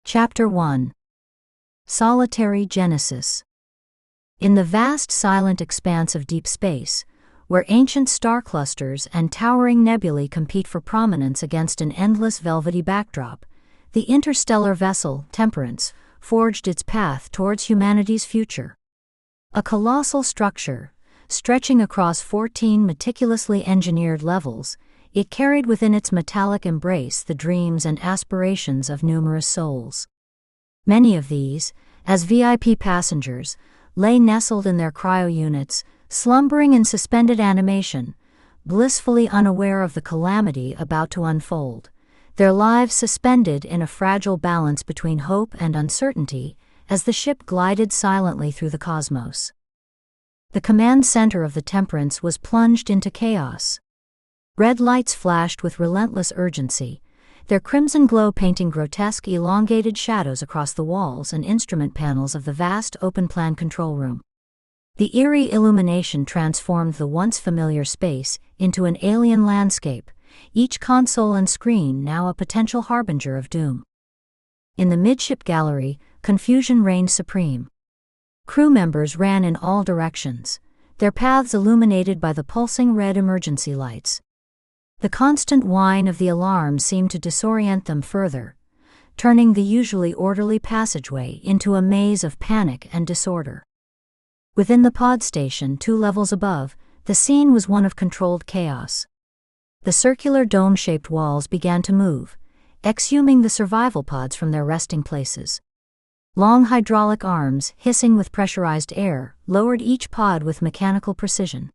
Chapter 1. Solitary Genesis. In the vast silent expanse of deep space, where ancient star clusters and towering nebulae compete for prominence against an endless velvety backdrop, the interstellar vessel, Temperance, forged its path towards humanity's future. A colossal structure, stretching across 14 meticulously engineered levels, it carried within its metallic embrace the dreams and aspirations of numerous souls. Many of these, as VIP passengers, lay nestled in their cryo units, slumbering in suspended animation, blissfully unaware of the calamity about to unfold, their lives suspended in a fragile balance between hope and uncertainty as the ship glided silently through the cosmos. The command center of the Temperance was plunged into chaos. Red lights flashed with relentless urgency, their crimson glow painting grotesque elongated shadows across the walls and instrument panels of the vast open-plan control room. The eerie illumination transformed the once familiar space into an alien landscape, each console and screen now a potential harbinger of doom. In the midship gallery, confusion reigned supreme. Crew members ran in all directions, their paths illuminated by the pulsing red emergency lights. The constant whine of the alarm seemed to disorient them further, turning the usually orderly passageway into a maze of panic and disorder. Within the pod station 2 levels above, the scene was one of controlled chaos. The circular dome-shaped walls began to move, exhuming the survival pods from their resting places. Long hydraulic arms, hissing with pressurized air, lowered each pod with mechanical precision.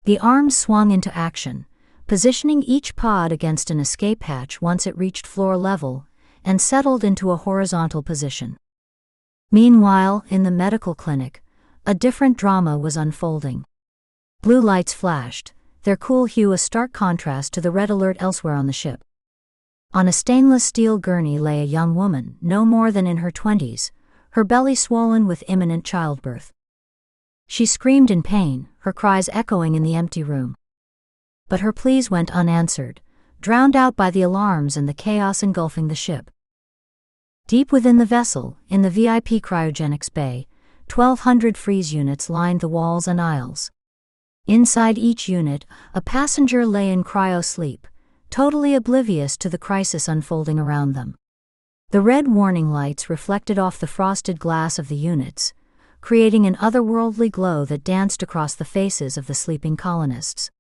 The arms swung into action, positioning each pod against an escape hatch once it reached floor level and settled into a horizontal position. Meanwhile, in the medical clinic, a different drama was unfolding. Blue lights flashed, their cool hue a stark contrast to the red alert elsewhere on the ship. On a stainless steel gurney lay a young woman, no more than in her 20s, her belly swollen with imminent childbirth. She screamed in pain, her cries echoing in the empty room. But her pleas went unanswered, drowned out by the alarms and the chaos engulfing the ship. Deep within the vessel, in the VIP cryogenics bay, 1,200 freeze units lined the walls and aisles. Inside each unit, a passenger lay in cryo-sleep, totally oblivious to the crisis unfolding around them. The red warning lights reflected off the frosted glass of the units, creating an otherworldly glow that danced across the faces of the sleeping colonists.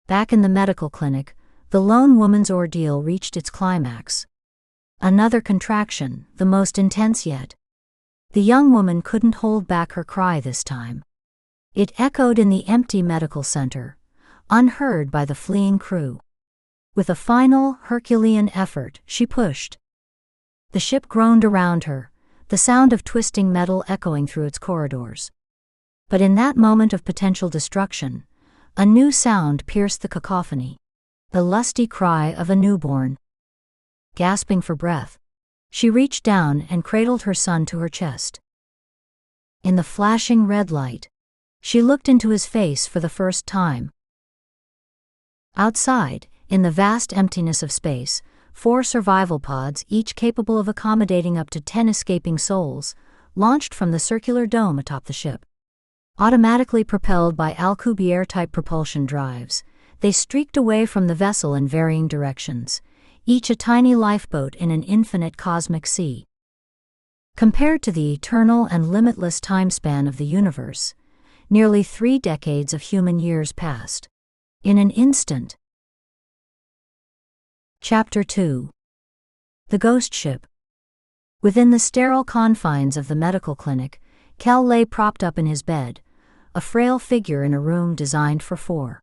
Back in the medical clinic, the lone woman's ordeal reached its climax. Another contraction, the most intense yet. The young woman couldn't hold back her cry this time. It echoed in the empty medical center, unheard by the fleeing crew. With a final, Herculean effort, she pushed. The ship groaned around her, the sound of twisting metal echoing through its corridors. But in that moment of potential destruction, a new sound pierced the cacophony, the lusty cry of a newborn. Gasping for breath, she reached down and cradled her son to her chest. In the flashing red light, she looked into his face for the first time. Outside, in the vast emptiness of space, 4 survival pods, each capable of accommodating up to 10 escaping souls, launched from the circular dome atop the ship. Automatically propelled by Alcubierre-type propulsion drives, they streaked away from the vessel in varying directions, each a tiny lifeboat in an infinite cosmic sea. Compared to the eternal and limitless time span of the universe, nearly 3 decades of human years passed. In an instant. Chapter 2. The Ghost Ship. Within the sterile confines of the medical clinic, Cal lay propped up in his bed, a frail figure in a room designed for 4.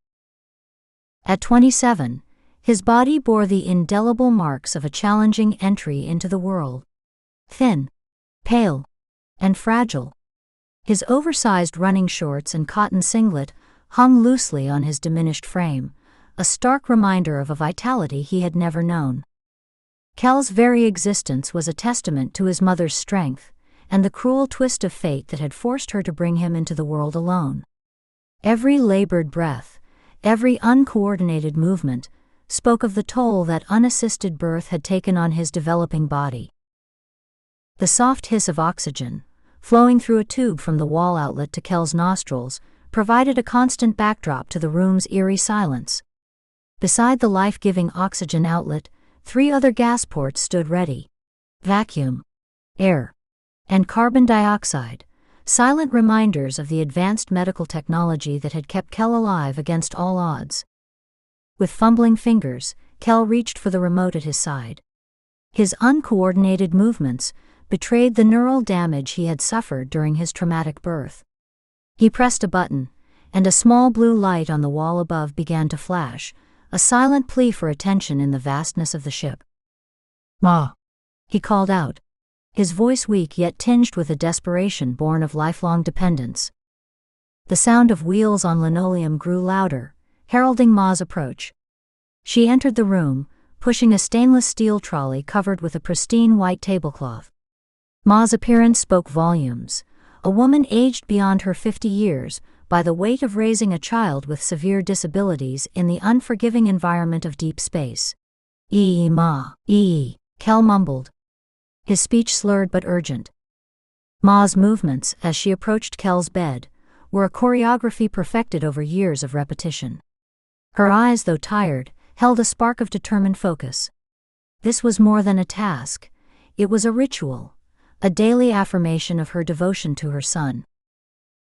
At 27, his body bore the indelible marks of a challenging entry into the world. Thin, pale, and fragile. His oversized running shorts and cotton singlet hung loosely on his diminished frame, a stark reminder of a vitality he had never known. Cal's very existence was a testament to his mother's strength, and the cruel twist of fate that had forced her to bring him into the world alone. Every labored breath, every uncoordinated movement, spoke of the toll that unassisted birth had taken on his developing body. The soft hiss of oxygen, flowing through a tube from the wall outlet to Kel's nostrils, provided a constant backdrop to the room's eerie silence. Beside the life-giving oxygen outlet, 3 other gas ports stood ready. Vacuum, air, and carbon dioxide, silent reminders of the advanced medical technology that had kept Kel alive against all odds. With fumbling fingers, Kel reached for the remote at his side. His uncoordinated movements betrayed the neural damage he had suffered during his traumatic birth. He pressed a button, and a small blue light on the wall above began to flash, a silent plea for attention in the vastness of the ship. "Ma," he called out, his voice weak yet tinged with a desperation born of lifelong dependence. The sound of wheels on linoleum grew louder, heralding Ma's approach. She entered the room, pushing a stainless steel trolley covered with a pristine white tablecloth. Ma's appearance spoke volumes, a woman aged beyond her 50 years, by the weight of raising a child with severe disabilities in the unforgiving environment of deep space. Ma, Kel mumbled, his speech slurred but urgent. Ma's movements, as she approached Kel's bed, were a choreography perfected over years of repetition. Her eyes, though tired, held a spark of determined focus. This was more than a task, it was a ritual, a daily affirmation of her devotion to her son.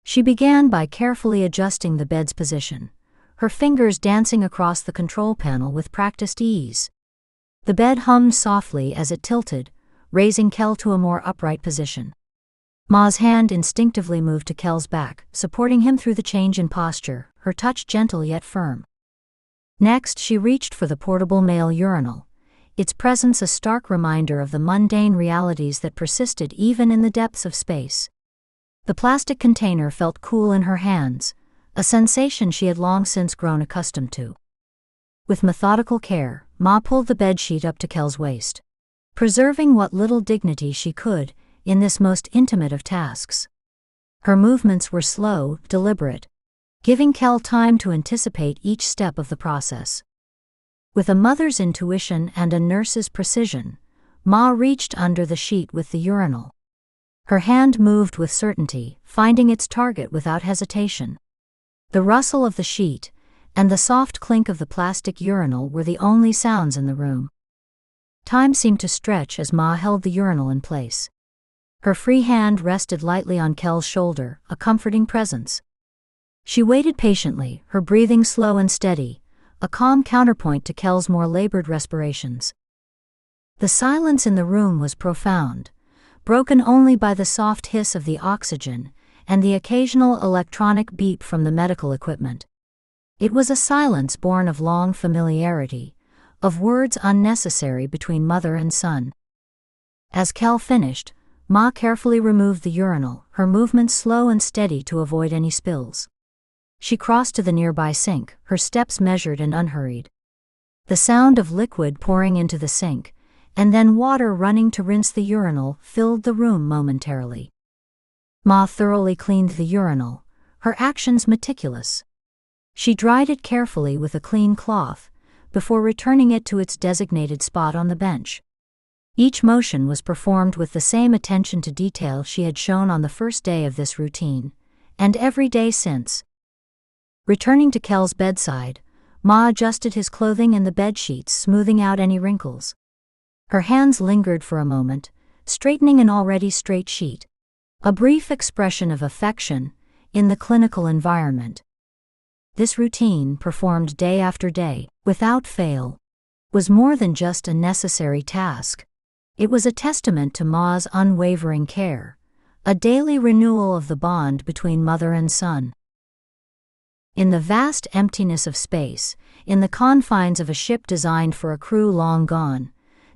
She began by carefully adjusting the bed's position, her fingers dancing across the control panel with practiced ease. The bed hummed softly as it tilted, raising Kel to a more upright position. Ma's hand instinctively moved to Kel's back, supporting him through the change in posture, her touch gentle yet firm. Next, she reached for the portable male urinal, its presence a stark reminder of the mundane realities that persisted even in the depths of space. The plastic container felt cool in her hands, a sensation she had long since grown accustomed to. With methodical care, Ma pulled the bedsheet up to Kel's waist, preserving what little dignity she could in this most intimate of tasks. Her movements were slow, deliberate, giving Kel time to anticipate each step of the process. With a mother's intuition and a nurse's precision, Ma reached under the sheet with the urinal. Her hand moved with certainty, finding its target without hesitation. The rustle of the sheet and the soft clink of the plastic urinal were the only sounds in the room. Time seemed to stretch as Ma held the urinal in place. Her free hand rested lightly on Kel's shoulder, a comforting presence. She waited patiently, her breathing slow and steady, a calm counterpoint to Kel's more labored respirations. The silence in the room was profound, broken only by the soft hiss of the oxygen and the occasional electronic beep from the medical equipment. It was a silence born of long familiarity, of words unnecessary between mother and son. As Kel finished, Ma carefully removed the urinal, her movements slow and steady to avoid any spills. She crossed to the nearby sink, her steps measured and unhurried. The sound of liquid pouring into the sink, and then water running to rinse the urinal, filled the room momentarily. Ma thoroughly cleaned the urinal, her actions meticulous. She dried it carefully with a clean cloth, before returning it to its designated spot on the bench. Each motion was performed with the same attention to detail she had shown on the first day of this routine, and every day since. Returning to Kel's bedside, Ma adjusted his clothing and the bedsheets, smoothing out any wrinkles. Her hands lingered for a moment, straightening an already straight sheet. A brief expression of affection in the clinical environment. This routine, performed day after day, without fail, was more than just a necessary task. It was a testament to Ma's unwavering care, a daily renewal of the bond between mother and son. In the vast emptiness of space, in the confines of a ship designed for a crew long gone,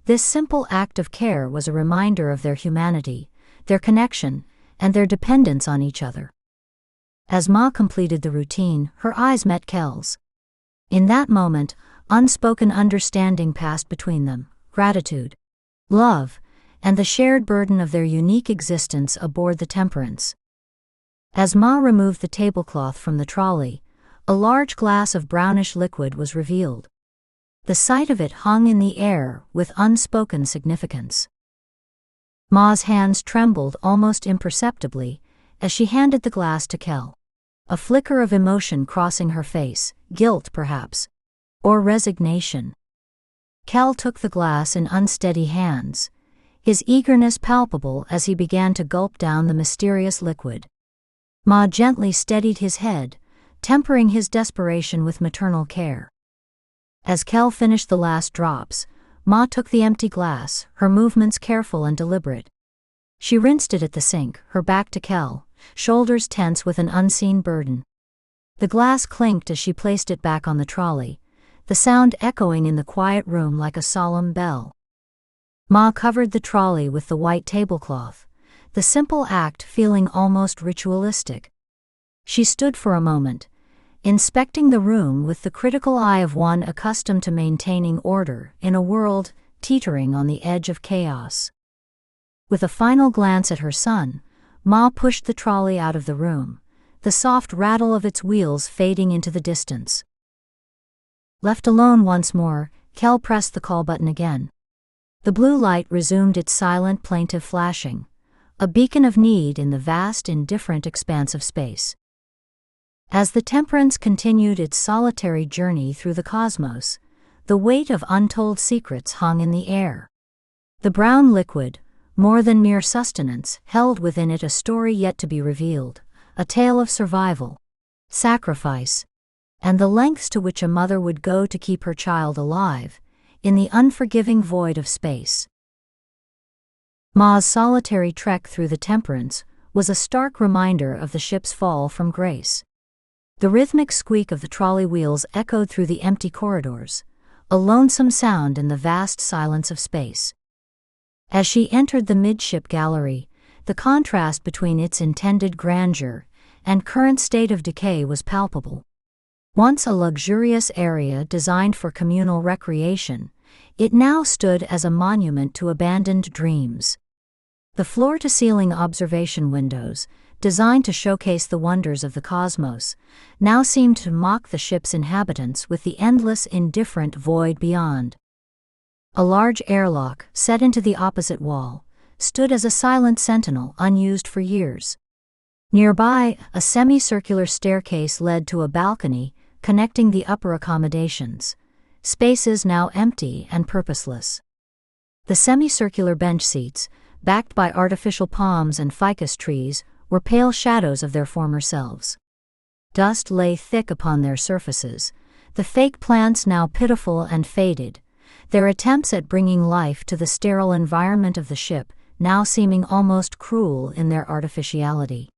this simple act of care was a reminder of their humanity, their connection, and their dependence on each other. As Ma completed the routine, her eyes met Kel's. In that moment, unspoken understanding passed between them, gratitude, love, and the shared burden of their unique existence aboard the Temperance. As Ma removed the tablecloth from the trolley, a large glass of brownish liquid was revealed. The sight of it hung in the air with unspoken significance. Ma's hands trembled almost imperceptibly as she handed the glass to Kel. A flicker of emotion crossing her face, guilt perhaps, or resignation. Kel took the glass in unsteady hands, his eagerness palpable as he began to gulp down the mysterious liquid. Ma gently steadied his head, tempering his desperation with maternal care. As Kel finished the last drops, Ma took the empty glass, her movements careful and deliberate. She rinsed it at the sink, her back to Kel, shoulders tense with an unseen burden. The glass clinked as she placed it back on the trolley, the sound echoing in the quiet room like a solemn bell. Ma covered the trolley with the white tablecloth, the simple act feeling almost ritualistic. She stood for a moment, inspecting the room with the critical eye of one accustomed to maintaining order in a world teetering on the edge of chaos. With a final glance at her son, Ma pushed the trolley out of the room, the soft rattle of its wheels fading into the distance. Left alone once more, Kel pressed the call button again. The blue light resumed its silent, plaintive flashing, a beacon of need in the vast, indifferent expanse of space. As the Temperance continued its solitary journey through the cosmos, the weight of untold secrets hung in the air. The brown liquid, more than mere sustenance, held within it a story yet to be revealed, a tale of survival, sacrifice, and the lengths to which a mother would go to keep her child alive, in the unforgiving void of space. Ma's solitary trek through the Temperance was a stark reminder of the ship's fall from grace. The rhythmic squeak of the trolley wheels echoed through the empty corridors, a lonesome sound in the vast silence of space. As she entered the midship gallery, the contrast between its intended grandeur and current state of decay was palpable. Once a luxurious area designed for communal recreation, it now stood as a monument to abandoned dreams. The floor-to-ceiling observation windows, designed to showcase the wonders of the cosmos, now seemed to mock the ship's inhabitants with the endless, indifferent void beyond. A large airlock, set into the opposite wall, stood as a silent sentinel unused for years. Nearby, a semicircular staircase led to a balcony connecting the upper accommodations, spaces now empty and purposeless. The semicircular bench seats, backed by artificial palms and ficus trees, were pale shadows of their former selves. Dust lay thick upon their surfaces, the fake plants now pitiful and faded, their attempts at bringing life to the sterile environment of the ship now seeming almost cruel in their artificiality.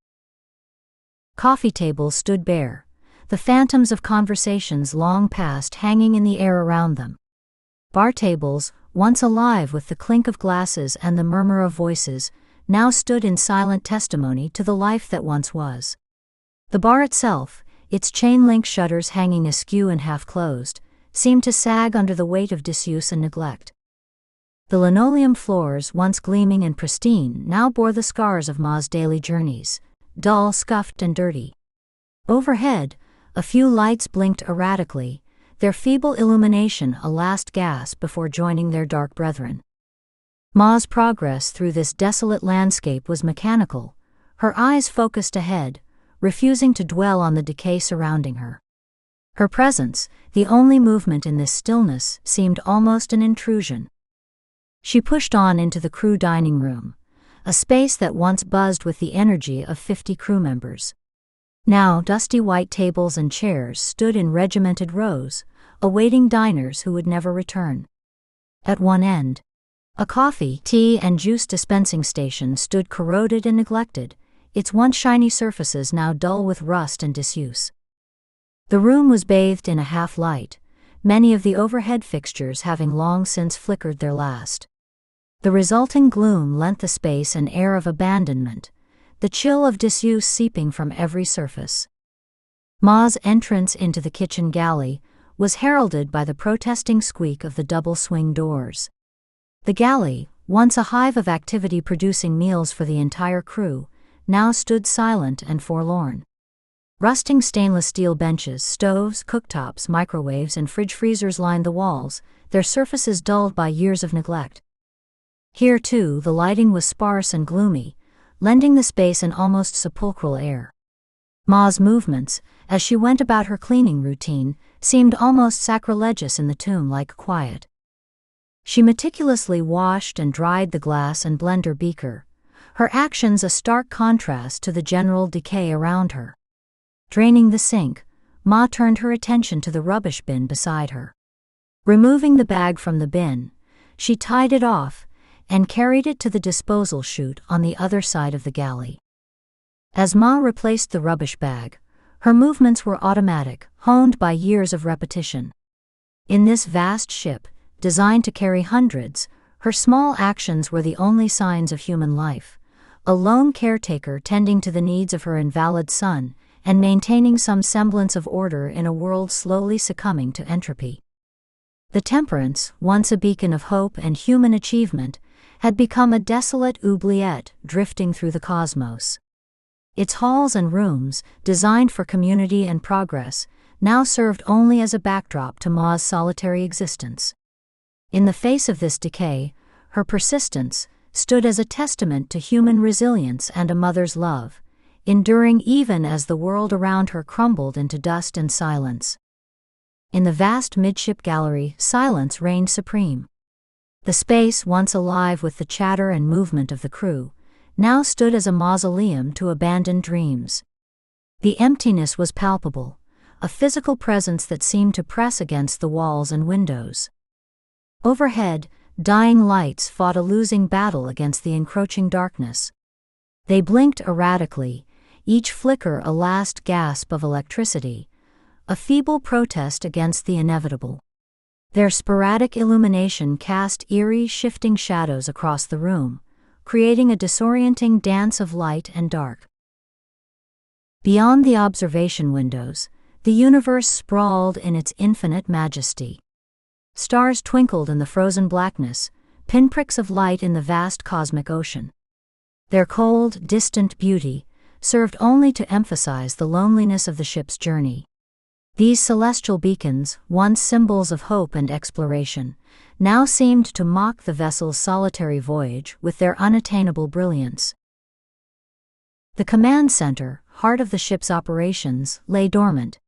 Coffee tables stood bare, the phantoms of conversations long past hanging in the air around them. Bar tables, once alive with the clink of glasses and the murmur of voices, now stood in silent testimony to the life that once was. The bar itself, its chain-link shutters hanging askew and half-closed, seemed to sag under the weight of disuse and neglect. The linoleum floors, once gleaming and pristine, now bore the scars of Ma's daily journeys, dull, scuffed, and dirty. Overhead, a few lights blinked erratically, their feeble illumination a last gasp before joining their dark brethren. Ma's progress through this desolate landscape was mechanical, her eyes focused ahead, refusing to dwell on the decay surrounding her. Her presence, the only movement in this stillness, seemed almost an intrusion. She pushed on into the crew dining room, a space that once buzzed with the energy of 50 crew members. Now dusty white tables and chairs stood in regimented rows, awaiting diners who would never return. At one end, a coffee, tea, and juice dispensing station stood corroded and neglected, its once shiny surfaces now dull with rust and disuse. The room was bathed in a half-light, many of the overhead fixtures having long since flickered their last. The resulting gloom lent the space an air of abandonment, the chill of disuse seeping from every surface. Ma's entrance into the kitchen galley was heralded by the protesting squeak of the double swing doors. The galley, once a hive of activity producing meals for the entire crew, now stood silent and forlorn. Rusting stainless steel benches, stoves, cooktops, microwaves, and fridge freezers lined the walls, their surfaces dulled by years of neglect. Here too, the lighting was sparse and gloomy, lending the space an almost sepulchral air. Ma's movements, as she went about her cleaning routine, seemed almost sacrilegious in the tomb-like quiet. She meticulously washed and dried the glass and blender beaker, her actions a stark contrast to the general decay around her. Draining the sink, Ma turned her attention to the rubbish bin beside her. Removing the bag from the bin, she tied it off and carried it to the disposal chute on the other side of the galley. As Ma replaced the rubbish bag, her movements were automatic, honed by years of repetition. In this vast ship, designed to carry hundreds, her small actions were the only signs of human life, a lone caretaker tending to the needs of her invalid son and maintaining some semblance of order in a world slowly succumbing to entropy. The Temperance, once a beacon of hope and human achievement, had become a desolate oubliette drifting through the cosmos. Its halls and rooms, designed for community and progress, now served only as a backdrop to Ma's solitary existence. In the face of this decay, her persistence stood as a testament to human resilience and a mother's love, enduring even as the world around her crumbled into dust and silence. In the vast midship gallery, silence reigned supreme. The space, once alive with the chatter and movement of the crew, now stood as a mausoleum to abandoned dreams. The emptiness was palpable, a physical presence that seemed to press against the walls and windows. Overhead, dying lights fought a losing battle against the encroaching darkness. They blinked erratically, each flicker a last gasp of electricity, a feeble protest against the inevitable. Their sporadic illumination cast eerie, shifting shadows across the room, creating a disorienting dance of light and dark. Beyond the observation windows, the universe sprawled in its infinite majesty. Stars twinkled in the frozen blackness, pinpricks of light in the vast cosmic ocean. Their cold, distant beauty served only to emphasize the loneliness of the ship's journey. These celestial beacons, once symbols of hope and exploration, now seemed to mock the vessel's solitary voyage with their unattainable brilliance. The command center, heart of the ship's operations, lay dormant.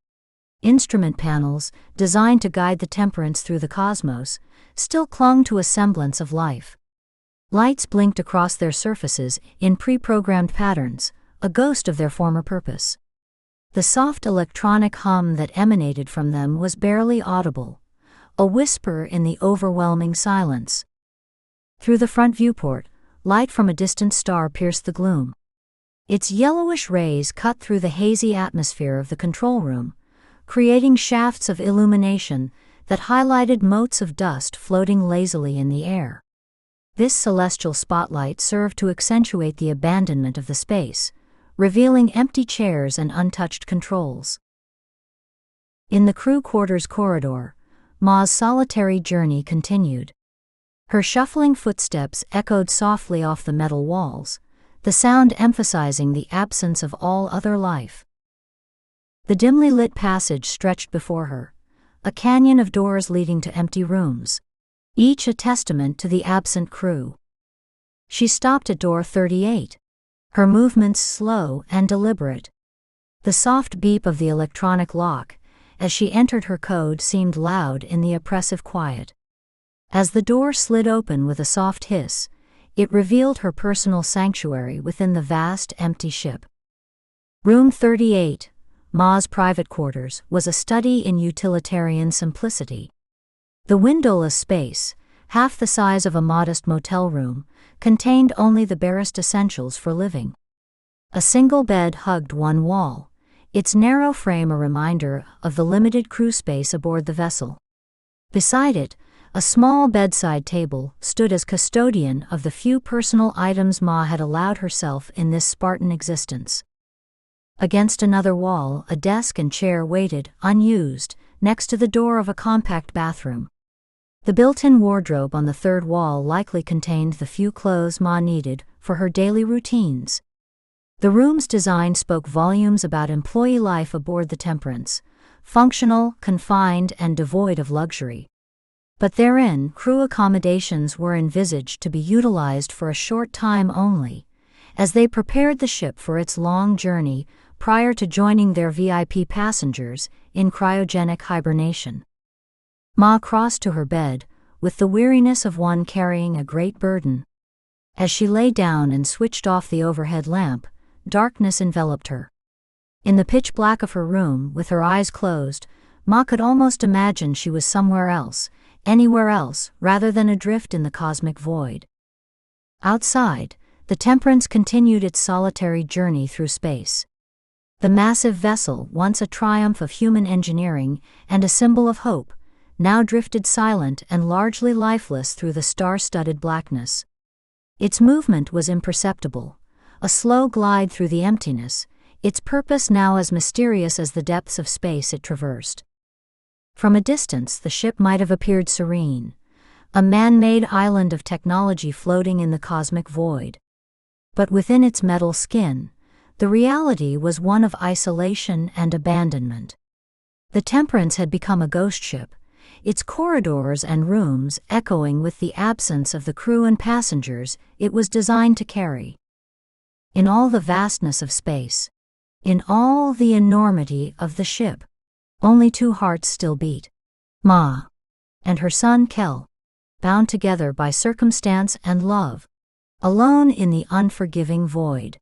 Instrument panels, designed to guide the Temperance through the cosmos, still clung to a semblance of life. Lights blinked across their surfaces in pre-programmed patterns, a ghost of their former purpose. The soft electronic hum that emanated from them was barely audible, a whisper in the overwhelming silence. Through the front viewport, light from a distant star pierced the gloom. Its yellowish rays cut through the hazy atmosphere of the control room, creating shafts of illumination that highlighted motes of dust floating lazily in the air. This celestial spotlight served to accentuate the abandonment of the space, revealing empty chairs and untouched controls. In the crew quarters corridor, Ma's solitary journey continued. Her shuffling footsteps echoed softly off the metal walls, the sound emphasizing the absence of all other life. The dimly lit passage stretched before her, a canyon of doors leading to empty rooms, each a testament to the absent crew. She stopped at door 38, her movements slow and deliberate. The soft beep of the electronic lock, as she entered her code, seemed loud in the oppressive quiet. As the door slid open with a soft hiss, it revealed her personal sanctuary within the vast, empty ship. Room 38, Ma's private quarters, was a study in utilitarian simplicity. The windowless space, half the size of a modest motel room, contained only the barest essentials for living. A single bed hugged one wall, its narrow frame a reminder of the limited crew space aboard the vessel. Beside it, a small bedside table stood as custodian of the few personal items Ma had allowed herself in this Spartan existence. Against another wall, a desk and chair waited, unused, next to the door of a compact bathroom. The built-in wardrobe on the third wall likely contained the few clothes Ma needed for her daily routines. The room's design spoke volumes about employee life aboard the Temperance, functional, confined, and devoid of luxury. But therein, crew accommodations were envisaged to be utilized for a short time only, as they prepared the ship for its long journey prior to joining their VIP passengers in cryogenic hibernation. Ma crossed to her bed, with the weariness of one carrying a great burden. As she lay down and switched off the overhead lamp, darkness enveloped her. In the pitch black of her room, with her eyes closed, Ma could almost imagine she was somewhere else, anywhere else, rather than adrift in the cosmic void. Outside, the Temperance continued its solitary journey through space. The massive vessel, once a triumph of human engineering and a symbol of hope, now drifted silent and largely lifeless through the star-studded blackness. Its movement was imperceptible, a slow glide through the emptiness, its purpose now as mysterious as the depths of space it traversed. From a distance, the ship might have appeared serene, a man-made island of technology floating in the cosmic void. But within its metal skin, the reality was one of isolation and abandonment. The Temperance had become a ghost ship, its corridors and rooms echoing with the absence of the crew and passengers it was designed to carry. In all the vastness of space, in all the enormity of the ship, only two hearts still beat. Ma and her son Kel, bound together by circumstance and love, alone in the unforgiving void.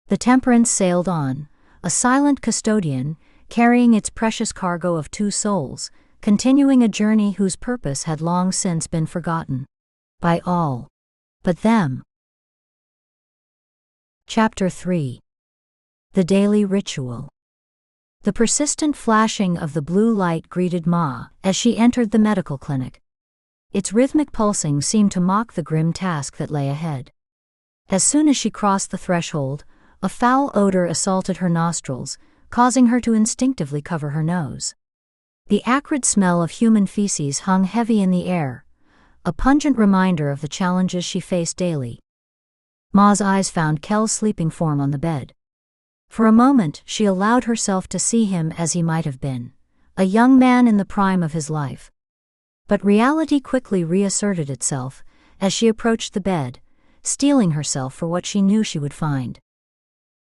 The Temperance sailed on, a silent custodian, carrying its precious cargo of two souls, continuing a journey whose purpose had long since been forgotten. By all but them. Chapter 3. The Daily Ritual. The persistent flashing of the blue light greeted Ma as she entered the medical clinic. Its rhythmic pulsing seemed to mock the grim task that lay ahead. As soon as she crossed the threshold, a foul odor assaulted her nostrils, causing her to instinctively cover her nose. The acrid smell of human feces hung heavy in the air, a pungent reminder of the challenges she faced daily. Ma's eyes found Kel's sleeping form on the bed. For a moment, she allowed herself to see him as he might have been, a young man in the prime of his life. But reality quickly reasserted itself as she approached the bed, steeling herself for what she knew she would find.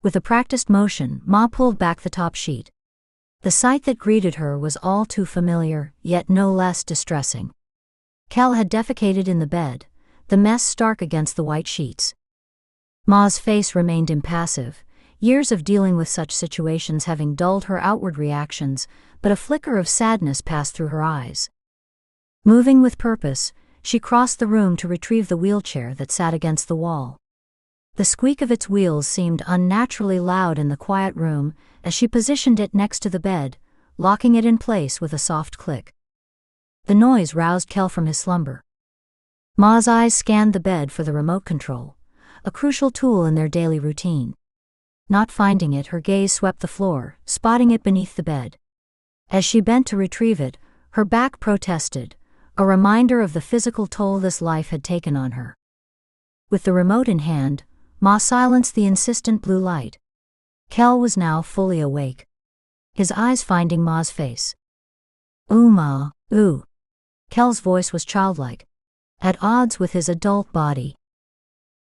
With a practiced motion, Ma pulled back the top sheet. The sight that greeted her was all too familiar, yet no less distressing. Kel had defecated in the bed, the mess stark against the white sheets. Ma's face remained impassive, years of dealing with such situations having dulled her outward reactions, but a flicker of sadness passed through her eyes. Moving with purpose, she crossed the room to retrieve the wheelchair that sat against the wall. The squeak of its wheels seemed unnaturally loud in the quiet room as she positioned it next to the bed, locking it in place with a soft click. The noise roused Kel from his slumber. Ma's eyes scanned the bed for the remote control, a crucial tool in their daily routine. Not finding it, her gaze swept the floor, spotting it beneath the bed. As she bent to retrieve it, her back protested, a reminder of the physical toll this life had taken on her. With the remote in hand, Ma silenced the insistent blue light. Kel was now fully awake, his eyes finding Ma's face. "Ooh, Ma, ooh." Kel's voice was childlike, at odds with his adult body.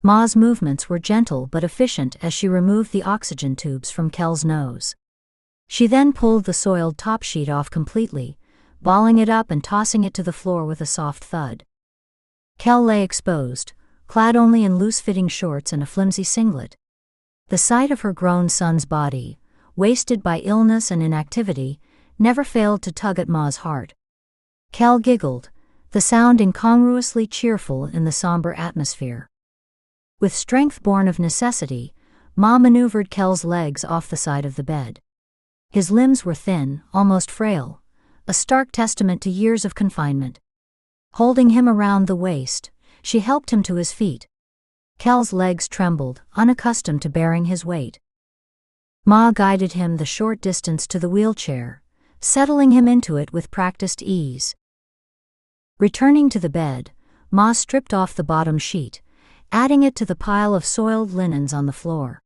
Ma's movements were gentle but efficient as she removed the oxygen tubes from Kel's nose. She then pulled the soiled top sheet off completely, balling it up and tossing it to the floor with a soft thud. Kel lay exposed, clad only in loose-fitting shorts and a flimsy singlet. The sight of her grown son's body, wasted by illness and inactivity, never failed to tug at Ma's heart. Kel giggled, the sound incongruously cheerful in the somber atmosphere. With strength born of necessity, Ma maneuvered Kel's legs off the side of the bed. His limbs were thin, almost frail, a stark testament to years of confinement. Holding him around the waist, she helped him to his feet. Kel's legs trembled, unaccustomed to bearing his weight. Ma guided him the short distance to the wheelchair, settling him into it with practiced ease. Returning to the bed, Ma stripped off the bottom sheet, adding it to the pile of soiled linens on the floor.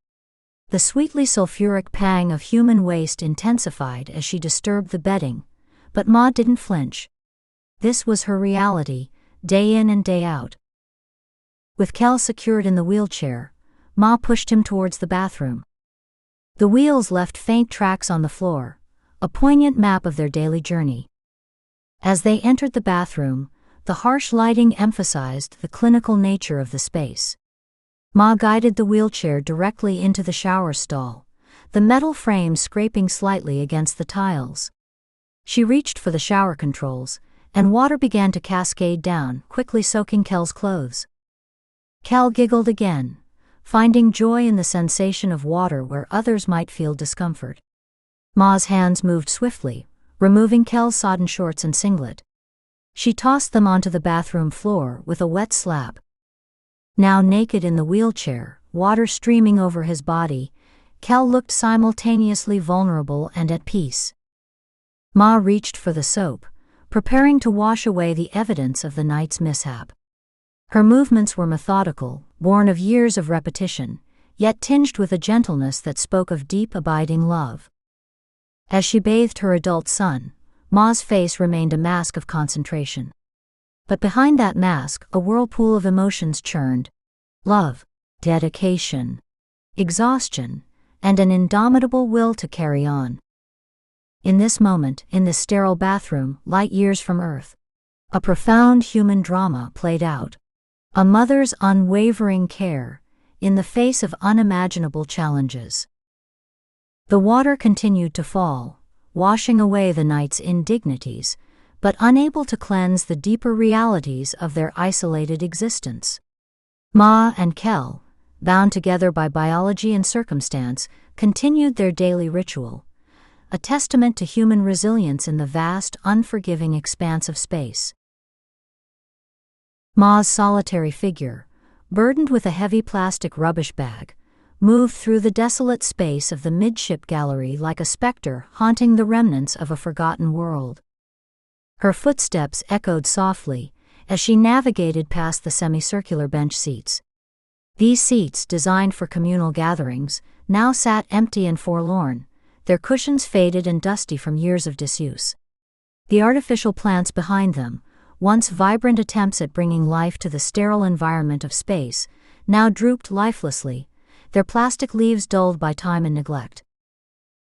The sweetly sulfuric pang of human waste intensified as she disturbed the bedding, but Ma didn't flinch. This was her reality, day in and day out. With Kel secured in the wheelchair, Ma pushed him towards the bathroom. The wheels left faint tracks on the floor, a poignant map of their daily journey. As they entered the bathroom, the harsh lighting emphasized the clinical nature of the space. Ma guided the wheelchair directly into the shower stall, the metal frame scraping slightly against the tiles. She reached for the shower controls, and water began to cascade down, quickly soaking Kel's clothes. Kel giggled again, finding joy in the sensation of water where others might feel discomfort. Ma's hands moved swiftly, removing Kel's sodden shorts and singlet. She tossed them onto the bathroom floor with a wet slap. Now naked in the wheelchair, water streaming over his body, Kel looked simultaneously vulnerable and at peace. Ma reached for the soap, preparing to wash away the evidence of the night's mishap. Her movements were methodical, born of years of repetition, yet tinged with a gentleness that spoke of deep, abiding love. As she bathed her adult son, Ma's face remained a mask of concentration. But behind that mask, a whirlpool of emotions churned: love, dedication, exhaustion, and an indomitable will to carry on. In this moment, in this sterile bathroom, light years from Earth, a profound human drama played out. A mother's unwavering care in the face of unimaginable challenges. The water continued to fall, washing away the night's indignities, but unable to cleanse the deeper realities of their isolated existence. Ma and Kel, bound together by biology and circumstance, continued their daily ritual, a testament to human resilience in the vast, unforgiving expanse of space. Ma's solitary figure, burdened with a heavy plastic rubbish bag, moved through the desolate space of the midship gallery like a specter haunting the remnants of a forgotten world. Her footsteps echoed softly as she navigated past the semicircular bench seats. These seats, designed for communal gatherings, now sat empty and forlorn, their cushions faded and dusty from years of disuse. The artificial plants behind them, once vibrant attempts at bringing life to the sterile environment of space, now drooped lifelessly, their plastic leaves dulled by time and neglect.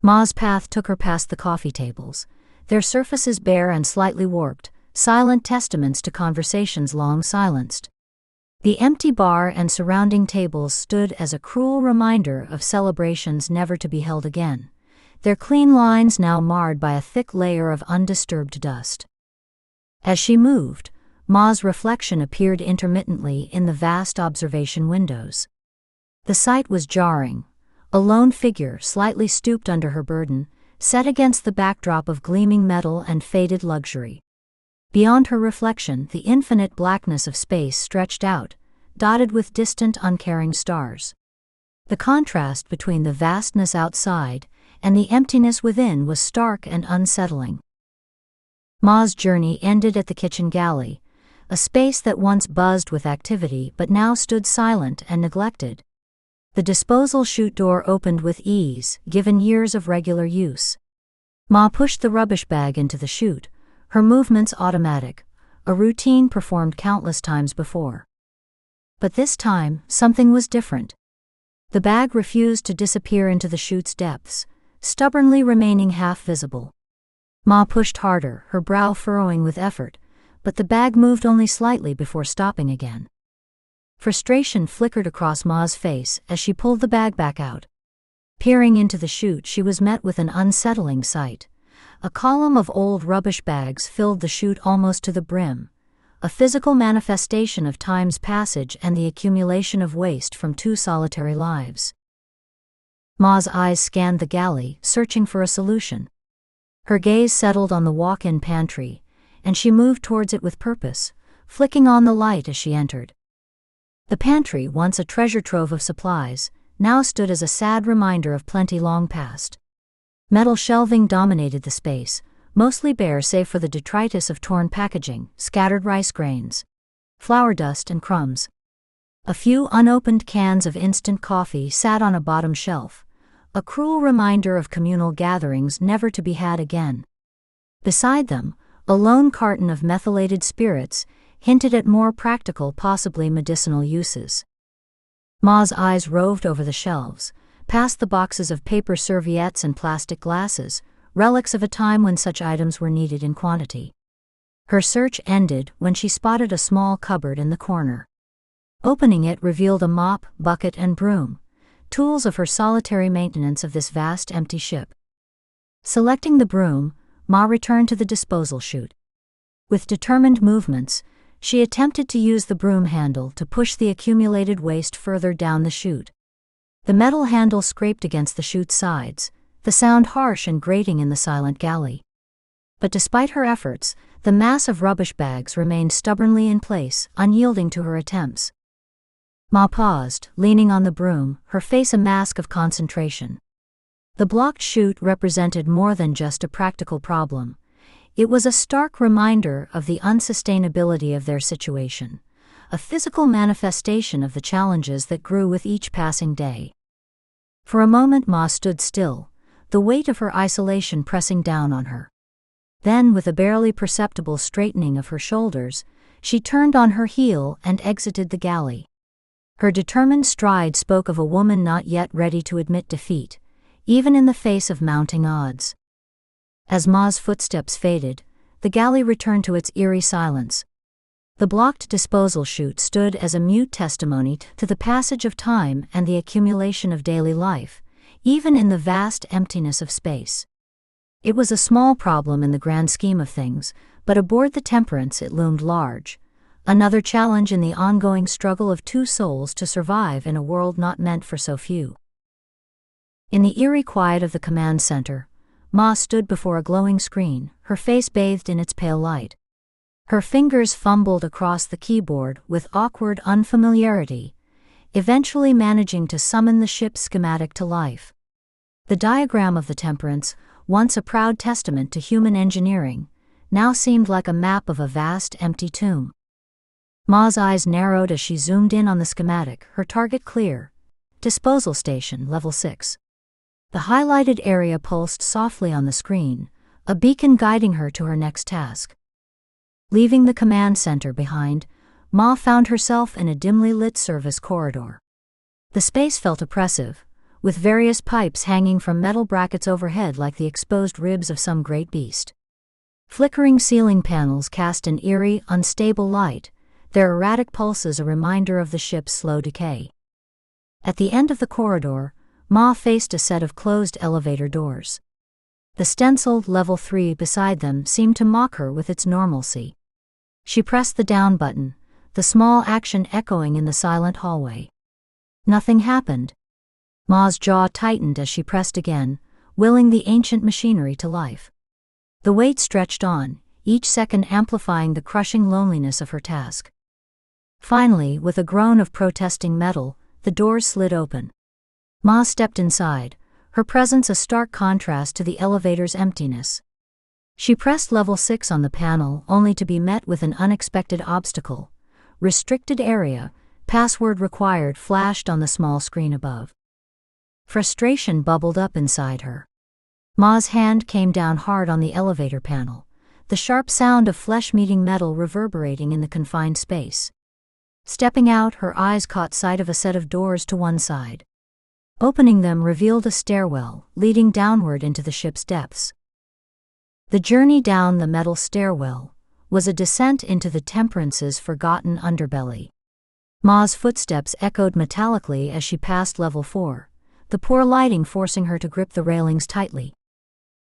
Ma's path took her past the coffee tables, their surfaces bare and slightly warped, silent testaments to conversations long silenced. The empty bar and surrounding tables stood as a cruel reminder of celebrations never to be held again, their clean lines now marred by a thick layer of undisturbed dust. As she moved, Ma's reflection appeared intermittently in the vast observation windows. The sight was jarring, a lone figure slightly stooped under her burden, set against the backdrop of gleaming metal and faded luxury. Beyond her reflection, the infinite blackness of space stretched out, dotted with distant, uncaring stars. The contrast between the vastness outside and the emptiness within was stark and unsettling. Ma's journey ended at the kitchen galley, a space that once buzzed with activity but now stood silent and neglected. The disposal chute door opened with ease, given years of regular use. Ma pushed the rubbish bag into the chute, her movements automatic, a routine performed countless times before. But this time, something was different. The bag refused to disappear into the chute's depths, stubbornly remaining half visible. Ma pushed harder, her brow furrowing with effort, but the bag moved only slightly before stopping again. Frustration flickered across Ma's face as she pulled the bag back out. Peering into the chute, she was met with an unsettling sight. A column of old rubbish bags filled the chute almost to the brim, a physical manifestation of time's passage and the accumulation of waste from two solitary lives. Ma's eyes scanned the galley, searching for a solution. Her gaze settled on the walk-in pantry, and she moved towards it with purpose, flicking on the light as she entered. The pantry, once a treasure trove of supplies, now stood as a sad reminder of plenty long past. Metal shelving dominated the space, mostly bare save for the detritus of torn packaging, scattered rice grains, flour dust and crumbs. A few unopened cans of instant coffee sat on a bottom shelf, a cruel reminder of communal gatherings never to be had again. Beside them, A lone carton of methylated spirits hinted at more practical, possibly medicinal uses. Ma's eyes roved over the shelves, past the boxes of paper serviettes and plastic glasses, relics of a time when such items were needed in quantity. Her search ended when she spotted a small cupboard in the corner. Opening it revealed a mop, bucket, and broom, tools of her solitary maintenance of this vast empty ship. Selecting the broom, Ma returned to the disposal chute. With determined movements, she attempted to use the broom handle to push the accumulated waste further down the chute. The metal handle scraped against the chute's sides, the sound harsh and grating in the silent galley. But despite her efforts, the mass of rubbish bags remained stubbornly in place, unyielding to her attempts. Ma paused, leaning on the broom, her face a mask of concentration. The blocked chute represented more than just a practical problem. It was a stark reminder of the unsustainability of their situation, a physical manifestation of the challenges that grew with each passing day. For a moment Ma stood still, the weight of her isolation pressing down on her. Then, with a barely perceptible straightening of her shoulders, she turned on her heel and exited the galley. Her determined stride spoke of a woman not yet ready to admit defeat, even in the face of mounting odds. As Ma's footsteps faded, the galley returned to its eerie silence. The blocked disposal chute stood as a mute testimony to the passage of time and the accumulation of daily life, even in the vast emptiness of space. It was a small problem in the grand scheme of things, but aboard the Temperance it loomed large, another challenge in the ongoing struggle of two souls to survive in a world not meant for so few. In the eerie quiet of the command center, Ma stood before a glowing screen, her face bathed in its pale light. Her fingers fumbled across the keyboard with awkward unfamiliarity, eventually managing to summon the ship's schematic to life. The diagram of the Temperance, once a proud testament to human engineering, now seemed like a map of a vast empty tomb. Ma's eyes narrowed as she zoomed in on the schematic, her target clear. Disposal station, level 6. The highlighted area pulsed softly on the screen, a beacon guiding her to her next task. Leaving the command center behind, Ma found herself in a dimly lit service corridor. The space felt oppressive, with various pipes hanging from metal brackets overhead like the exposed ribs of some great beast. Flickering ceiling panels cast an eerie, unstable light, their erratic pulses a reminder of the ship's slow decay. At the end of the corridor, Ma faced a set of closed elevator doors. The stenciled level 3 beside them seemed to mock her with its normalcy. She pressed the down button, the small action echoing in the silent hallway. Nothing happened. Ma's jaw tightened as she pressed again, willing the ancient machinery to life. The weight stretched on, each second amplifying the crushing loneliness of her task. Finally, with a groan of protesting metal, the doors slid open. Ma stepped inside, her presence a stark contrast to the elevator's emptiness. She pressed level 6 on the panel only to be met with an unexpected obstacle. Restricted area, password required flashed on the small screen above. Frustration bubbled up inside her. Ma's hand came down hard on the elevator panel, the sharp sound of flesh meeting metal reverberating in the confined space. Stepping out, her eyes caught sight of a set of doors to one side. Opening them revealed a stairwell, leading downward into the ship's depths. The journey down the metal stairwell was a descent into the Temperance's forgotten underbelly. Ma's footsteps echoed metallically as she passed level 4, the poor lighting forcing her to grip the railings tightly.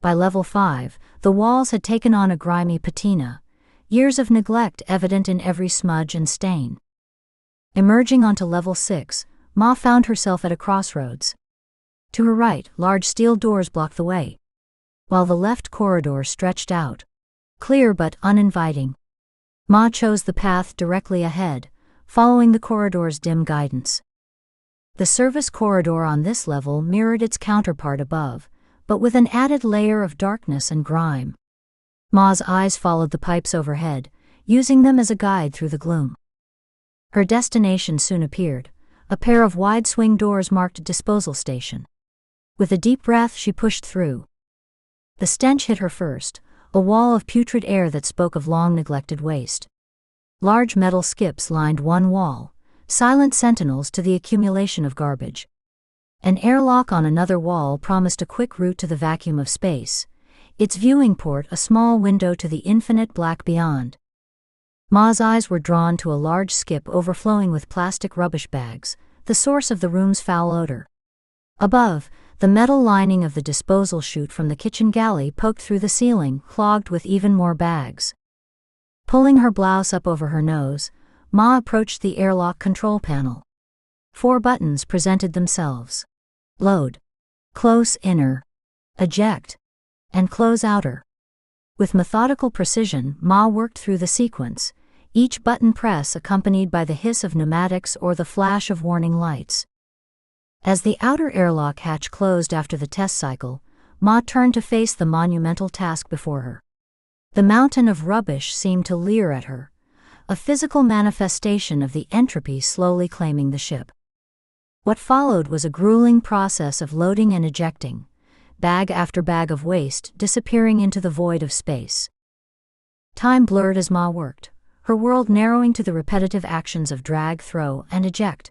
By level 5, the walls had taken on a grimy patina, years of neglect evident in every smudge and stain. Emerging onto level 6, Ma found herself at a crossroads. To her right, large steel doors blocked the way, while the left corridor stretched out, clear but uninviting. Ma chose the path directly ahead, following the corridor's dim guidance. The service corridor on this level mirrored its counterpart above, but with an added layer of darkness and grime. Ma's eyes followed the pipes overhead, using them as a guide through the gloom. Her destination soon appeared. A pair of wide swing doors marked disposal station. With a deep breath she pushed through. The stench hit her first, a wall of putrid air that spoke of long-neglected waste. Large metal skips lined one wall, silent sentinels to the accumulation of garbage. An airlock on another wall promised a quick route to the vacuum of space, its viewing port a small window to the infinite black beyond. Ma's eyes were drawn to a large skip overflowing with plastic rubbish bags, the source of the room's foul odor. Above, the metal lining of the disposal chute from the kitchen galley poked through the ceiling, clogged with even more bags. Pulling her blouse up over her nose, Ma approached the airlock control panel. 4 buttons presented themselves. Load. Close inner. Eject. And close outer. With methodical precision, Ma worked through the sequence, each button press accompanied by the hiss of pneumatics or the flash of warning lights. As the outer airlock hatch closed after the test cycle, Ma turned to face the monumental task before her. The mountain of rubbish seemed to leer at her, a physical manifestation of the entropy slowly claiming the ship. What followed was a grueling process of loading and ejecting, bag after bag of waste disappearing into the void of space. Time blurred as Ma worked, her world narrowing to the repetitive actions of drag, throw, and eject.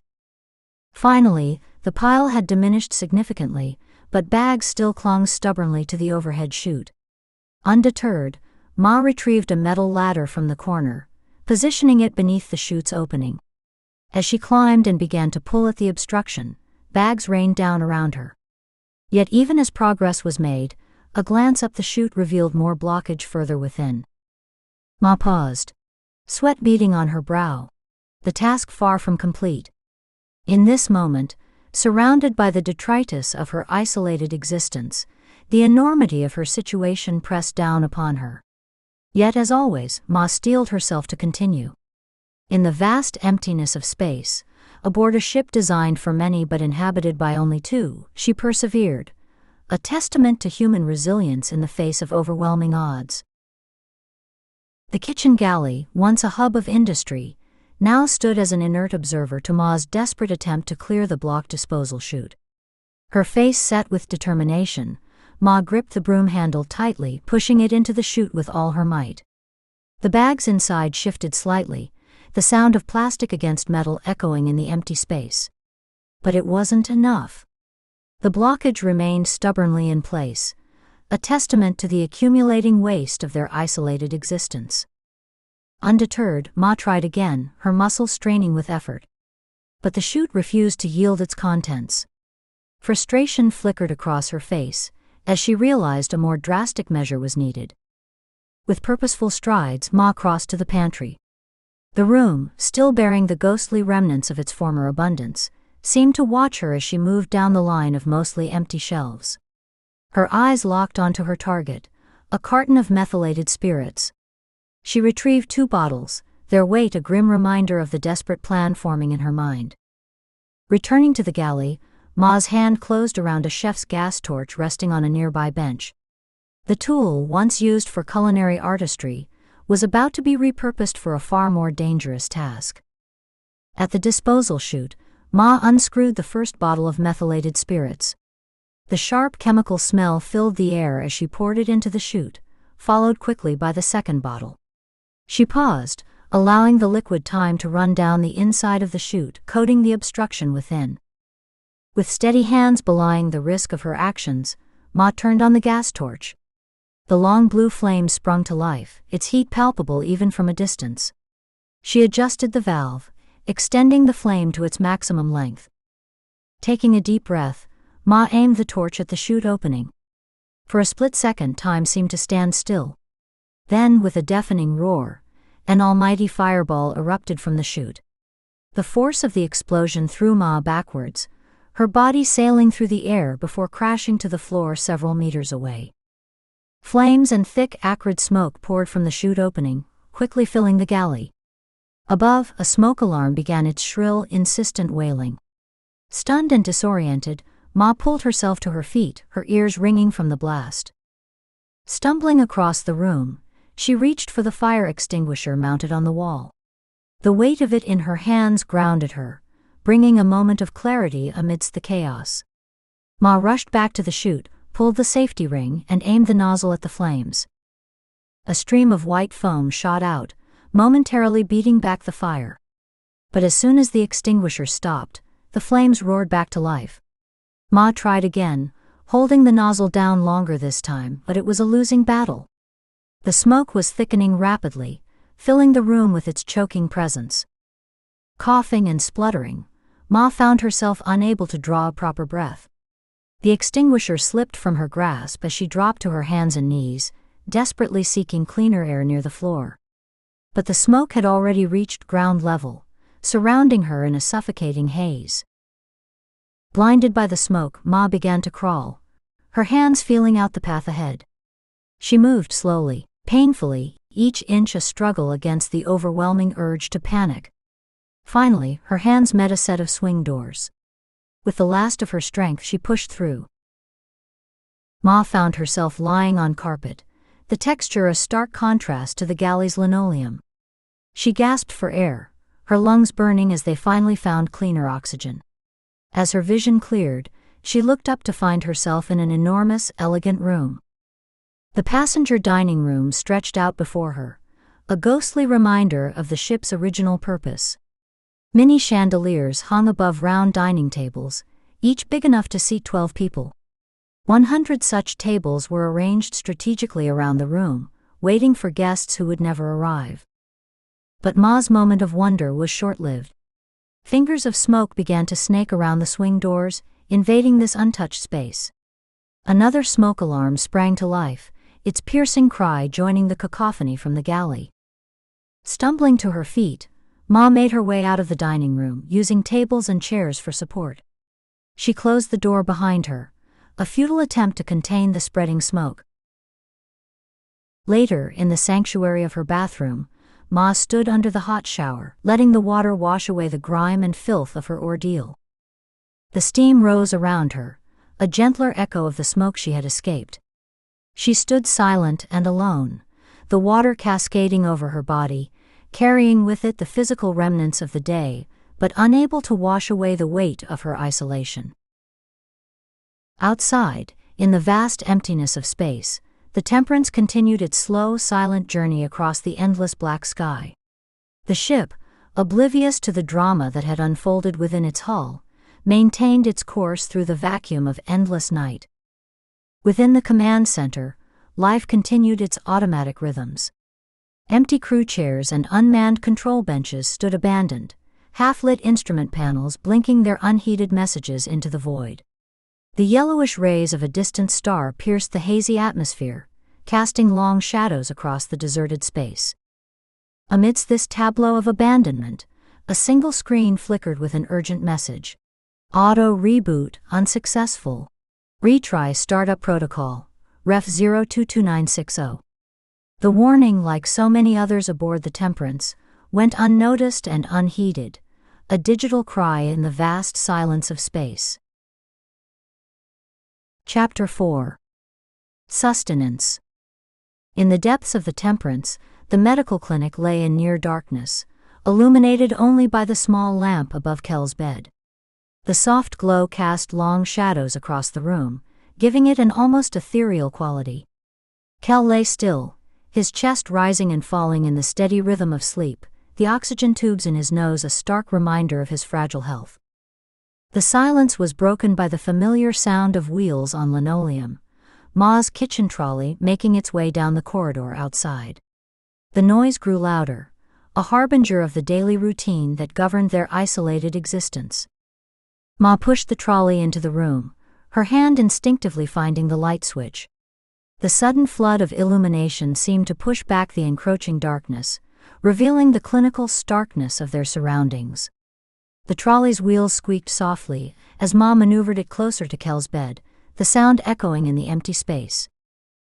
Finally, the pile had diminished significantly, but bags still clung stubbornly to the overhead chute. Undeterred, Ma retrieved a metal ladder from the corner, positioning it beneath the chute's opening. As she climbed and began to pull at the obstruction, bags rained down around her. Yet even as progress was made, a glance up the chute revealed more blockage further within. Ma paused, sweat beading on her brow, the task far from complete. In this moment, surrounded by the detritus of her isolated existence, the enormity of her situation pressed down upon her. Yet as always, Ma steeled herself to continue. In the vast emptiness of space, aboard a ship designed for many but inhabited by only 2, she persevered, a testament to human resilience in the face of overwhelming odds. The kitchen galley, once a hub of industry, now stood as an inert observer to Ma's desperate attempt to clear the blocked disposal chute. Her face set with determination, Ma gripped the broom handle tightly, pushing it into the chute with all her might. The bags inside shifted slightly, the sound of plastic against metal echoing in the empty space. But it wasn't enough. The blockage remained stubbornly in place, a testament to the accumulating waste of their isolated existence. Undeterred, Ma tried again, her muscles straining with effort. But the chute refused to yield its contents. Frustration flickered across her face, as she realized a more drastic measure was needed. With purposeful strides, Ma crossed to the pantry. The room, still bearing the ghostly remnants of its former abundance, seemed to watch her as she moved down the line of mostly empty shelves. Her eyes locked onto her target, a carton of methylated spirits. She retrieved 2 bottles, their weight a grim reminder of the desperate plan forming in her mind. Returning to the galley, Ma's hand closed around a chef's gas torch resting on a nearby bench. The tool, once used for culinary artistry, was about to be repurposed for a far more dangerous task. At the disposal chute, Ma unscrewed the first bottle of methylated spirits. The sharp chemical smell filled the air as she poured it into the chute, followed quickly by the second bottle. She paused, allowing the liquid time to run down the inside of the chute, coating the obstruction within. With steady hands belying the risk of her actions, Ma turned on the gas torch. The long blue flame sprung to life, its heat palpable even from a distance. She adjusted the valve, extending the flame to its maximum length. Taking a deep breath, Ma aimed the torch at the chute opening. For a split second, time seemed to stand still. Then, with a deafening roar, an almighty fireball erupted from the chute. The force of the explosion threw Ma backwards, her body sailing through the air before crashing to the floor several meters away. Flames and thick, acrid smoke poured from the chute opening, quickly filling the galley. Above, a smoke alarm began its shrill, insistent wailing. Stunned and disoriented, Ma pulled herself to her feet, her ears ringing from the blast. Stumbling across the room, she reached for the fire extinguisher mounted on the wall. The weight of it in her hands grounded her, bringing a moment of clarity amidst the chaos. Ma rushed back to the chute, pulled the safety ring, and aimed the nozzle at the flames. A stream of white foam shot out, momentarily beating back the fire. But as soon as the extinguisher stopped, the flames roared back to life. Ma tried again, holding the nozzle down longer this time, but it was a losing battle. The smoke was thickening rapidly, filling the room with its choking presence. Coughing and spluttering, Ma found herself unable to draw a proper breath. The extinguisher slipped from her grasp as she dropped to her hands and knees, desperately seeking cleaner air near the floor. But the smoke had already reached ground level, surrounding her in a suffocating haze. Blinded by the smoke, Ma began to crawl, her hands feeling out the path ahead. She moved slowly, painfully, each inch a struggle against the overwhelming urge to panic. Finally, her hands met a set of swing doors. With the last of her strength, she pushed through. Ma found herself lying on carpet, the texture a stark contrast to the galley's linoleum. She gasped for air, her lungs burning as they finally found cleaner oxygen. As her vision cleared, she looked up to find herself in an enormous, elegant room. The passenger dining room stretched out before her, a ghostly reminder of the ship's original purpose. Many chandeliers hung above round dining tables, each big enough to seat 12 people. 100 such tables were arranged strategically around the room, waiting for guests who would never arrive. But Ma's moment of wonder was short-lived. Fingers of smoke began to snake around the swing doors, invading this untouched space. Another smoke alarm sprang to life, its piercing cry joining the cacophony from the galley. Stumbling to her feet, Ma made her way out of the dining room, using tables and chairs for support. She closed the door behind her, a futile attempt to contain the spreading smoke. Later, in the sanctuary of her bathroom, Ma stood under the hot shower, letting the water wash away the grime and filth of her ordeal. The steam rose around her, a gentler echo of the smoke she had escaped. She stood silent and alone, the water cascading over her body, carrying with it the physical remnants of the day, but unable to wash away the weight of her isolation. Outside, in the vast emptiness of space, the Temperance continued its slow, silent journey across the endless black sky. The ship, oblivious to the drama that had unfolded within its hull, maintained its course through the vacuum of endless night. Within the command center, life continued its automatic rhythms. Empty crew chairs and unmanned control benches stood abandoned, half-lit instrument panels blinking their unheeded messages into the void. The yellowish rays of a distant star pierced the hazy atmosphere, casting long shadows across the deserted space. Amidst this tableau of abandonment, a single screen flickered with an urgent message. Auto reboot unsuccessful. Retry startup protocol, ref 022960. The warning, like so many others aboard the Temperance, went unnoticed and unheeded, a digital cry in the vast silence of space. Chapter 4. Sustenance. In the depths of the Temperance, the medical clinic lay in near darkness, illuminated only by the small lamp above Kel's bed. The soft glow cast long shadows across the room, giving it an almost ethereal quality. Kel lay still, his chest rising and falling in the steady rhythm of sleep, the oxygen tubes in his nose a stark reminder of his fragile health. The silence was broken by the familiar sound of wheels on linoleum, Ma's kitchen trolley making its way down the corridor outside. The noise grew louder, a harbinger of the daily routine that governed their isolated existence. Ma pushed the trolley into the room, her hand instinctively finding the light switch. The sudden flood of illumination seemed to push back the encroaching darkness, revealing the clinical starkness of their surroundings. The trolley's wheels squeaked softly as Ma maneuvered it closer to Kel's bed, the sound echoing in the empty space.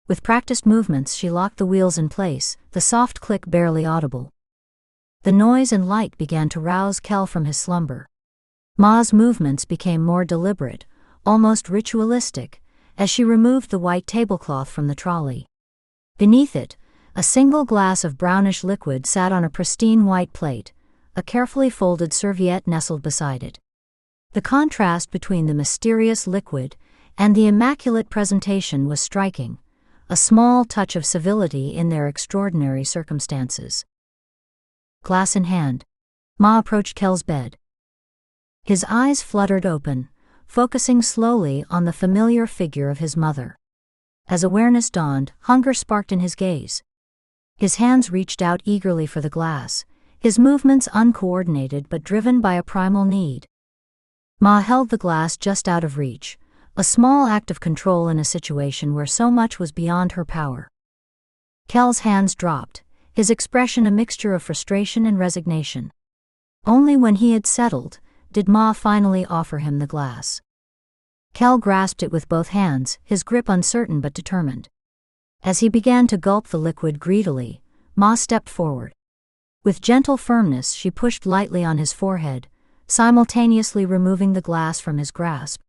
With practiced movements, she locked the wheels in place, the soft click barely audible. The noise and light began to rouse Kel from his slumber. Ma's movements became more deliberate, almost ritualistic, as she removed the white tablecloth from the trolley. Beneath it, a single glass of brownish liquid sat on a pristine white plate, a carefully folded serviette nestled beside it. The contrast between the mysterious liquid and the immaculate presentation was striking, a small touch of civility in their extraordinary circumstances. Glass in hand, Ma approached Kel's bed. His eyes fluttered open, focusing slowly on the familiar figure of his mother. As awareness dawned, hunger sparked in his gaze. His hands reached out eagerly for the glass, his movements uncoordinated but driven by a primal need. Ma held the glass just out of reach, a small act of control in a situation where so much was beyond her power. Kel's hands dropped, his expression a mixture of frustration and resignation. Only when he had settled, did Ma finally offer him the glass. Kel grasped it with both hands, his grip uncertain but determined. As he began to gulp the liquid greedily, Ma stepped forward. With gentle firmness she pushed lightly on his forehead, simultaneously removing the glass from his grasp.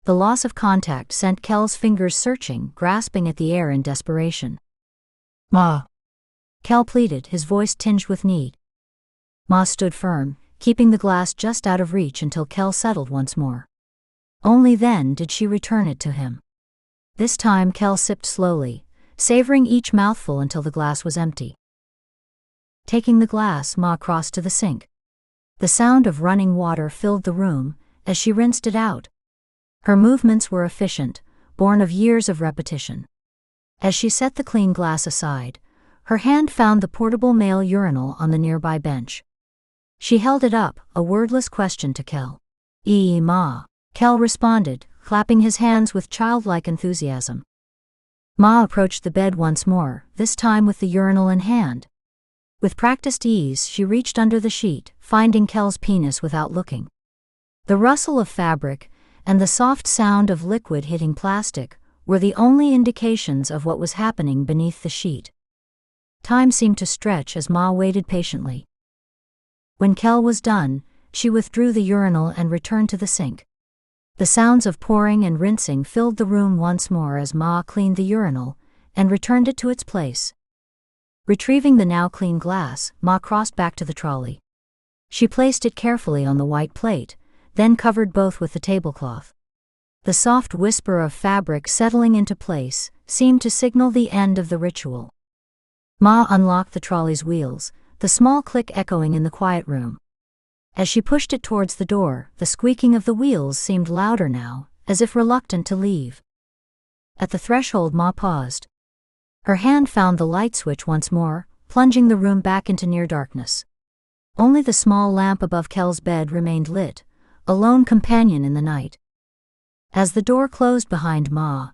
The loss of contact sent Kel's fingers searching, grasping at the air in desperation. "Ma," Kel pleaded, his voice tinged with need. Ma stood firm, keeping the glass just out of reach until Kel settled once more. Only then did she return it to him. This time Kel sipped slowly, savoring each mouthful until the glass was empty. Taking the glass, Ma crossed to the sink. The sound of running water filled the room as she rinsed it out. Her movements were efficient, born of years of repetition. As she set the clean glass aside, her hand found the portable male urinal on the nearby bench. She held it up, a wordless question to Kel. Ma," Kel responded, clapping his hands with childlike enthusiasm. Ma approached the bed once more, this time with the urinal in hand. With practiced ease she reached under the sheet, finding Kel's penis without looking. The rustle of fabric and the soft sound of liquid hitting plastic were the only indications of what was happening beneath the sheet. Time seemed to stretch as Ma waited patiently. When Kel was done, she withdrew the urinal and returned to the sink. The sounds of pouring and rinsing filled the room once more as Ma cleaned the urinal and returned it to its place. Retrieving the now clean glass, Ma crossed back to the trolley. She placed it carefully on the white plate, then covered both with the tablecloth. The soft whisper of fabric settling into place seemed to signal the end of the ritual. Ma unlocked the trolley's wheels, the small click echoing in the quiet room. As she pushed it towards the door, the squeaking of the wheels seemed louder now, as if reluctant to leave. At the threshold Ma paused. Her hand found the light switch once more, plunging the room back into near darkness. Only the small lamp above Kel's bed remained lit, a lone companion in the night. As the door closed behind Ma,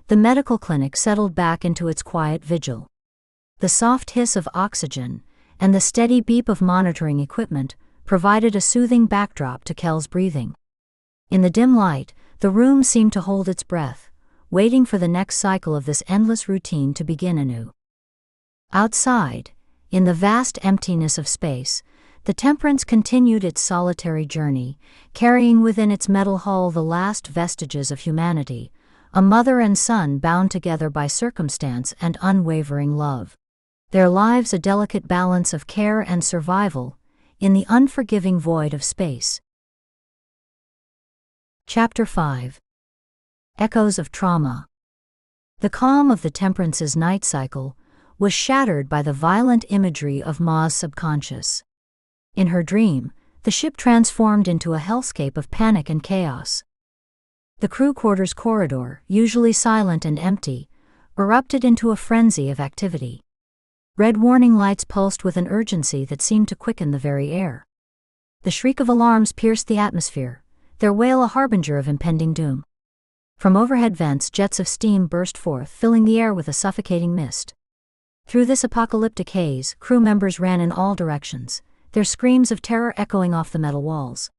the medical clinic settled back into its quiet vigil. The soft hiss of oxygen and the steady beep of monitoring equipment provided a soothing backdrop to Kel's breathing. In the dim light, the room seemed to hold its breath, waiting for the next cycle of this endless routine to begin anew. Outside, in the vast emptiness of space, the Temperance continued its solitary journey, carrying within its metal hull the last vestiges of humanity, a mother and son bound together by circumstance and unwavering love. Their lives a delicate balance of care and survival, in the unforgiving void of space. Chapter 5. Echoes of Trauma. The calm of the Temperance's night cycle was shattered by the violent imagery of Ma's subconscious. In her dream, the ship transformed into a hellscape of panic and chaos. The crew quarters corridor, usually silent and empty, erupted into a frenzy of activity. Red warning lights pulsed with an urgency that seemed to quicken the very air. The shriek of alarms pierced the atmosphere, their wail a harbinger of impending doom. From overhead vents, jets of steam burst forth, filling the air with a suffocating mist. Through this apocalyptic haze, crew members ran in all directions, their screams of terror echoing off the metal walls.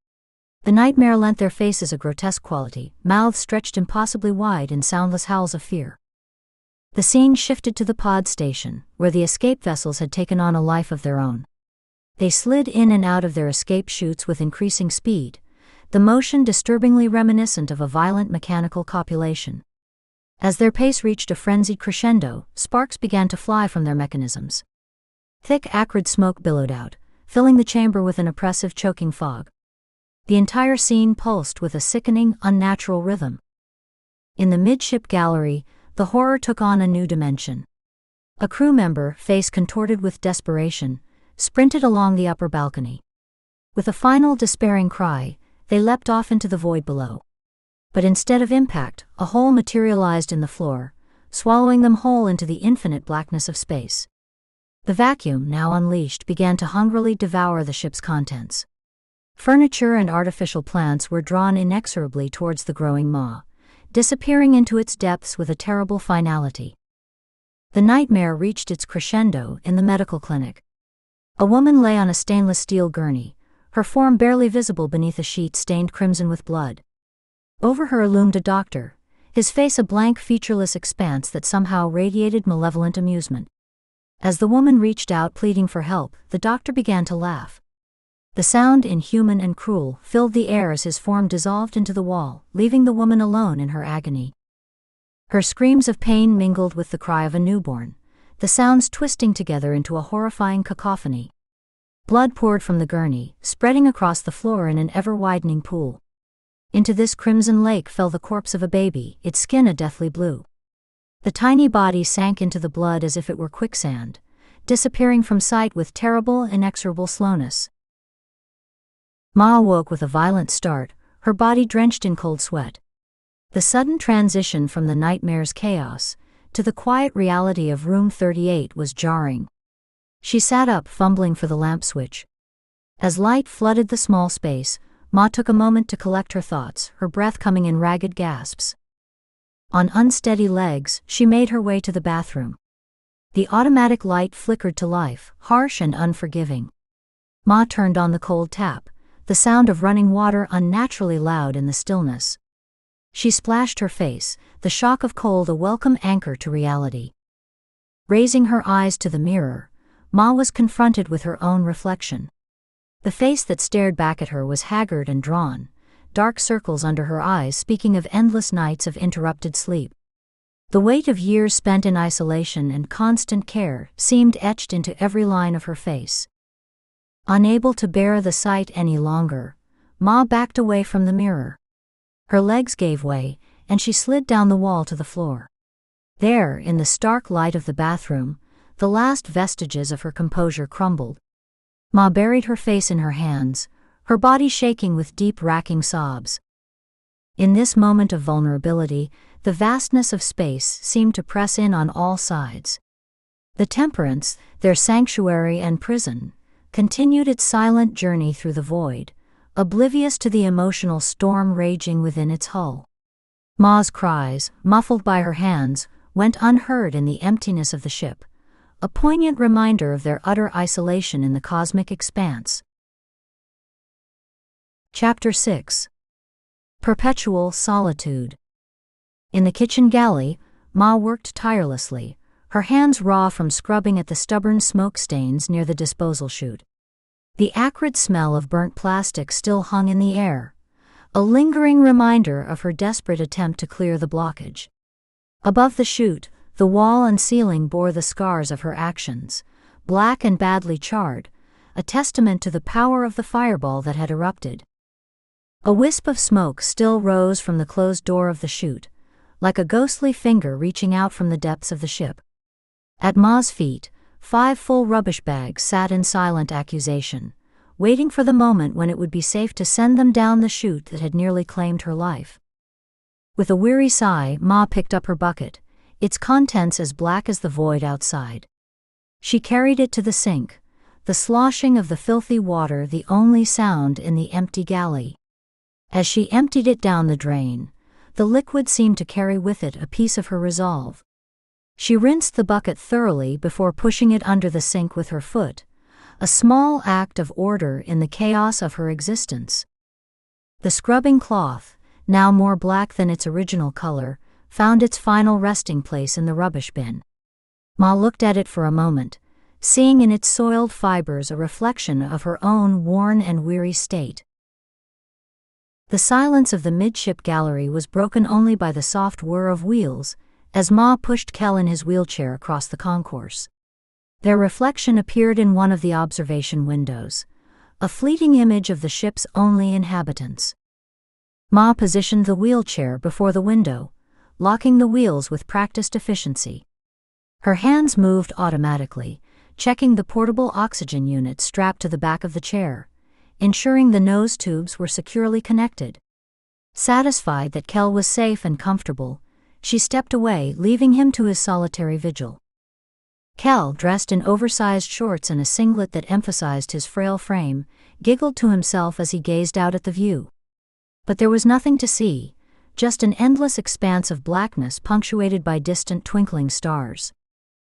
The nightmare lent their faces a grotesque quality, mouths stretched impossibly wide in soundless howls of fear. The scene shifted to the pod station, where the escape vessels had taken on a life of their own. They slid in and out of their escape chutes with increasing speed, the motion disturbingly reminiscent of a violent mechanical copulation. As their pace reached a frenzied crescendo, sparks began to fly from their mechanisms. Thick, acrid smoke billowed out, filling the chamber with an oppressive, choking fog. The entire scene pulsed with a sickening, unnatural rhythm. In the midship gallery, the horror took on a new dimension. A crew member, face contorted with desperation, sprinted along the upper balcony. With a final despairing cry, they leapt off into the void below. But instead of impact, a hole materialized in the floor, swallowing them whole into the infinite blackness of space. The vacuum, now unleashed, began to hungrily devour the ship's contents. Furniture and artificial plants were drawn inexorably towards the growing maw, disappearing into its depths with a terrible finality. The nightmare reached its crescendo in the medical clinic. A woman lay on a stainless steel gurney, her form barely visible beneath a sheet stained crimson with blood. Over her loomed a doctor, his face a blank, featureless expanse that somehow radiated malevolent amusement. As the woman reached out pleading for help, the doctor began to laugh. The sound, inhuman and cruel, filled the air as his form dissolved into the wall, leaving the woman alone in her agony. Her screams of pain mingled with the cry of a newborn, the sounds twisting together into a horrifying cacophony. Blood poured from the gurney, spreading across the floor in an ever-widening pool. Into this crimson lake fell the corpse of a baby, its skin a deathly blue. The tiny body sank into the blood as if it were quicksand, disappearing from sight with terrible, inexorable slowness. Ma awoke with a violent start, her body drenched in cold sweat. The sudden transition from the nightmare's chaos to the quiet reality of room 38 was jarring. She sat up, fumbling for the lamp switch. As light flooded the small space, Ma took a moment to collect her thoughts, her breath coming in ragged gasps. On unsteady legs, she made her way to the bathroom. The automatic light flickered to life, harsh and unforgiving. Ma turned on the cold tap, the sound of running water unnaturally loud in the stillness. She splashed her face, the shock of cold a welcome anchor to reality. Raising her eyes to the mirror, Ma was confronted with her own reflection. The face that stared back at her was haggard and drawn, dark circles under her eyes speaking of endless nights of interrupted sleep. The weight of years spent in isolation and constant care seemed etched into every line of her face. Unable to bear the sight any longer, Ma backed away from the mirror. Her legs gave way, and she slid down the wall to the floor. There, in the stark light of the bathroom, the last vestiges of her composure crumbled. Ma buried her face in her hands, her body shaking with deep, racking sobs. In this moment of vulnerability, the vastness of space seemed to press in on all sides. The Temperance, their sanctuary and prison, continued its silent journey through the void, oblivious to the emotional storm raging within its hull. Ma's cries, muffled by her hands, went unheard in the emptiness of the ship, a poignant reminder of their utter isolation in the cosmic expanse. Chapter 6. Perpetual Solitude. In the kitchen galley, Ma worked tirelessly, her hands raw from scrubbing at the stubborn smoke stains near the disposal chute. The acrid smell of burnt plastic still hung in the air, a lingering reminder of her desperate attempt to clear the blockage. Above the chute, the wall and ceiling bore the scars of her actions, black and badly charred, a testament to the power of the fireball that had erupted. A wisp of smoke still rose from the closed door of the chute, like a ghostly finger reaching out from the depths of the ship. At Ma's feet, 5 full rubbish bags sat in silent accusation, waiting for the moment when it would be safe to send them down the chute that had nearly claimed her life. With a weary sigh, Ma picked up her bucket, its contents as black as the void outside. She carried it to the sink, the sloshing of the filthy water the only sound in the empty galley. As she emptied it down the drain, the liquid seemed to carry with it a piece of her resolve. She rinsed the bucket thoroughly before pushing it under the sink with her foot, a small act of order in the chaos of her existence. The scrubbing cloth, now more black than its original color, found its final resting place in the rubbish bin. Ma looked at it for a moment, seeing in its soiled fibers a reflection of her own worn and weary state. The silence of the midship gallery was broken only by the soft whir of wheels, as Ma pushed Kel in his wheelchair across the concourse. Their reflection appeared in one of the observation windows, a fleeting image of the ship's only inhabitants. Ma positioned the wheelchair before the window, locking the wheels with practiced efficiency. Her hands moved automatically, checking the portable oxygen unit strapped to the back of the chair, ensuring the nose tubes were securely connected. Satisfied that Kel was safe and comfortable, she stepped away, leaving him to his solitary vigil. Kel, dressed in oversized shorts and a singlet that emphasized his frail frame, giggled to himself as he gazed out at the view. But there was nothing to see, just an endless expanse of blackness punctuated by distant twinkling stars.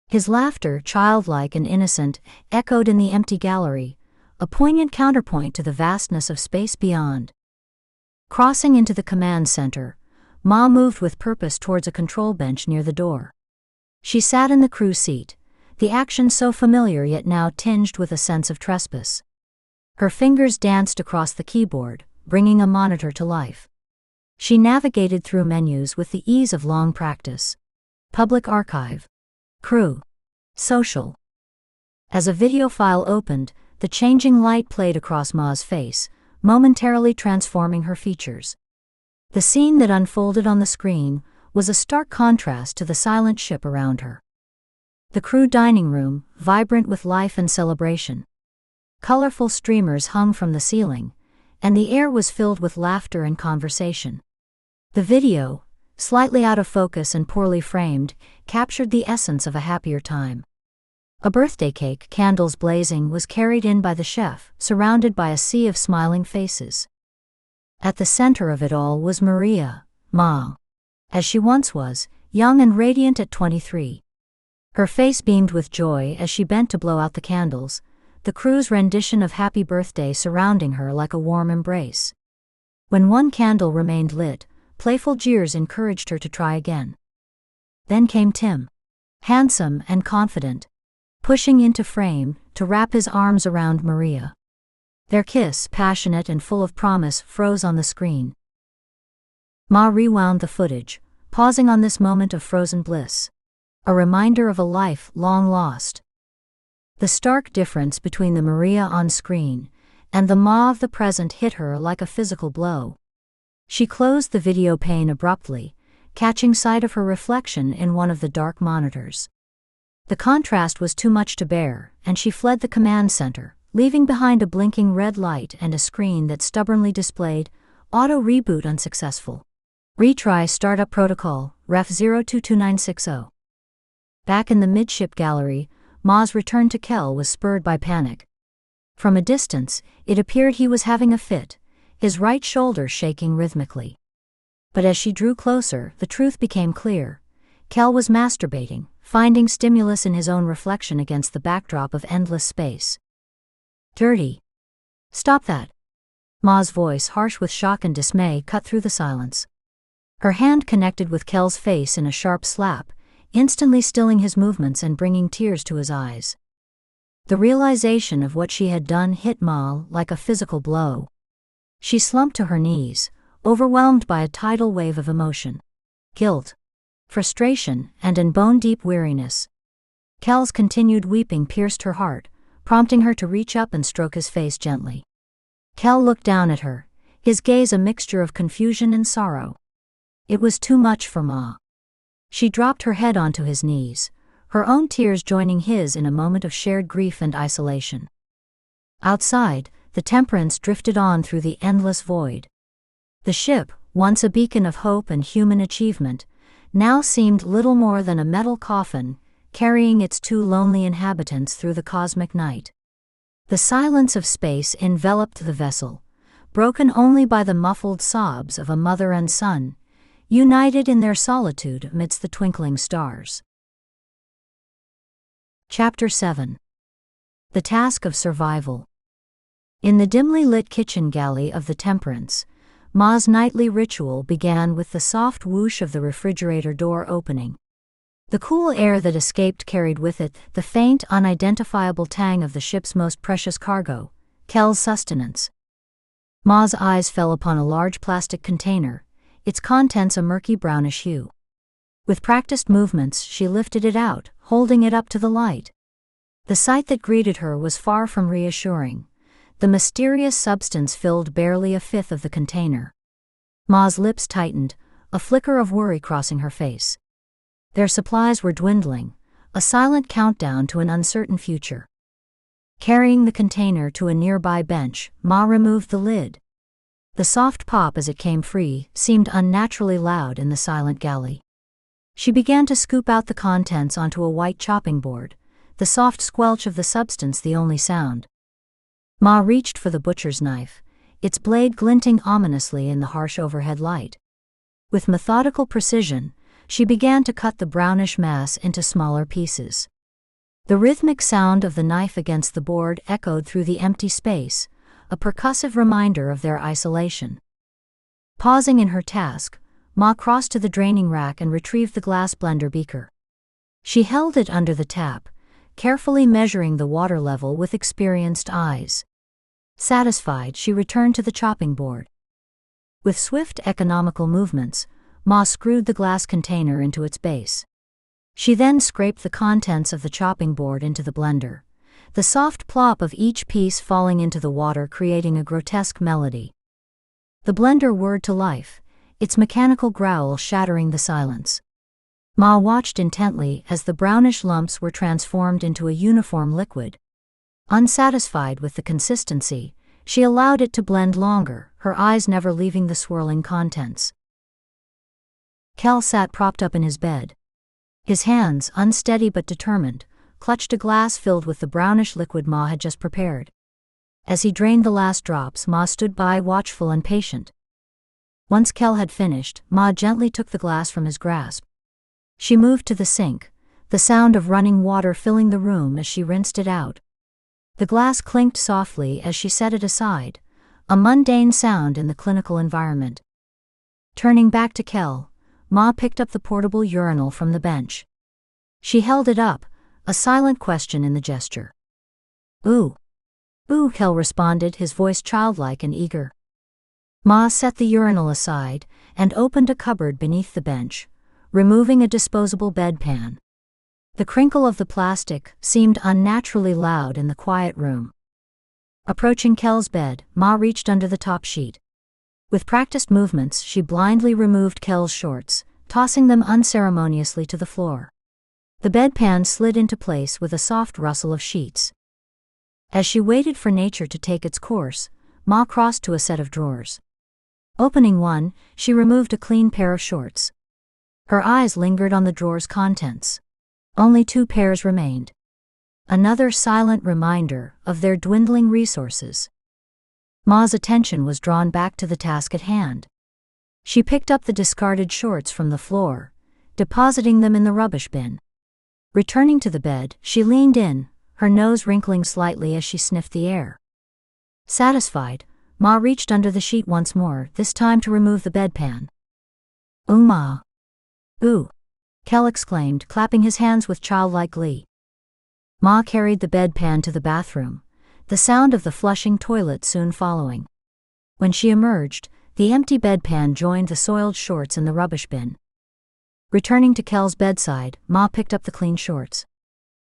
His laughter, childlike and innocent, echoed in the empty gallery, a poignant counterpoint to the vastness of space beyond. Crossing into the command center, Ma moved with purpose towards a control bench near the door. She sat in the crew seat, the action so familiar yet now tinged with a sense of trespass. Her fingers danced across the keyboard, bringing a monitor to life. She navigated through menus with the ease of long practice. Public archive. Crew. Social. As a video file opened, the changing light played across Ma's face, momentarily transforming her features. The scene that unfolded on the screen was a stark contrast to the silent ship around her. The crew dining room, vibrant with life and celebration. Colorful streamers hung from the ceiling, and the air was filled with laughter and conversation. The video, slightly out of focus and poorly framed, captured the essence of a happier time. A birthday cake, candles blazing, was carried in by the chef, surrounded by a sea of smiling faces. At the center of it all was Maria, Ma, as she once was, young and radiant at 23. Her face beamed with joy as she bent to blow out the candles, the crew's rendition of Happy Birthday surrounding her like a warm embrace. When one candle remained lit, playful jeers encouraged her to try again. Then came Tim, handsome and confident, pushing into frame to wrap his arms around Maria. Their kiss, passionate and full of promise, froze on the screen. Ma rewound the footage, pausing on this moment of frozen bliss, a reminder of a life long lost. The stark difference between the Maria on screen and the Ma of the present hit her like a physical blow. She closed the video pane abruptly, catching sight of her reflection in one of the dark monitors. The contrast was too much to bear, and she fled the command center, leaving behind a blinking red light and a screen that stubbornly displayed, Auto Reboot Unsuccessful. Retry Startup Protocol, Ref 022960. Back in the midship gallery, Ma's return to Kel was spurred by panic. From a distance, it appeared he was having a fit, his right shoulder shaking rhythmically. But as she drew closer, the truth became clear. Kel was masturbating, finding stimulus in his own reflection against the backdrop of endless space. Dirty. Stop that. Ma's voice, harsh with shock and dismay, cut through the silence. Her hand connected with Kel's face in a sharp slap, instantly stilling his movements and bringing tears to his eyes. The realization of what she had done hit Ma like a physical blow. She slumped to her knees, overwhelmed by a tidal wave of emotion. Guilt, frustration, and an bone-deep weariness. Kel's continued weeping pierced her heart, prompting her to reach up and stroke his face gently. Kel looked down at her, his gaze a mixture of confusion and sorrow. It was too much for Ma. She dropped her head onto his knees, her own tears joining his in a moment of shared grief and isolation. Outside, the Temperance drifted on through the endless void. The ship, once a beacon of hope and human achievement, now seemed little more than a metal coffin, carrying its two lonely inhabitants through the cosmic night. The silence of space enveloped the vessel, broken only by the muffled sobs of a mother and son, united in their solitude amidst the twinkling stars. Chapter 7. The Task of Survival. In the dimly lit kitchen galley of the Temperance, Ma's nightly ritual began with the soft whoosh of the refrigerator door opening. The cool air that escaped carried with it the faint, unidentifiable tang of the ship's most precious cargo, Kel's sustenance. Ma's eyes fell upon a large plastic container, its contents a murky brownish hue. With practiced movements, she lifted it out, holding it up to the light. The sight that greeted her was far from reassuring. The mysterious substance filled barely a fifth of the container. Ma's lips tightened, a flicker of worry crossing her face. Their supplies were dwindling, a silent countdown to an uncertain future. Carrying the container to a nearby bench, Ma removed the lid. The soft pop as it came free seemed unnaturally loud in the silent galley. She began to scoop out the contents onto a white chopping board, the soft squelch of the substance the only sound. Ma reached for the butcher's knife, its blade glinting ominously in the harsh overhead light. With methodical precision, she began to cut the brownish mass into smaller pieces. The rhythmic sound of the knife against the board echoed through the empty space, a percussive reminder of their isolation. Pausing in her task, Ma crossed to the draining rack and retrieved the glass blender beaker. She held it under the tap, carefully measuring the water level with experienced eyes. Satisfied, she returned to the chopping board. With swift, economical movements, Ma screwed the glass container into its base. She then scraped the contents of the chopping board into the blender, the soft plop of each piece falling into the water creating a grotesque melody. The blender whirred to life, its mechanical growl shattering the silence. Ma watched intently as the brownish lumps were transformed into a uniform liquid. Unsatisfied with the consistency, she allowed it to blend longer, her eyes never leaving the swirling contents. Kel sat propped up in his bed. His hands, unsteady but determined, clutched a glass filled with the brownish liquid Ma had just prepared. As he drained the last drops, Ma stood by, watchful and patient. Once Kel had finished, Ma gently took the glass from his grasp. She moved to the sink, the sound of running water filling the room as she rinsed it out. The glass clinked softly as she set it aside, a mundane sound in the clinical environment. Turning back to Kel, Ma picked up the portable urinal from the bench. She held it up, a silent question in the gesture. "Ooh." "Ooh," Kel responded, his voice childlike and eager. Ma set the urinal aside and opened a cupboard beneath the bench, removing a disposable bedpan. The crinkle of the plastic seemed unnaturally loud in the quiet room. Approaching Kel's bed, Ma reached under the top sheet. With practiced movements, she blindly removed Kel's shorts, tossing them unceremoniously to the floor. The bedpan slid into place with a soft rustle of sheets. As she waited for nature to take its course, Ma crossed to a set of drawers. Opening one, she removed a clean pair of shorts. Her eyes lingered on the drawer's contents. Only 2 pairs remained. Another silent reminder of their dwindling resources. Ma's attention was drawn back to the task at hand. She picked up the discarded shorts from the floor, depositing them in the rubbish bin. Returning to the bed, she leaned in, her nose wrinkling slightly as she sniffed the air. Satisfied, Ma reached under the sheet once more, this time to remove the bedpan. "Ooh, Ma." "Ooh," Kel exclaimed, clapping his hands with childlike glee. Ma carried the bedpan to the bathroom, the sound of the flushing toilet soon following. When she emerged, the empty bedpan joined the soiled shorts in the rubbish bin. Returning to Kel's bedside, Ma picked up the clean shorts.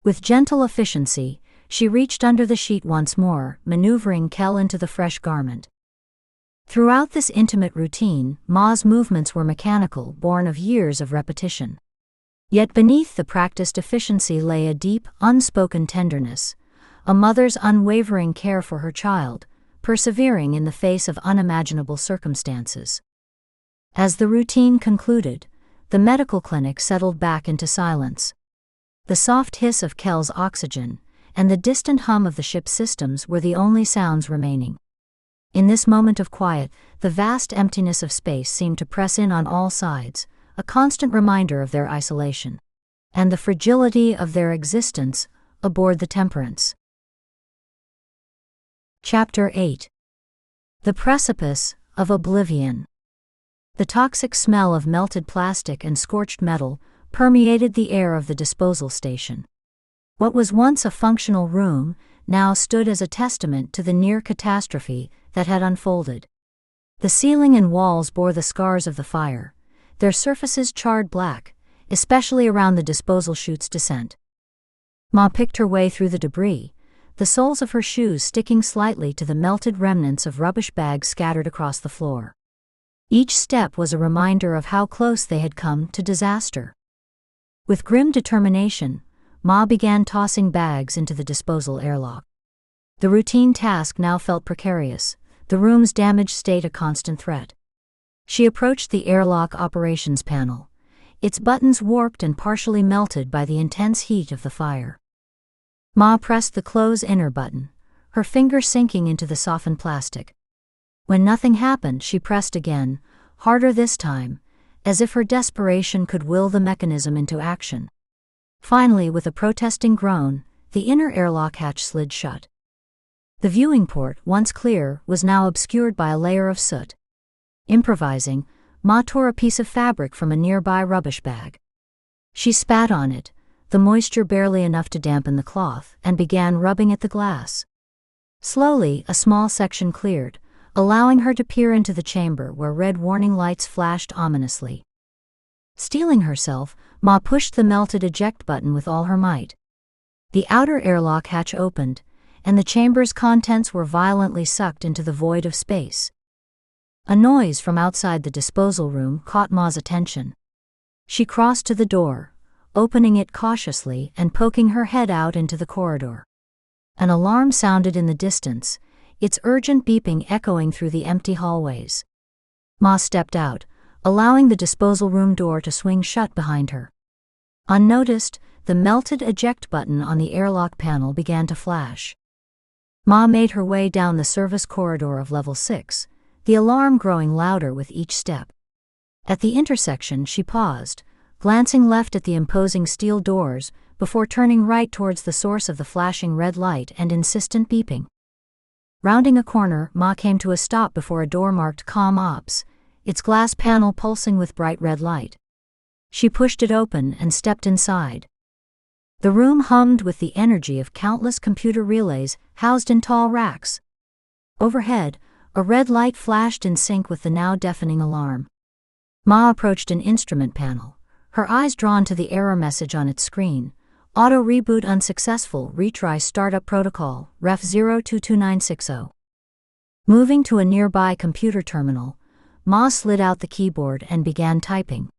With gentle efficiency, she reached under the sheet once more, maneuvering Kel into the fresh garment. Throughout this intimate routine, Ma's movements were mechanical, born of years of repetition. Yet beneath the practiced efficiency lay a deep, unspoken tenderness, a mother's unwavering care for her child, persevering in the face of unimaginable circumstances. As the routine concluded, the medical clinic settled back into silence. The soft hiss of Kel's oxygen and the distant hum of the ship's systems were the only sounds remaining. In this moment of quiet, the vast emptiness of space seemed to press in on all sides, a constant reminder of their isolation and the fragility of their existence aboard the Temperance. Chapter 8. The Precipice of Oblivion. The toxic smell of melted plastic and scorched metal permeated the air of the disposal station. What was once a functional room now stood as a testament to the near catastrophe that had unfolded. The ceiling and walls bore the scars of the fire, their surfaces charred black, especially around the disposal chute's descent. Ma picked her way through the debris, the soles of her shoes sticking slightly to the melted remnants of rubbish bags scattered across the floor. Each step was a reminder of how close they had come to disaster. With grim determination, Ma began tossing bags into the disposal airlock. The routine task now felt precarious, the room's damaged state a constant threat. She approached the airlock operations panel, its buttons warped and partially melted by the intense heat of the fire. Ma pressed the close inner button, her finger sinking into the softened plastic. When nothing happened, she pressed again, harder this time, as if her desperation could will the mechanism into action. Finally, with a protesting groan, the inner airlock hatch slid shut. The viewing port, once clear, was now obscured by a layer of soot. Improvising, Ma tore a piece of fabric from a nearby rubbish bag. She spat on it, the moisture barely enough to dampen the cloth, and began rubbing at the glass. Slowly, a small section cleared, allowing her to peer into the chamber where red warning lights flashed ominously. Steeling herself, Ma pushed the melted eject button with all her might. The outer airlock hatch opened, and the chamber's contents were violently sucked into the void of space. A noise from outside the disposal room caught Ma's attention. She crossed to the door, opening it cautiously and poking her head out into the corridor. An alarm sounded in the distance, its urgent beeping echoing through the empty hallways. Ma stepped out, allowing the disposal room door to swing shut behind her. Unnoticed, the melted eject button on the airlock panel began to flash. Ma made her way down the service corridor of level 6, the alarm growing louder with each step. At the intersection, she paused, glancing left at the imposing steel doors, before turning right towards the source of the flashing red light and insistent beeping. Rounding a corner, Ma came to a stop before a door marked "Comm Ops," its glass panel pulsing with bright red light. She pushed it open and stepped inside. The room hummed with the energy of countless computer relays housed in tall racks. Overhead, a red light flashed in sync with the now deafening alarm. Ma approached an instrument panel, her eyes drawn to the error message on its screen. Auto reboot unsuccessful, retry startup protocol, ref 022960. Moving to a nearby computer terminal, Ma slid out the keyboard and began typing.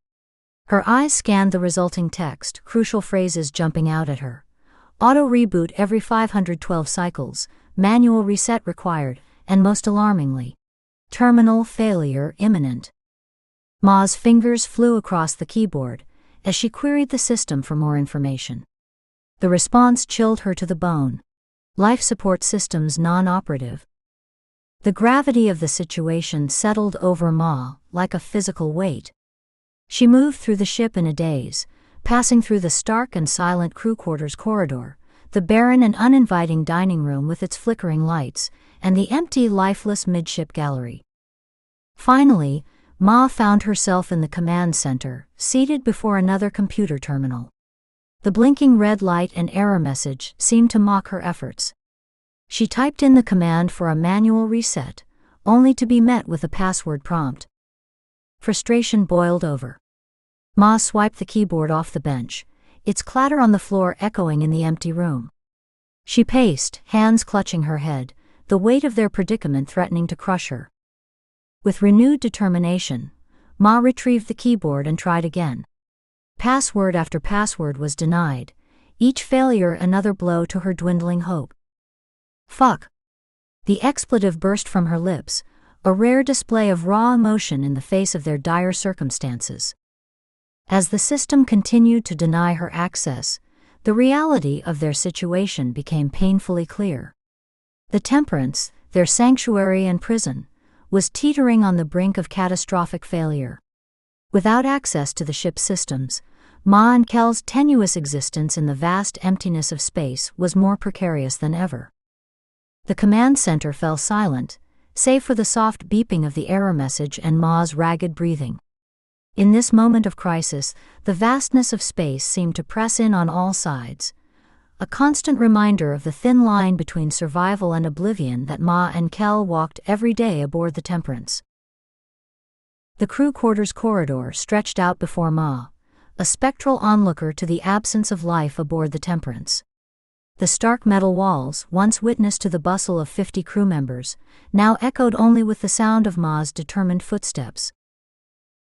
Her eyes scanned the resulting text, crucial phrases jumping out at her. Auto reboot every 512 cycles, manual reset required, and most alarmingly, terminal failure imminent. Ma's fingers flew across the keyboard as she queried the system for more information. The response chilled her to the bone. Life support systems non-operative. The gravity of the situation settled over Ma like a physical weight. She moved through the ship in a daze, passing through the stark and silent crew quarters corridor, the barren and uninviting dining room with its flickering lights, and the empty, lifeless midship gallery. Finally, Ma found herself in the command center, seated before another computer terminal. The blinking red light and error message seemed to mock her efforts. She typed in the command for a manual reset, only to be met with a password prompt. Frustration boiled over. Ma swiped the keyboard off the bench, its clatter on the floor echoing in the empty room. She paced, hands clutching her head, the weight of their predicament threatening to crush her. With renewed determination, Ma retrieved the keyboard and tried again. Password after password was denied, each failure another blow to her dwindling hope. Fuck. The expletive burst from her lips, a rare display of raw emotion in the face of their dire circumstances. As the system continued to deny her access, the reality of their situation became painfully clear. The Temperance, their sanctuary and prison, was teetering on the brink of catastrophic failure. Without access to the ship's systems, Ma and Kel's tenuous existence in the vast emptiness of space was more precarious than ever. The command center fell silent, save for the soft beeping of the error message and Ma's ragged breathing. In this moment of crisis, the vastness of space seemed to press in on all sides, a constant reminder of the thin line between survival and oblivion that Ma and Kel walked every day aboard the Temperance. The crew quarters corridor stretched out before Ma, a spectral onlooker to the absence of life aboard the Temperance. The stark metal walls, once witness to the bustle of 50 crew members, now echoed only with the sound of Ma's determined footsteps.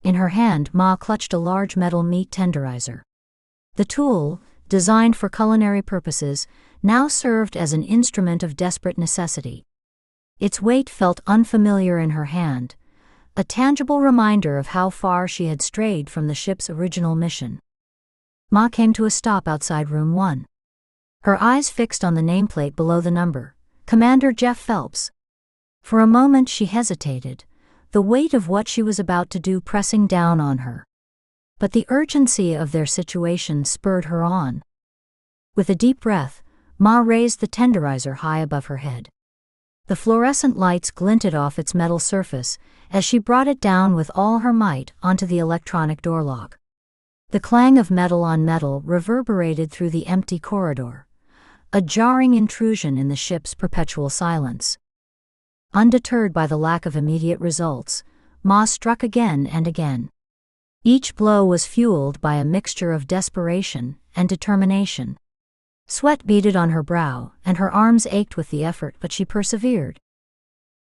In her hand, Ma clutched a large metal meat tenderizer. The tool, designed for culinary purposes, now served as an instrument of desperate necessity. Its weight felt unfamiliar in her hand, a tangible reminder of how far she had strayed from the ship's original mission. Ma came to a stop outside Room 1. Her eyes fixed on the nameplate below the number, Commander Jeff Phelps. For a moment she hesitated, the weight of what she was about to do pressing down on her. But the urgency of their situation spurred her on. With a deep breath, Ma raised the tenderizer high above her head. The fluorescent lights glinted off its metal surface as she brought it down with all her might onto the electronic door lock. The clang of metal on metal reverberated through the empty corridor, a jarring intrusion in the ship's perpetual silence. Undeterred by the lack of immediate results, Ma struck again and again. Each blow was fueled by a mixture of desperation and determination. Sweat beaded on her brow, and her arms ached with the effort, but she persevered.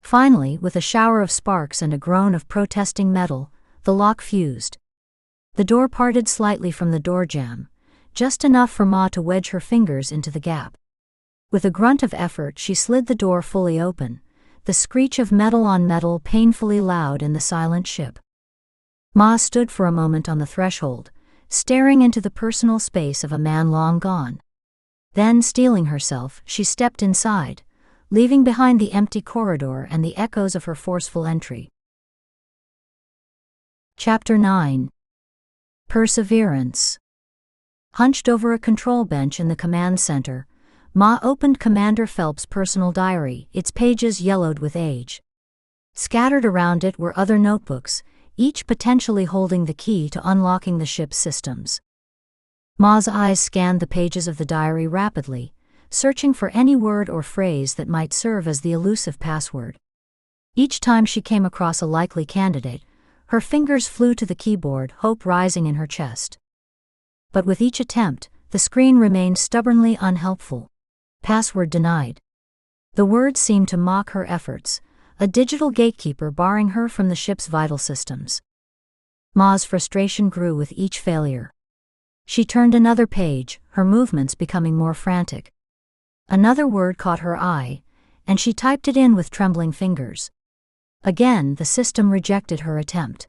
Finally, with a shower of sparks and a groan of protesting metal, the lock fused. The door parted slightly from the door jamb, just enough for Ma to wedge her fingers into the gap. With a grunt of effort, she slid the door fully open, the screech of metal on metal painfully loud in the silent ship. Ma stood for a moment on the threshold, staring into the personal space of a man long gone. Then, steeling herself, she stepped inside, leaving behind the empty corridor and the echoes of her forceful entry. Chapter 9. Perseverance. Hunched over a control bench in the command center, Ma opened Commander Phelps' personal diary, its pages yellowed with age. Scattered around it were other notebooks, each potentially holding the key to unlocking the ship's systems. Ma's eyes scanned the pages of the diary rapidly, searching for any word or phrase that might serve as the elusive password. Each time she came across a likely candidate, her fingers flew to the keyboard, hope rising in her chest. But with each attempt, the screen remained stubbornly unhelpful. Password denied. The words seemed to mock her efforts, a digital gatekeeper barring her from the ship's vital systems. Ma's frustration grew with each failure. She turned another page, her movements becoming more frantic. Another word caught her eye, and she typed it in with trembling fingers. Again, the system rejected her attempt.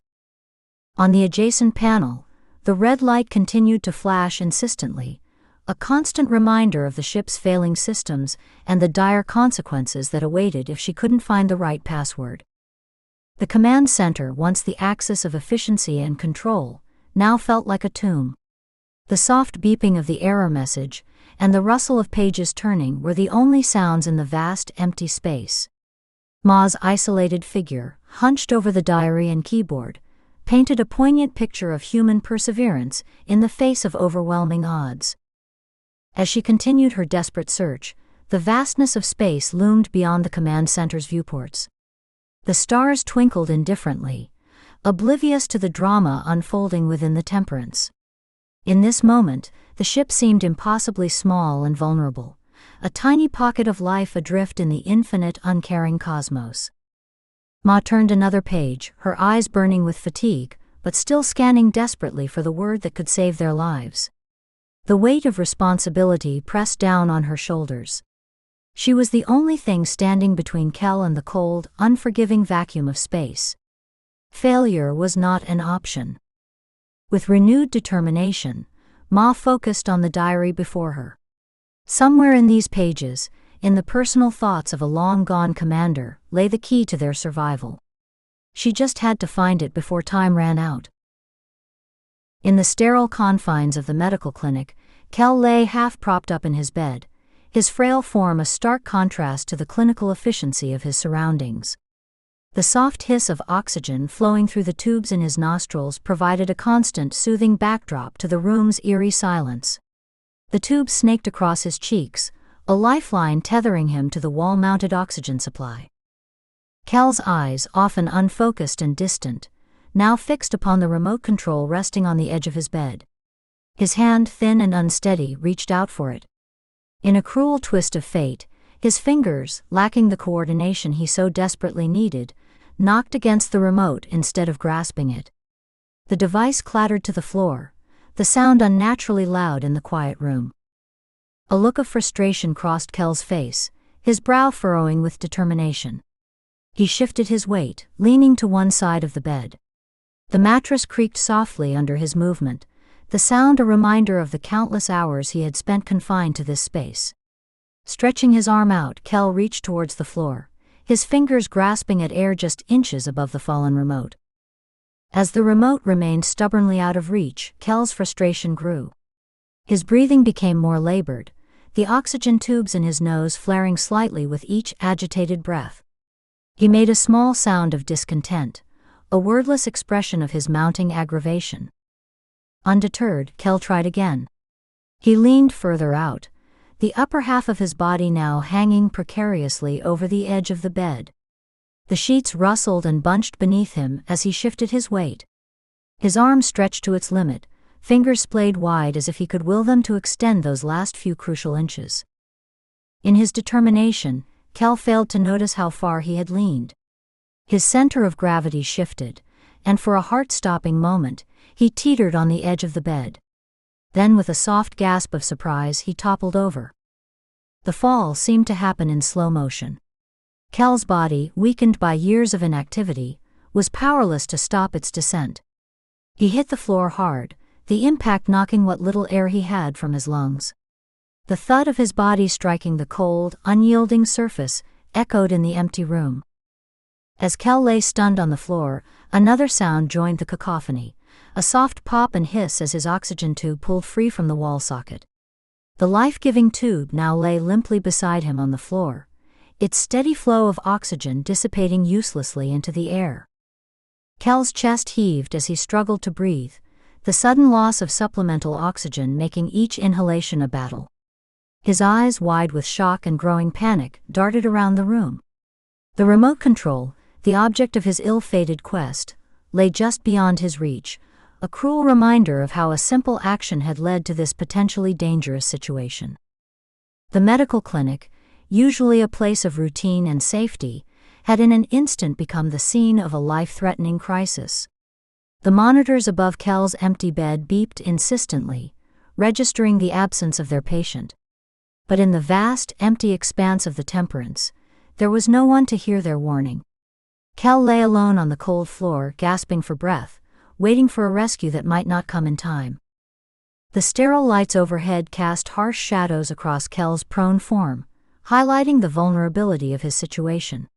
On the adjacent panel, the red light continued to flash insistently, a constant reminder of the ship's failing systems and the dire consequences that awaited if she couldn't find the right password. The command center, once the axis of efficiency and control, now felt like a tomb. The soft beeping of the error message and the rustle of pages turning were the only sounds in the vast, empty space. Ma's isolated figure, hunched over the diary and keyboard, painted a poignant picture of human perseverance in the face of overwhelming odds. As she continued her desperate search, the vastness of space loomed beyond the command center's viewports. The stars twinkled indifferently, oblivious to the drama unfolding within the Temperance. In this moment, the ship seemed impossibly small and vulnerable, a tiny pocket of life adrift in the infinite, uncaring cosmos. Ma turned another page, her eyes burning with fatigue, but still scanning desperately for the word that could save their lives. The weight of responsibility pressed down on her shoulders. She was the only thing standing between Kel and the cold, unforgiving vacuum of space. Failure was not an option. With renewed determination, Ma focused on the diary before her. Somewhere in these pages, in the personal thoughts of a long-gone commander, lay the key to their survival. She just had to find it before time ran out. In the sterile confines of the medical clinic, Kel lay half propped up in his bed, his frail form a stark contrast to the clinical efficiency of his surroundings. The soft hiss of oxygen flowing through the tubes in his nostrils provided a constant, soothing backdrop to the room's eerie silence. The tubes snaked across his cheeks, a lifeline tethering him to the wall-mounted oxygen supply. Kel's eyes, often unfocused and distant, now fixed upon the remote control resting on the edge of his bed. His hand, thin and unsteady, reached out for it. In a cruel twist of fate, his fingers, lacking the coordination he so desperately needed, knocked against the remote instead of grasping it. The device clattered to the floor, the sound unnaturally loud in the quiet room. A look of frustration crossed Kel's face, his brow furrowing with determination. He shifted his weight, leaning to one side of the bed. The mattress creaked softly under his movement, the sound a reminder of the countless hours he had spent confined to this space. Stretching his arm out, Kel reached towards the floor, his fingers grasping at air just inches above the fallen remote. As the remote remained stubbornly out of reach, Kel's frustration grew. His breathing became more labored, the oxygen tubes in his nose flaring slightly with each agitated breath. He made a small sound of discontent, a wordless expression of his mounting aggravation. Undeterred, Kel tried again. He leaned further out, the upper half of his body now hanging precariously over the edge of the bed. The sheets rustled and bunched beneath him as he shifted his weight. His arm stretched to its limit, fingers splayed wide as if he could will them to extend those last few crucial inches. In his determination, Kel failed to notice how far he had leaned. His center of gravity shifted, and for a heart-stopping moment, he teetered on the edge of the bed. Then with a soft gasp of surprise he toppled over. The fall seemed to happen in slow motion. Kel's body, weakened by years of inactivity, was powerless to stop its descent. He hit the floor hard, the impact knocking what little air he had from his lungs. The thud of his body striking the cold, unyielding surface echoed in the empty room. As Kel lay stunned on the floor, another sound joined the cacophony, a soft pop and hiss as his oxygen tube pulled free from the wall socket. The life-giving tube now lay limply beside him on the floor, its steady flow of oxygen dissipating uselessly into the air. Kel's chest heaved as he struggled to breathe, the sudden loss of supplemental oxygen making each inhalation a battle. His eyes, wide with shock and growing panic, darted around the room. The remote control, the object of his ill-fated quest, lay just beyond his reach, a cruel reminder of how a simple action had led to this potentially dangerous situation. The medical clinic, usually a place of routine and safety, had in an instant become the scene of a life-threatening crisis. The monitors above Kel's empty bed beeped insistently, registering the absence of their patient. But in the vast, empty expanse of the Temperance, there was no one to hear their warning. Kel lay alone on the cold floor, gasping for breath, waiting for a rescue that might not come in time. The sterile lights overhead cast harsh shadows across Kel's prone form, highlighting the vulnerability of his situation.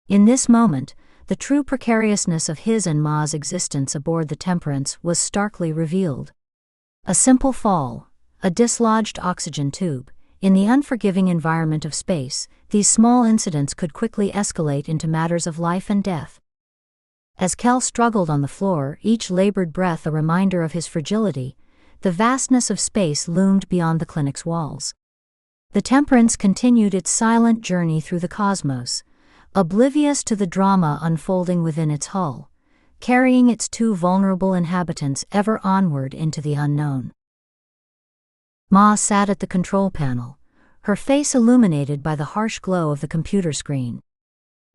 In this moment, the true precariousness of his and Ma's existence aboard the Temperance was starkly revealed. A simple fall, a dislodged oxygen tube. In the unforgiving environment of space, these small incidents could quickly escalate into matters of life and death. As Kel struggled on the floor, each labored breath a reminder of his fragility, the vastness of space loomed beyond the clinic's walls. The Temperance continued its silent journey through the cosmos, oblivious to the drama unfolding within its hull, carrying its two vulnerable inhabitants ever onward into the unknown. Ma sat at the control panel, her face illuminated by the harsh glow of the computer screen.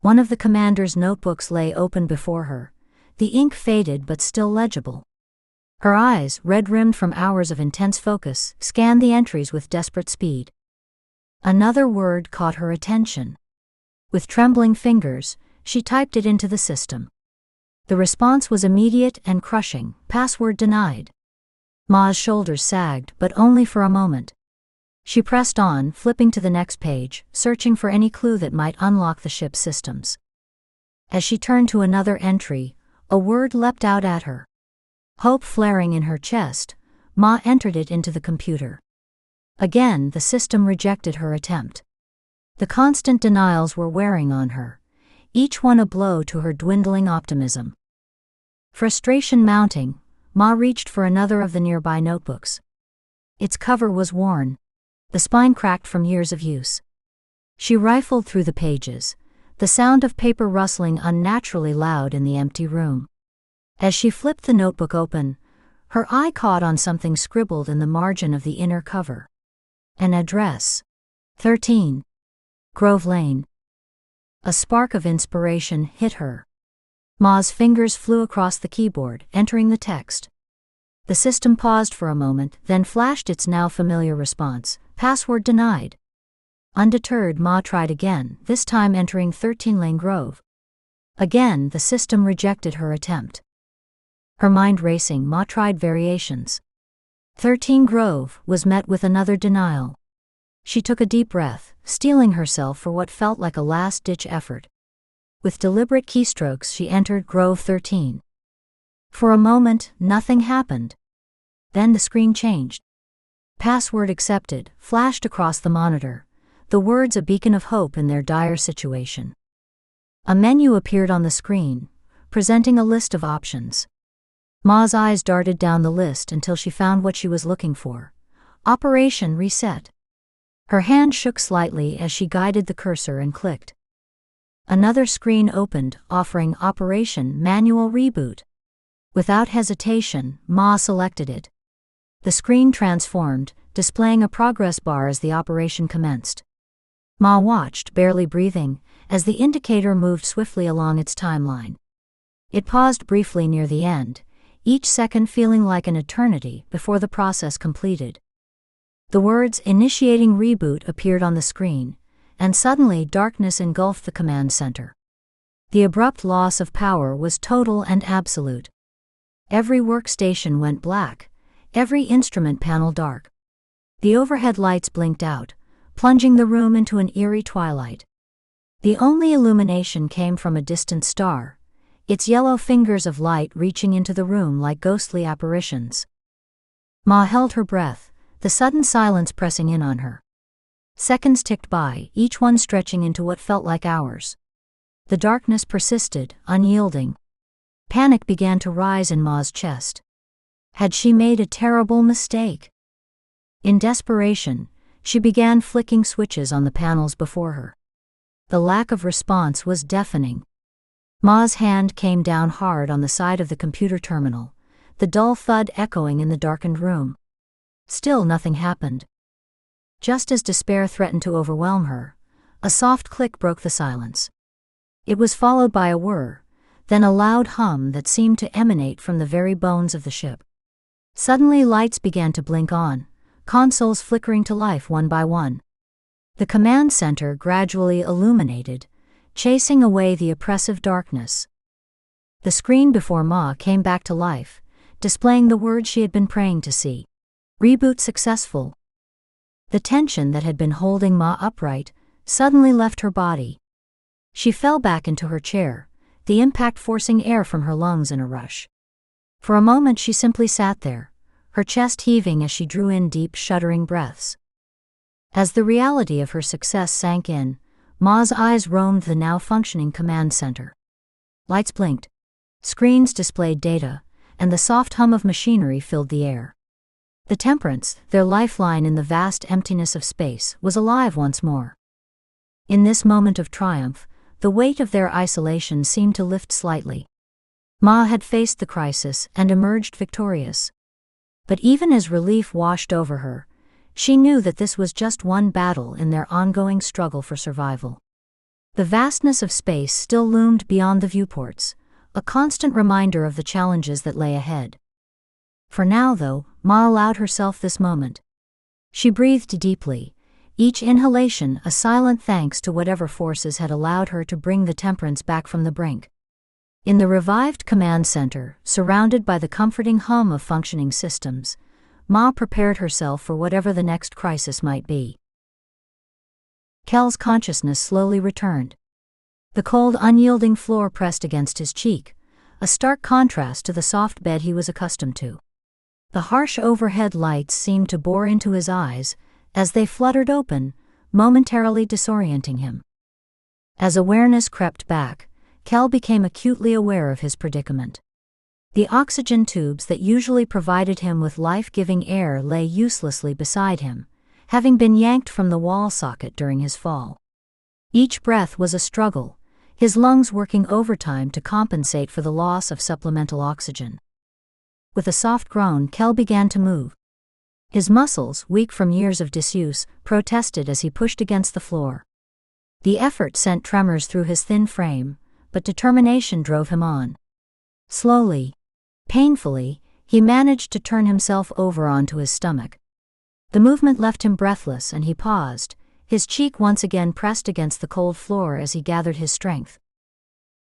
One of the commander's notebooks lay open before her, the ink faded but still legible. Her eyes, red-rimmed from hours of intense focus, scanned the entries with desperate speed. Another word caught her attention. With trembling fingers, she typed it into the system. The response was immediate and crushing: password denied. Ma's shoulders sagged, but only for a moment. She pressed on, flipping to the next page, searching for any clue that might unlock the ship's systems. As she turned to another entry, a word leapt out at her. Hope flaring in her chest, Ma entered it into the computer. Again, the system rejected her attempt. The constant denials were wearing on her, each one a blow to her dwindling optimism. Frustration mounting, Ma reached for another of the nearby notebooks. Its cover was worn, the spine cracked from years of use. She rifled through the pages, the sound of paper rustling unnaturally loud in the empty room. As she flipped the notebook open, her eye caught on something scribbled in the margin of the inner cover. An address. 13. Grove Lane. A spark of inspiration hit her. Ma's fingers flew across the keyboard, entering the text. The system paused for a moment, then flashed its now familiar response, "Password denied." Undeterred, Ma tried again, this time entering 13 Lane Grove. Again, the system rejected her attempt. Her mind racing, Ma tried variations. 13 Grove was met with another denial. She took a deep breath, steeling herself for what felt like a last-ditch effort. With deliberate keystrokes, she entered Grove 13. For a moment, nothing happened. Then the screen changed. "Password accepted" flashed across the monitor, the words a beacon of hope in their dire situation. A menu appeared on the screen, presenting a list of options. Ma's eyes darted down the list until she found what she was looking for: Operation Reset. Her hand shook slightly as she guided the cursor and clicked. Another screen opened, offering Operation Manual Reboot. Without hesitation, Ma selected it. The screen transformed, displaying a progress bar as the operation commenced. Ma watched, barely breathing, as the indicator moved swiftly along its timeline. It paused briefly near the end, each second feeling like an eternity before the process completed. The words "Initiating Reboot" appeared on the screen, and suddenly darkness engulfed the command center. The abrupt loss of power was total and absolute. Every workstation went black, every instrument panel dark. The overhead lights blinked out, plunging the room into an eerie twilight. The only illumination came from a distant star, its yellow fingers of light reaching into the room like ghostly apparitions. Ma held her breath, the sudden silence pressing in on her. Seconds ticked by, each one stretching into what felt like hours. The darkness persisted, unyielding. Panic began to rise in Ma's chest. Had she made a terrible mistake? In desperation, she began flicking switches on the panels before her. The lack of response was deafening. Ma's hand came down hard on the side of the computer terminal, the dull thud echoing in the darkened room. Still nothing happened. Just as despair threatened to overwhelm her, a soft click broke the silence. It was followed by a whir, then a loud hum that seemed to emanate from the very bones of the ship. Suddenly lights began to blink on, consoles flickering to life one by one. The command center gradually illuminated, chasing away the oppressive darkness. The screen before Ma came back to life, displaying the words she had been praying to see: "Reboot successful." The tension that had been holding Ma upright suddenly left her body. She fell back into her chair, the impact forcing air from her lungs in a rush. For a moment she simply sat there, her chest heaving as she drew in deep, shuddering breaths. As the reality of her success sank in, Ma's eyes roamed the now functioning command center. Lights blinked. Screens displayed data, and the soft hum of machinery filled the air. The Temperance, their lifeline in the vast emptiness of space, was alive once more. In this moment of triumph, the weight of their isolation seemed to lift slightly. Ma had faced the crisis and emerged victorious. But even as relief washed over her, she knew that this was just one battle in their ongoing struggle for survival. The vastness of space still loomed beyond the viewports, a constant reminder of the challenges that lay ahead. For now, though, Ma allowed herself this moment. She breathed deeply, each inhalation a silent thanks to whatever forces had allowed her to bring the Temperance back from the brink. In the revived command center, surrounded by the comforting hum of functioning systems, Ma prepared herself for whatever the next crisis might be. Kel's consciousness slowly returned. The cold, unyielding floor pressed against his cheek, a stark contrast to the soft bed he was accustomed to. The harsh overhead lights seemed to bore into his eyes as they fluttered open, momentarily disorienting him. As awareness crept back, Kel became acutely aware of his predicament. The oxygen tubes that usually provided him with life-giving air lay uselessly beside him, having been yanked from the wall socket during his fall. Each breath was a struggle, his lungs working overtime to compensate for the loss of supplemental oxygen. With a soft groan, Kel began to move. His muscles, weak from years of disuse, protested as he pushed against the floor. The effort sent tremors through his thin frame, but determination drove him on. Slowly, painfully, he managed to turn himself over onto his stomach. The movement left him breathless and he paused, his cheek once again pressed against the cold floor as he gathered his strength.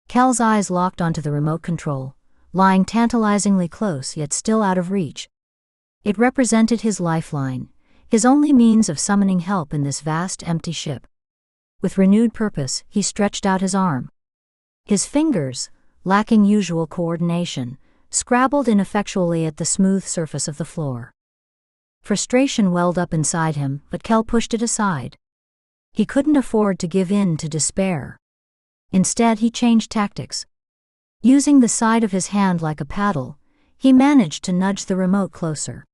Kel's eyes locked onto the remote control, lying tantalizingly close yet still out of reach. It represented his lifeline, his only means of summoning help in this vast empty ship. With renewed purpose, he stretched out his arm. His fingers, lacking usual coordination, scrabbled ineffectually at the smooth surface of the floor. Frustration welled up inside him, but Kel pushed it aside. He couldn't afford to give in to despair. Instead, he changed tactics. Using the side of his hand like a paddle, he managed to nudge the remote closer.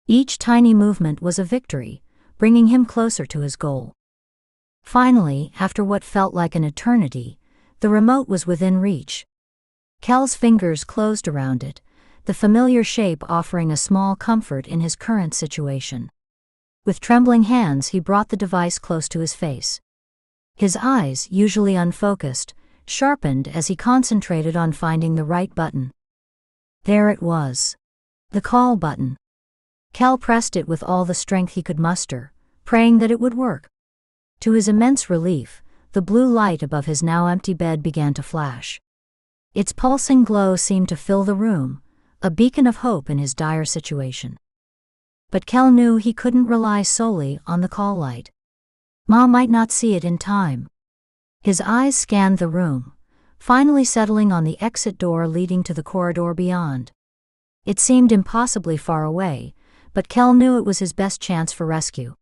Each tiny movement was a victory, bringing him closer to his goal. Finally, after what felt like an eternity, the remote was within reach. Kel's fingers closed around it, the familiar shape offering a small comfort in his current situation. With trembling hands, he brought the device close to his face. His eyes, usually unfocused, sharpened as he concentrated on finding the right button. There it was. The call button. Kel pressed it with all the strength he could muster, praying that it would work. To his immense relief, the blue light above his now empty bed began to flash. Its pulsing glow seemed to fill the room, a beacon of hope in his dire situation. But Kel knew he couldn't rely solely on the call light. Ma might not see it in time. His eyes scanned the room, finally settling on the exit door leading to the corridor beyond. It seemed impossibly far away, but Kel knew it was his best chance for rescue.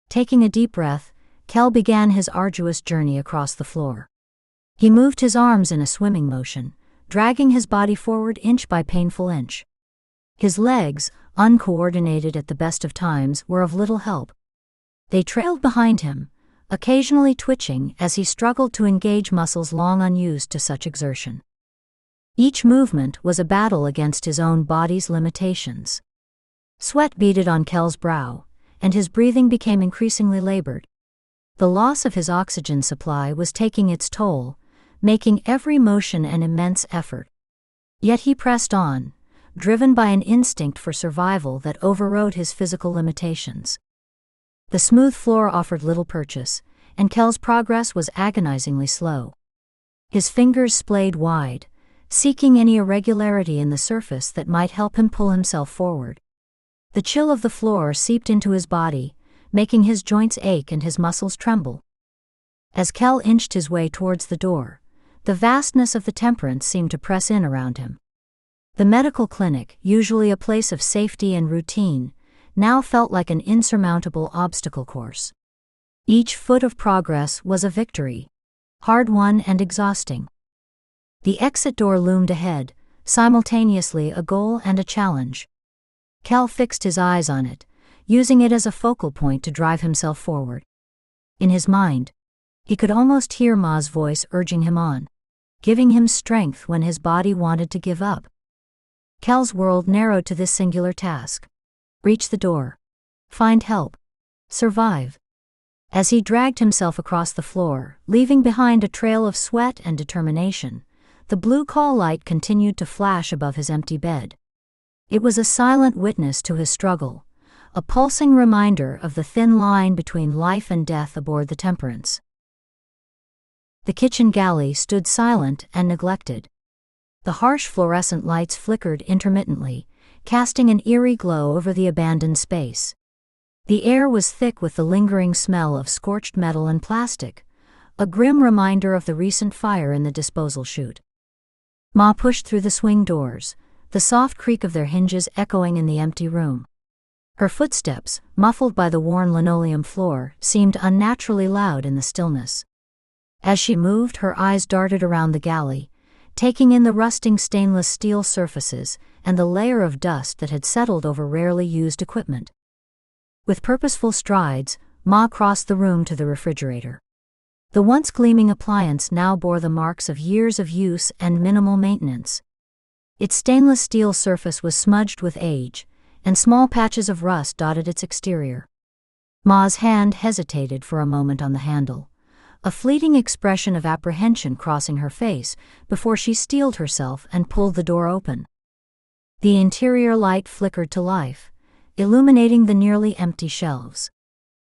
Taking a deep breath, Kel began his arduous journey across the floor. He moved his arms in a swimming motion, dragging his body forward inch by painful inch. His legs, uncoordinated at the best of times, were of little help. They trailed behind him, occasionally twitching as he struggled to engage muscles long unused to such exertion. Each movement was a battle against his own body's limitations. Sweat beaded on Kel's brow, and his breathing became increasingly labored. The loss of his oxygen supply was taking its toll, making every motion an immense effort. Yet he pressed on, driven by an instinct for survival that overrode his physical limitations. The smooth floor offered little purchase, and Kel's progress was agonizingly slow. His fingers splayed wide, seeking any irregularity in the surface that might help him pull himself forward. The chill of the floor seeped into his body, making his joints ache and his muscles tremble. As Kel inched his way towards the door, the vastness of the Temperance seemed to press in around him. The medical clinic, usually a place of safety and routine, now felt like an insurmountable obstacle course. Each foot of progress was a victory, hard-won and exhausting. The exit door loomed ahead, simultaneously a goal and a challenge. Kel fixed his eyes on it, using it as a focal point to drive himself forward. In his mind, he could almost hear Ma's voice urging him on, giving him strength when his body wanted to give up. Kel's world narrowed to this singular task: reach the door, find help, survive. As he dragged himself across the floor, leaving behind a trail of sweat and determination, the blue call light continued to flash above his empty bed. It was a silent witness to his struggle, a pulsing reminder of the thin line between life and death aboard the Temperance. The kitchen galley stood silent and neglected. The harsh fluorescent lights flickered intermittently, casting an eerie glow over the abandoned space. The air was thick with the lingering smell of scorched metal and plastic, a grim reminder of the recent fire in the disposal chute. Ma pushed through the swing doors, the soft creak of their hinges echoing in the empty room. Her footsteps, muffled by the worn linoleum floor, seemed unnaturally loud in the stillness. As she moved, her eyes darted around the galley, taking in the rusting stainless steel surfaces and the layer of dust that had settled over rarely used equipment. With purposeful strides, Ma crossed the room to the refrigerator. The once gleaming appliance now bore the marks of years of use and minimal maintenance. Its stainless steel surface was smudged with age, and small patches of rust dotted its exterior. Ma's hand hesitated for a moment on the handle, a fleeting expression of apprehension crossing her face before she steeled herself and pulled the door open. The interior light flickered to life, illuminating the nearly empty shelves.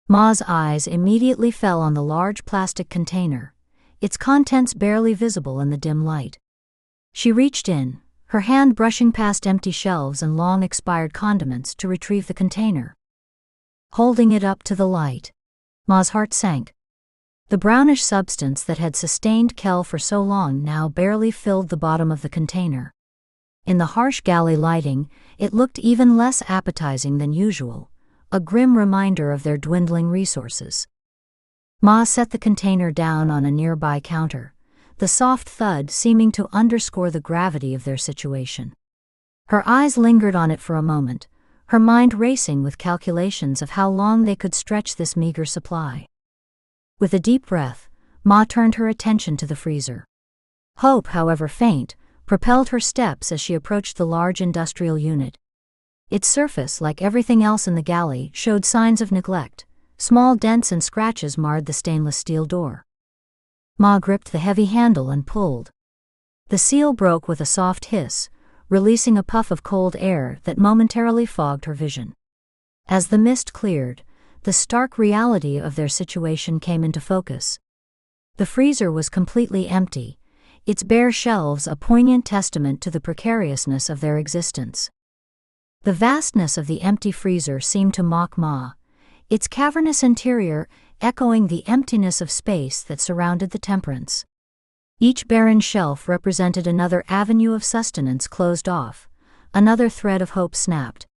Ma's eyes immediately fell on the large plastic container, its contents barely visible in the dim light. She reached in, her hand brushing past empty shelves and long-expired condiments to retrieve the container. Holding it up to the light, Ma's heart sank. The brownish substance that had sustained Kel for so long now barely filled the bottom of the container. In the harsh galley lighting, it looked even less appetizing than usual, a grim reminder of their dwindling resources. Ma set the container down on a nearby counter, the soft thud seeming to underscore the gravity of their situation. Her eyes lingered on it for a moment, her mind racing with calculations of how long they could stretch this meager supply. With a deep breath, Ma turned her attention to the freezer. Hope, however faint, propelled her steps as she approached the large industrial unit. Its surface, like everything else in the galley, showed signs of neglect. Small dents and scratches marred the stainless steel door. Ma gripped the heavy handle and pulled. The seal broke with a soft hiss, releasing a puff of cold air that momentarily fogged her vision. As the mist cleared, the stark reality of their situation came into focus. The freezer was completely empty, its bare shelves a poignant testament to the precariousness of their existence. The vastness of the empty freezer seemed to mock Ma, its cavernous interior echoing the emptiness of space that surrounded the Temperance. Each barren shelf represented another avenue of sustenance closed off, another thread of hope snapped.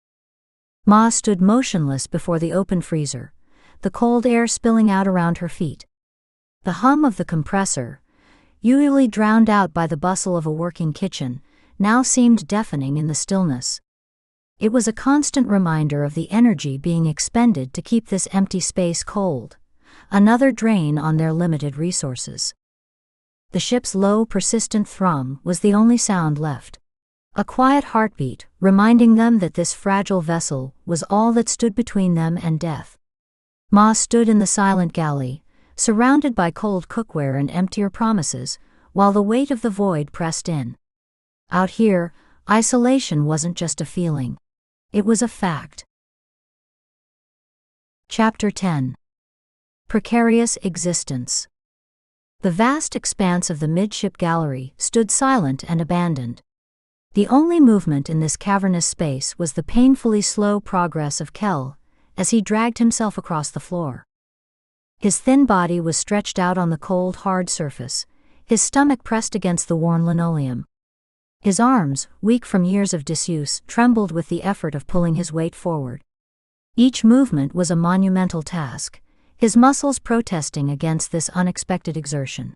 Ma stood motionless before the open freezer, the cold air spilling out around her feet. The hum of the compressor, usually drowned out by the bustle of a working kitchen, now seemed deafening in the stillness. It was a constant reminder of the energy being expended to keep this empty space cold, another drain on their limited resources. The ship's low, persistent thrum was the only sound left. A quiet heartbeat, reminding them that this fragile vessel was all that stood between them and death. Ma stood in the silent galley, surrounded by cold cookware and emptier promises, while the weight of the void pressed in. Out here, isolation wasn't just a feeling. It was a fact. Chapter 10. Precarious Existence. The vast expanse of the midship gallery stood silent and abandoned. The only movement in this cavernous space was the painfully slow progress of Kel, as he dragged himself across the floor. His thin body was stretched out on the cold, hard surface, his stomach pressed against the worn linoleum. His arms, weak from years of disuse, trembled with the effort of pulling his weight forward. Each movement was a monumental task, his muscles protesting against this unexpected exertion.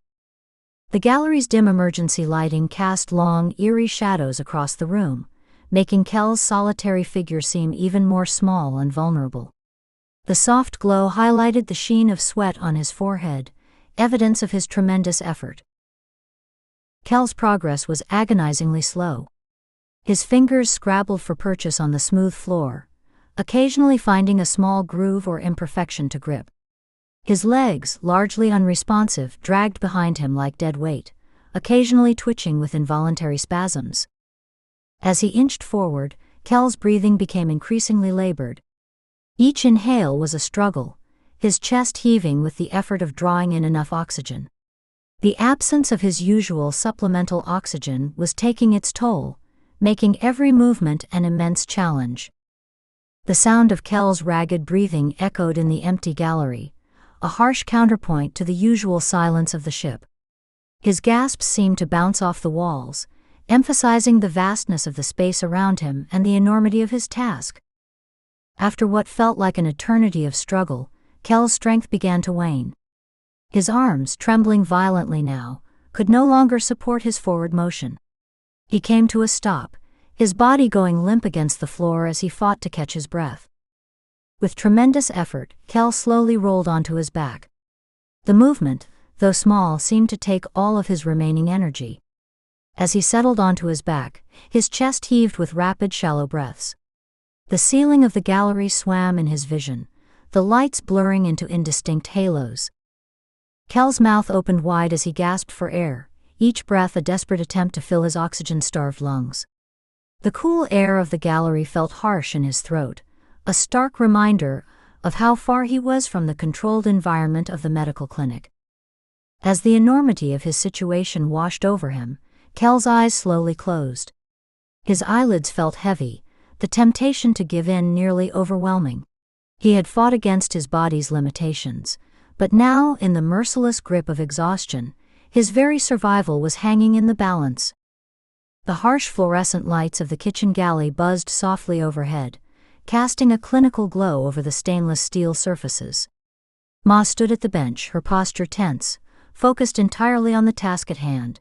The gallery's dim emergency lighting cast long, eerie shadows across the room, making Kel's solitary figure seem even more small and vulnerable. The soft glow highlighted the sheen of sweat on his forehead, evidence of his tremendous effort. Kel's progress was agonizingly slow. His fingers scrabbled for purchase on the smooth floor, occasionally finding a small groove or imperfection to grip. His legs, largely unresponsive, dragged behind him like dead weight, occasionally twitching with involuntary spasms. As he inched forward, Kel's breathing became increasingly labored. Each inhale was a struggle, his chest heaving with the effort of drawing in enough oxygen. The absence of his usual supplemental oxygen was taking its toll, making every movement an immense challenge. The sound of Kel's ragged breathing echoed in the empty gallery, a harsh counterpoint to the usual silence of the ship. His gasps seemed to bounce off the walls, emphasizing the vastness of the space around him and the enormity of his task. After what felt like an eternity of struggle, Kel's strength began to wane. His arms, trembling violently now, could no longer support his forward motion. He came to a stop, his body going limp against the floor as he fought to catch his breath. With tremendous effort, Kel slowly rolled onto his back. The movement, though small, seemed to take all of his remaining energy. As he settled onto his back, his chest heaved with rapid, shallow breaths. The ceiling of the gallery swam in his vision, the lights blurring into indistinct halos. Kel's mouth opened wide as he gasped for air, each breath a desperate attempt to fill his oxygen-starved lungs. The cool air of the gallery felt harsh in his throat, a stark reminder of how far he was from the controlled environment of the medical clinic. As the enormity of his situation washed over him, Kel's eyes slowly closed. His eyelids felt heavy, the temptation to give in nearly overwhelming. He had fought against his body's limitations, but now, in the merciless grip of exhaustion, his very survival was hanging in the balance. The harsh fluorescent lights of the kitchen galley buzzed softly overhead, casting a clinical glow over the stainless steel surfaces. Ma stood at the bench, her posture tense, focused entirely on the task at hand.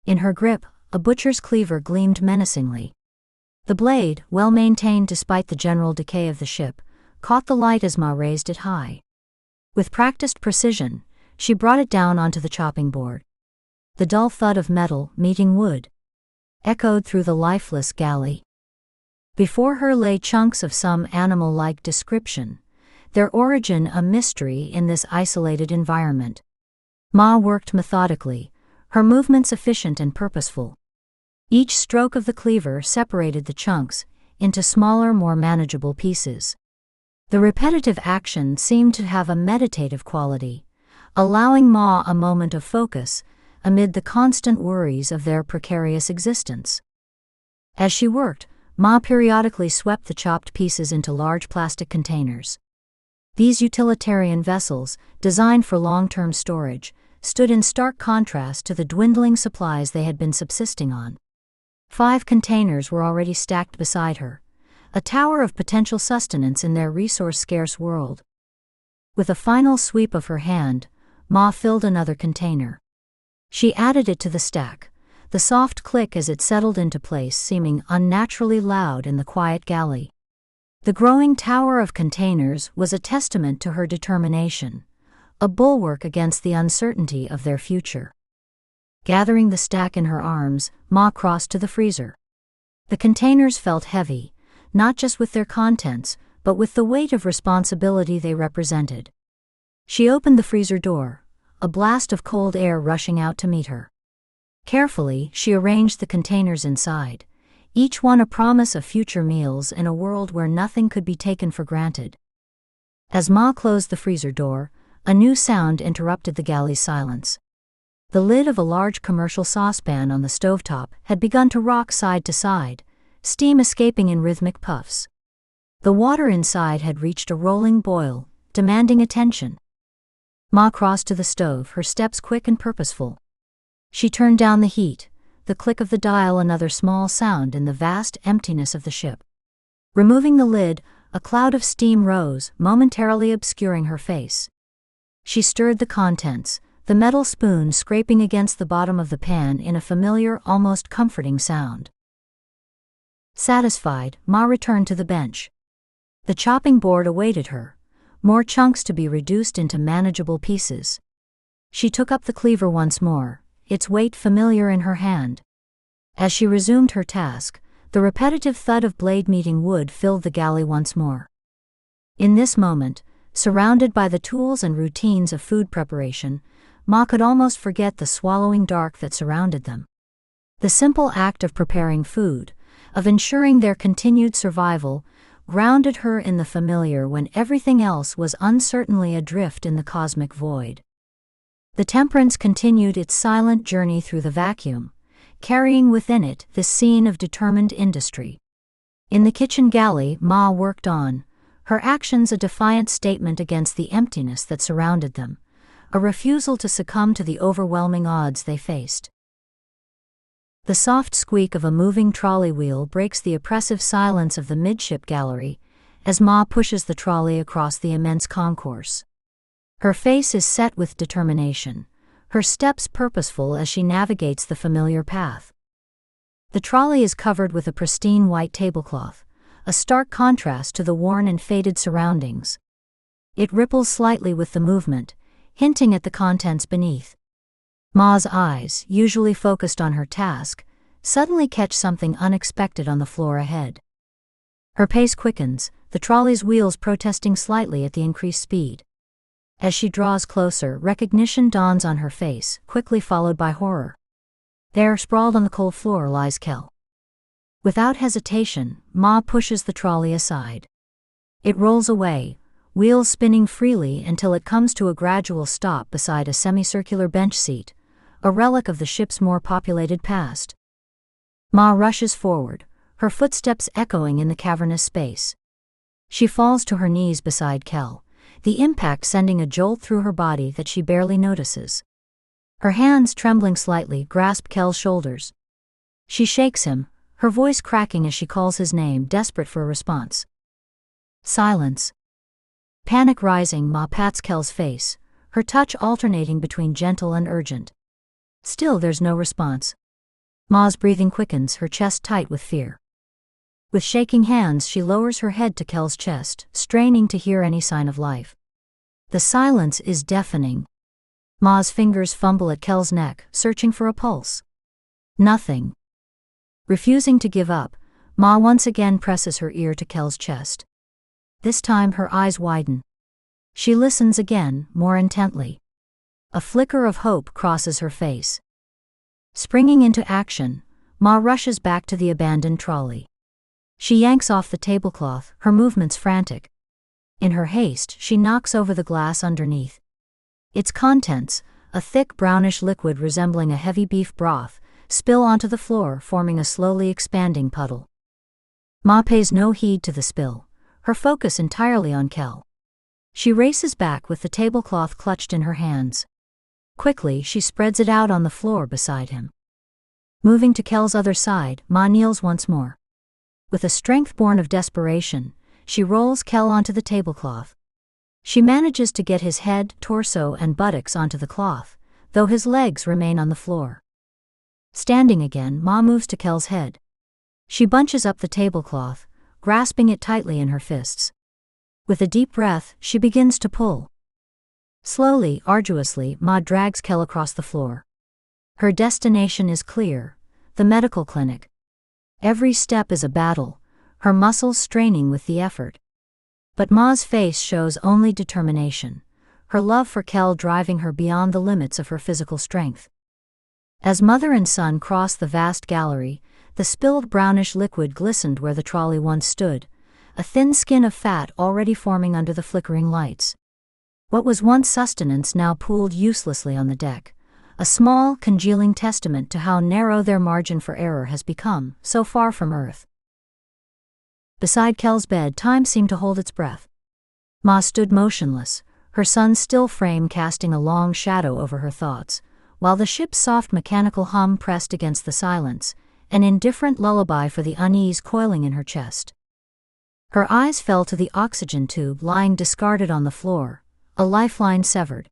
In her grip, a butcher's cleaver gleamed menacingly. The blade, well maintained despite the general decay of the ship, caught the light as Ma raised it high. With practiced precision, she brought it down onto the chopping board. The dull thud of metal meeting wood echoed through the lifeless galley. Before her lay chunks of some animal-like description, their origin a mystery in this isolated environment. Ma worked methodically, her movements efficient and purposeful. Each stroke of the cleaver separated the chunks into smaller, more manageable pieces. The repetitive action seemed to have a meditative quality, allowing Ma a moment of focus amid the constant worries of their precarious existence. As she worked, Ma periodically swept the chopped pieces into large plastic containers. These utilitarian vessels, designed for long-term storage, stood in stark contrast to the dwindling supplies they had been subsisting on. 5 containers were already stacked beside her, a tower of potential sustenance in their resource-scarce world. With a final sweep of her hand, Ma filled another container. She added it to the stack, the soft click as it settled into place seeming unnaturally loud in the quiet galley. The growing tower of containers was a testament to her determination, a bulwark against the uncertainty of their future. Gathering the stack in her arms, Ma crossed to the freezer. The containers felt heavy, not just with their contents, but with the weight of responsibility they represented. She opened the freezer door, a blast of cold air rushing out to meet her. Carefully, she arranged the containers inside, each one a promise of future meals in a world where nothing could be taken for granted. As Ma closed the freezer door, a new sound interrupted the galley's silence. The lid of a large commercial saucepan on the stovetop had begun to rock side to side, steam escaping in rhythmic puffs. The water inside had reached a rolling boil, demanding attention. Ma crossed to the stove, her steps quick and purposeful. She turned down the heat, the click of the dial another small sound in the vast emptiness of the ship. Removing the lid, a cloud of steam rose, momentarily obscuring her face. She stirred the contents, the metal spoon scraping against the bottom of the pan in a familiar, almost comforting sound. Satisfied, Ma returned to the bench. The chopping board awaited her, more chunks to be reduced into manageable pieces. She took up the cleaver once more, its weight familiar in her hand. As she resumed her task, the repetitive thud of blade meeting wood filled the galley once more. In this moment, surrounded by the tools and routines of food preparation, Ma could almost forget the swallowing dark that surrounded them. The simple act of preparing food, of ensuring their continued survival, grounded her in the familiar when everything else was uncertainly adrift in the cosmic void. The Temperance continued its silent journey through the vacuum, carrying within it this scene of determined industry. In the kitchen galley, Ma worked on, her actions a defiant statement against the emptiness that surrounded them, a refusal to succumb to the overwhelming odds they faced. The soft squeak of a moving trolley wheel breaks the oppressive silence of the midship gallery as Ma pushes the trolley across the immense concourse. Her face is set with determination, her steps purposeful as she navigates the familiar path. The trolley is covered with a pristine white tablecloth, a stark contrast to the worn and faded surroundings. It ripples slightly with the movement, hinting at the contents beneath. Ma's eyes, usually focused on her task, suddenly catch something unexpected on the floor ahead. Her pace quickens, the trolley's wheels protesting slightly at the increased speed. As she draws closer, recognition dawns on her face, quickly followed by horror. There, sprawled on the cold floor, lies Kel. Without hesitation, Ma pushes the trolley aside. It rolls away, wheels spinning freely until it comes to a gradual stop beside a semicircular bench seat, a relic of the ship's more populated past. Ma rushes forward, her footsteps echoing in the cavernous space. She falls to her knees beside Kel, the impact sending a jolt through her body that she barely notices. Her hands, trembling slightly, grasp Kel's shoulders. She shakes him, her voice cracking as she calls his name, desperate for a response. Silence. Panic rising, Ma pats Kel's face, her touch alternating between gentle and urgent. Still there's no response. Ma's breathing quickens, her chest tight with fear. With shaking hands, she lowers her head to Kel's chest, straining to hear any sign of life. The silence is deafening. Ma's fingers fumble at Kel's neck, searching for a pulse. Nothing. Refusing to give up, Ma once again presses her ear to Kel's chest. This time her eyes widen. She listens again, more intently. A flicker of hope crosses her face. Springing into action, Ma rushes back to the abandoned trolley. She yanks off the tablecloth, her movements frantic. In her haste, she knocks over the glass underneath. Its contents, a thick brownish liquid resembling a heavy beef broth, spill onto the floor, forming a slowly expanding puddle. Ma pays no heed to the spill, her focus entirely on Kel. She races back with the tablecloth clutched in her hands. Quickly, she spreads it out on the floor beside him. Moving to Kel's other side, Ma kneels once more. With a strength born of desperation, she rolls Kel onto the tablecloth. She manages to get his head, torso, and buttocks onto the cloth, though his legs remain on the floor. Standing again, Ma moves to Kel's head. She bunches up the tablecloth, grasping it tightly in her fists. With a deep breath, she begins to pull. Slowly, arduously, Ma drags Kel across the floor. Her destination is clear: the medical clinic. Every step is a battle, her muscles straining with the effort. But Ma's face shows only determination, her love for Kel driving her beyond the limits of her physical strength. As mother and son cross the vast gallery, the spilled brownish liquid glistened where the trolley once stood, a thin skin of fat already forming under the flickering lights. What was once sustenance now pooled uselessly on the deck, a small, congealing testament to how narrow their margin for error has become, so far from Earth. Beside Kel's bed, time seemed to hold its breath. Ma stood motionless, her son's still frame casting a long shadow over her thoughts, while the ship's soft mechanical hum pressed against the silence, an indifferent lullaby for the unease coiling in her chest. Her eyes fell to the oxygen tube lying discarded on the floor, a lifeline severed.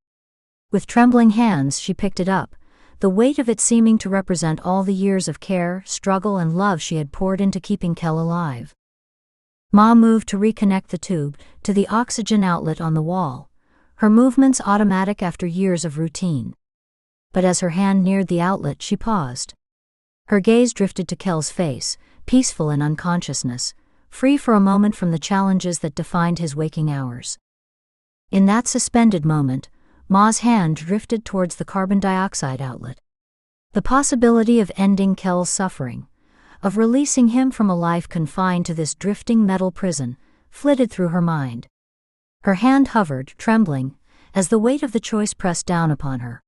With trembling hands she picked it up, the weight of it seeming to represent all the years of care, struggle, and love she had poured into keeping Kel alive. Ma moved to reconnect the tube to the oxygen outlet on the wall, her movements automatic after years of routine. But as her hand neared the outlet, she paused. Her gaze drifted to Kel's face, peaceful in unconsciousness, free for a moment from the challenges that defined his waking hours. In that suspended moment, Ma's hand drifted towards the carbon dioxide outlet. The possibility of ending Kel's suffering, of releasing him from a life confined to this drifting metal prison, flitted through her mind. Her hand hovered, trembling, as the weight of the choice pressed down upon her.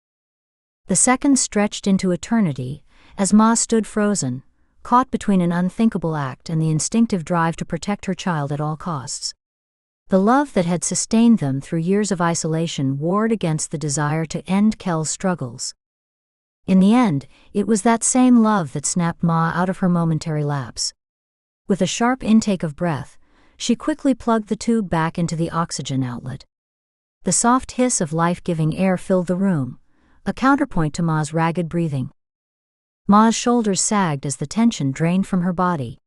The seconds stretched into eternity, as Ma stood frozen, caught between an unthinkable act and the instinctive drive to protect her child at all costs. The love that had sustained them through years of isolation warred against the desire to end Kel's struggles. In the end, it was that same love that snapped Ma out of her momentary lapse. With a sharp intake of breath, she quickly plugged the tube back into the oxygen outlet. The soft hiss of life-giving air filled the room, a counterpoint to Ma's ragged breathing. Ma's shoulders sagged as the tension drained from her body.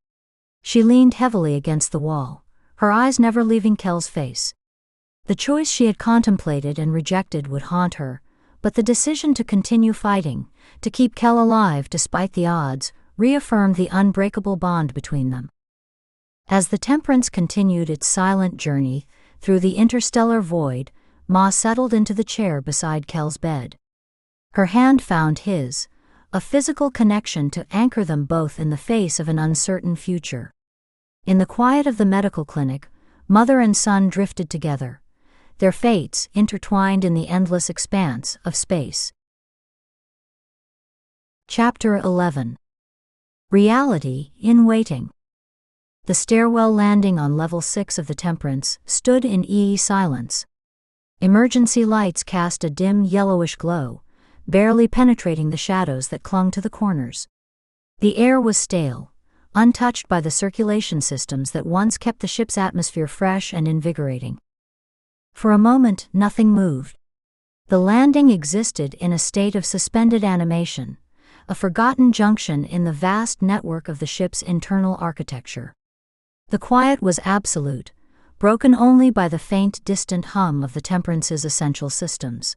She leaned heavily against the wall, her eyes never leaving Kel's face. The choice she had contemplated and rejected would haunt her, but the decision to continue fighting, to keep Kel alive despite the odds, reaffirmed the unbreakable bond between them. As the Temperance continued its silent journey through the interstellar void, Ma settled into the chair beside Kel's bed. Her hand found his, a physical connection to anchor them both in the face of an uncertain future. In the quiet of the medical clinic, mother and son drifted together, their fates intertwined in the endless expanse of space. Chapter 11. Reality in Waiting. The stairwell landing on level 6 of the Temperance stood in eerie silence. Emergency lights cast a dim yellowish glow, barely penetrating the shadows that clung to the corners. The air was stale, untouched by the circulation systems that once kept the ship's atmosphere fresh and invigorating. For a moment, nothing moved. The landing existed in a state of suspended animation, a forgotten junction in the vast network of the ship's internal architecture. The quiet was absolute, broken only by the faint, distant hum of the Temperance's essential systems.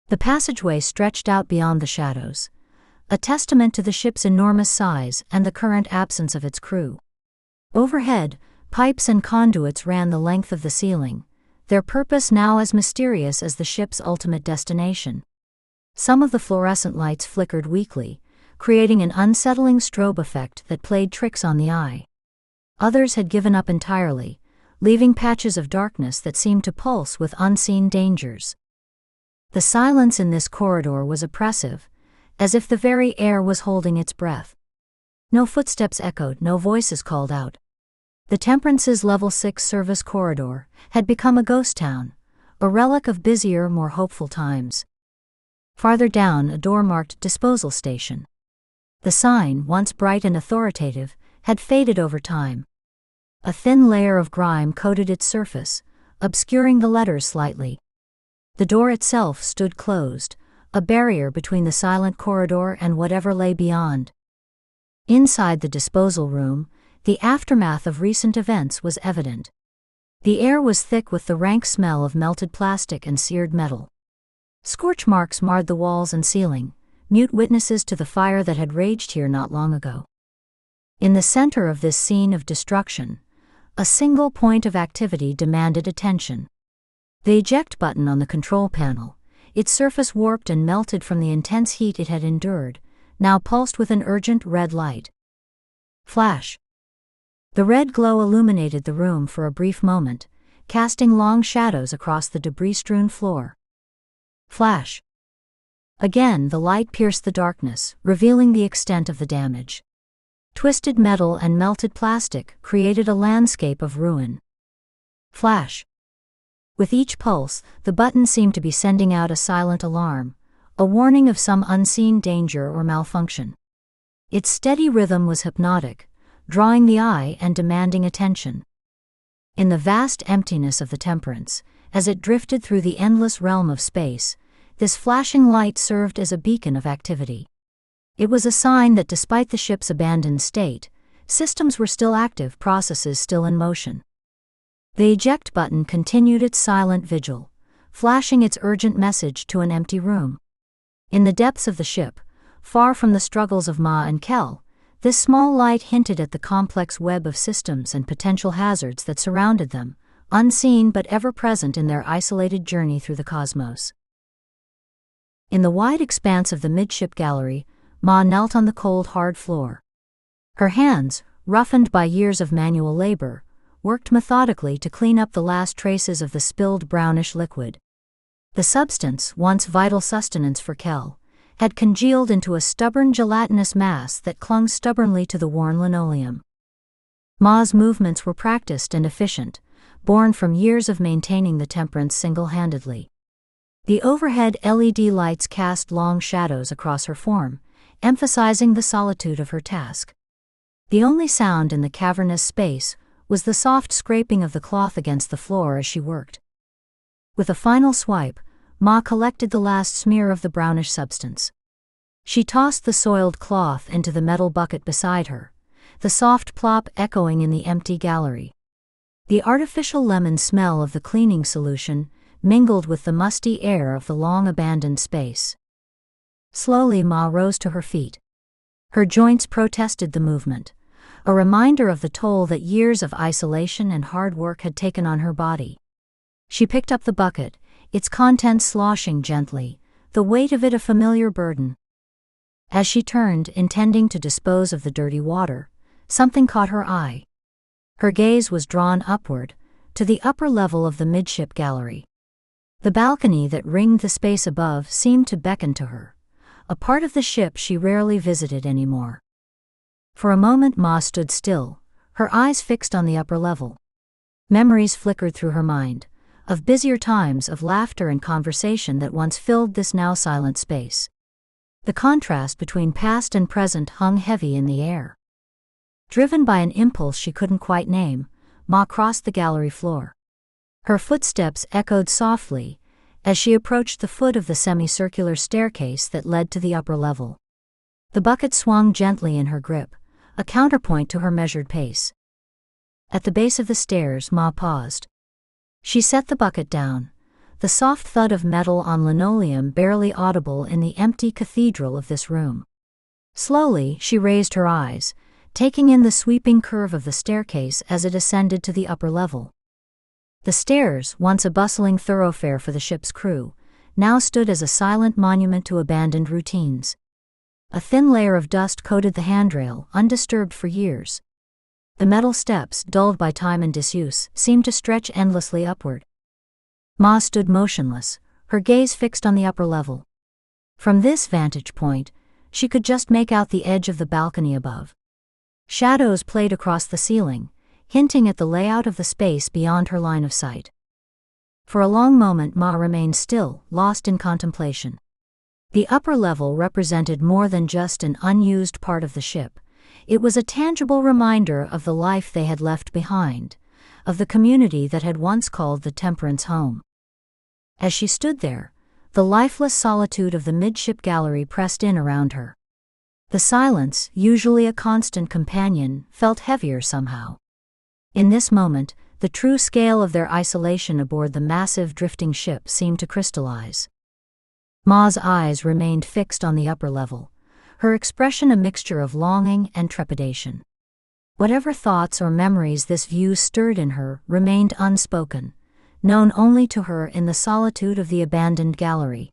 The passageway stretched out beyond the shadows, a testament to the ship's enormous size and the current absence of its crew. Overhead, pipes and conduits ran the length of the ceiling, their purpose now as mysterious as the ship's ultimate destination. Some of the fluorescent lights flickered weakly, creating an unsettling strobe effect that played tricks on the eye. Others had given up entirely, leaving patches of darkness that seemed to pulse with unseen dangers. The silence in this corridor was oppressive, as if the very air was holding its breath. No footsteps echoed, no voices called out. The Temperance's level 6 service corridor had become a ghost town, a relic of busier, more hopeful times. Farther down, a door marked Disposal Station. The sign, once bright and authoritative, had faded over time. A thin layer of grime coated its surface, obscuring the letters slightly. The door itself stood closed, a barrier between the silent corridor and whatever lay beyond. Inside the disposal room, the aftermath of recent events was evident. The air was thick with the rank smell of melted plastic and seared metal. Scorch marks marred the walls and ceiling, mute witnesses to the fire that had raged here not long ago. In the center of this scene of destruction, a single point of activity demanded attention. The eject button on the control panel, its surface warped and melted from the intense heat it had endured, now pulsed with an urgent red light. Flash. The red glow illuminated the room for a brief moment, casting long shadows across the debris-strewn floor. Flash. Again the light pierced the darkness, revealing the extent of the damage. Twisted metal and melted plastic created a landscape of ruin. Flash. With each pulse, the button seemed to be sending out a silent alarm, a warning of some unseen danger or malfunction. Its steady rhythm was hypnotic, drawing the eye and demanding attention. In the vast emptiness of the Temperance, as it drifted through the endless realm of space, this flashing light served as a beacon of activity. It was a sign that despite the ship's abandoned state, systems were still active, processes still in motion. The eject button continued its silent vigil, flashing its urgent message to an empty room. In the depths of the ship, far from the struggles of Ma and Kel, this small light hinted at the complex web of systems and potential hazards that surrounded them, unseen but ever present in their isolated journey through the cosmos. In the wide expanse of the midship gallery, Ma knelt on the cold, hard floor. Her hands, roughened by years of manual labor, worked methodically to clean up the last traces of the spilled brownish liquid. The substance, once vital sustenance for Kel, had congealed into a stubborn gelatinous mass that clung stubbornly to the worn linoleum. Ma's movements were practiced and efficient, born from years of maintaining the Temperance single-handedly. The overhead LED lights cast long shadows across her form, emphasizing the solitude of her task. The only sound in the cavernous space was the soft scraping of the cloth against the floor as she worked. With a final swipe, Ma collected the last smear of the brownish substance. She tossed the soiled cloth into the metal bucket beside her, the soft plop echoing in the empty gallery. The artificial lemon smell of the cleaning solution mingled with the musty air of the long-abandoned space. Slowly Ma rose to her feet. Her joints protested the movement, a reminder of the toll that years of isolation and hard work had taken on her body. She picked up the bucket, its contents sloshing gently, the weight of it a familiar burden. As she turned, intending to dispose of the dirty water, something caught her eye. Her gaze was drawn upward, to the upper level of the midship gallery. The balcony that ringed the space above seemed to beckon to her, a part of the ship she rarely visited anymore. For a moment Ma stood still, her eyes fixed on the upper level. Memories flickered through her mind, of busier times of laughter and conversation that once filled this now silent space. The contrast between past and present hung heavy in the air. Driven by an impulse she couldn't quite name, Ma crossed the gallery floor. Her footsteps echoed softly as she approached the foot of the semicircular staircase that led to the upper level. The bucket swung gently in her grip, a counterpoint to her measured pace. At the base of the stairs, Ma paused. She set the bucket down, the soft thud of metal on linoleum barely audible in the empty cathedral of this room. Slowly, she raised her eyes, taking in the sweeping curve of the staircase as it ascended to the upper level. The stairs, once a bustling thoroughfare for the ship's crew, now stood as a silent monument to abandoned routines. A thin layer of dust coated the handrail, undisturbed for years. The metal steps, dulled by time and disuse, seemed to stretch endlessly upward. Ma stood motionless, her gaze fixed on the upper level. From this vantage point, she could just make out the edge of the balcony above. Shadows played across the ceiling, hinting at the layout of the space beyond her line of sight. For a long moment Ma remained still, lost in contemplation. The upper level represented more than just an unused part of the ship. It was a tangible reminder of the life they had left behind, of the community that had once called the Temperance home. As she stood there, the lifeless solitude of the midship gallery pressed in around her. The silence, usually a constant companion, felt heavier somehow. In this moment, the true scale of their isolation aboard the massive drifting ship seemed to crystallize. Ma's eyes remained fixed on the upper level, her expression a mixture of longing and trepidation. Whatever thoughts or memories this view stirred in her remained unspoken, known only to her in the solitude of the abandoned gallery.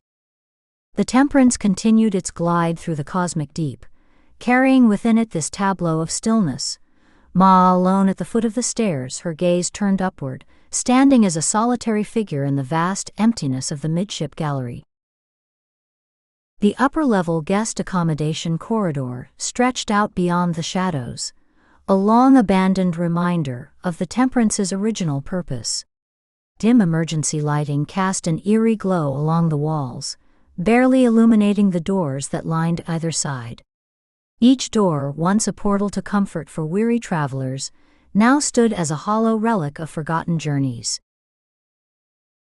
The Temperance continued its glide through the cosmic deep, carrying within it this tableau of stillness. Ma alone at the foot of the stairs, her gaze turned upward, standing as a solitary figure in the vast emptiness of the midship gallery. The upper-level guest accommodation corridor stretched out beyond the shadows, a long-abandoned reminder of the Temperance's original purpose. Dim emergency lighting cast an eerie glow along the walls, barely illuminating the doors that lined either side. Each door, once a portal to comfort for weary travelers, now stood as a hollow relic of forgotten journeys.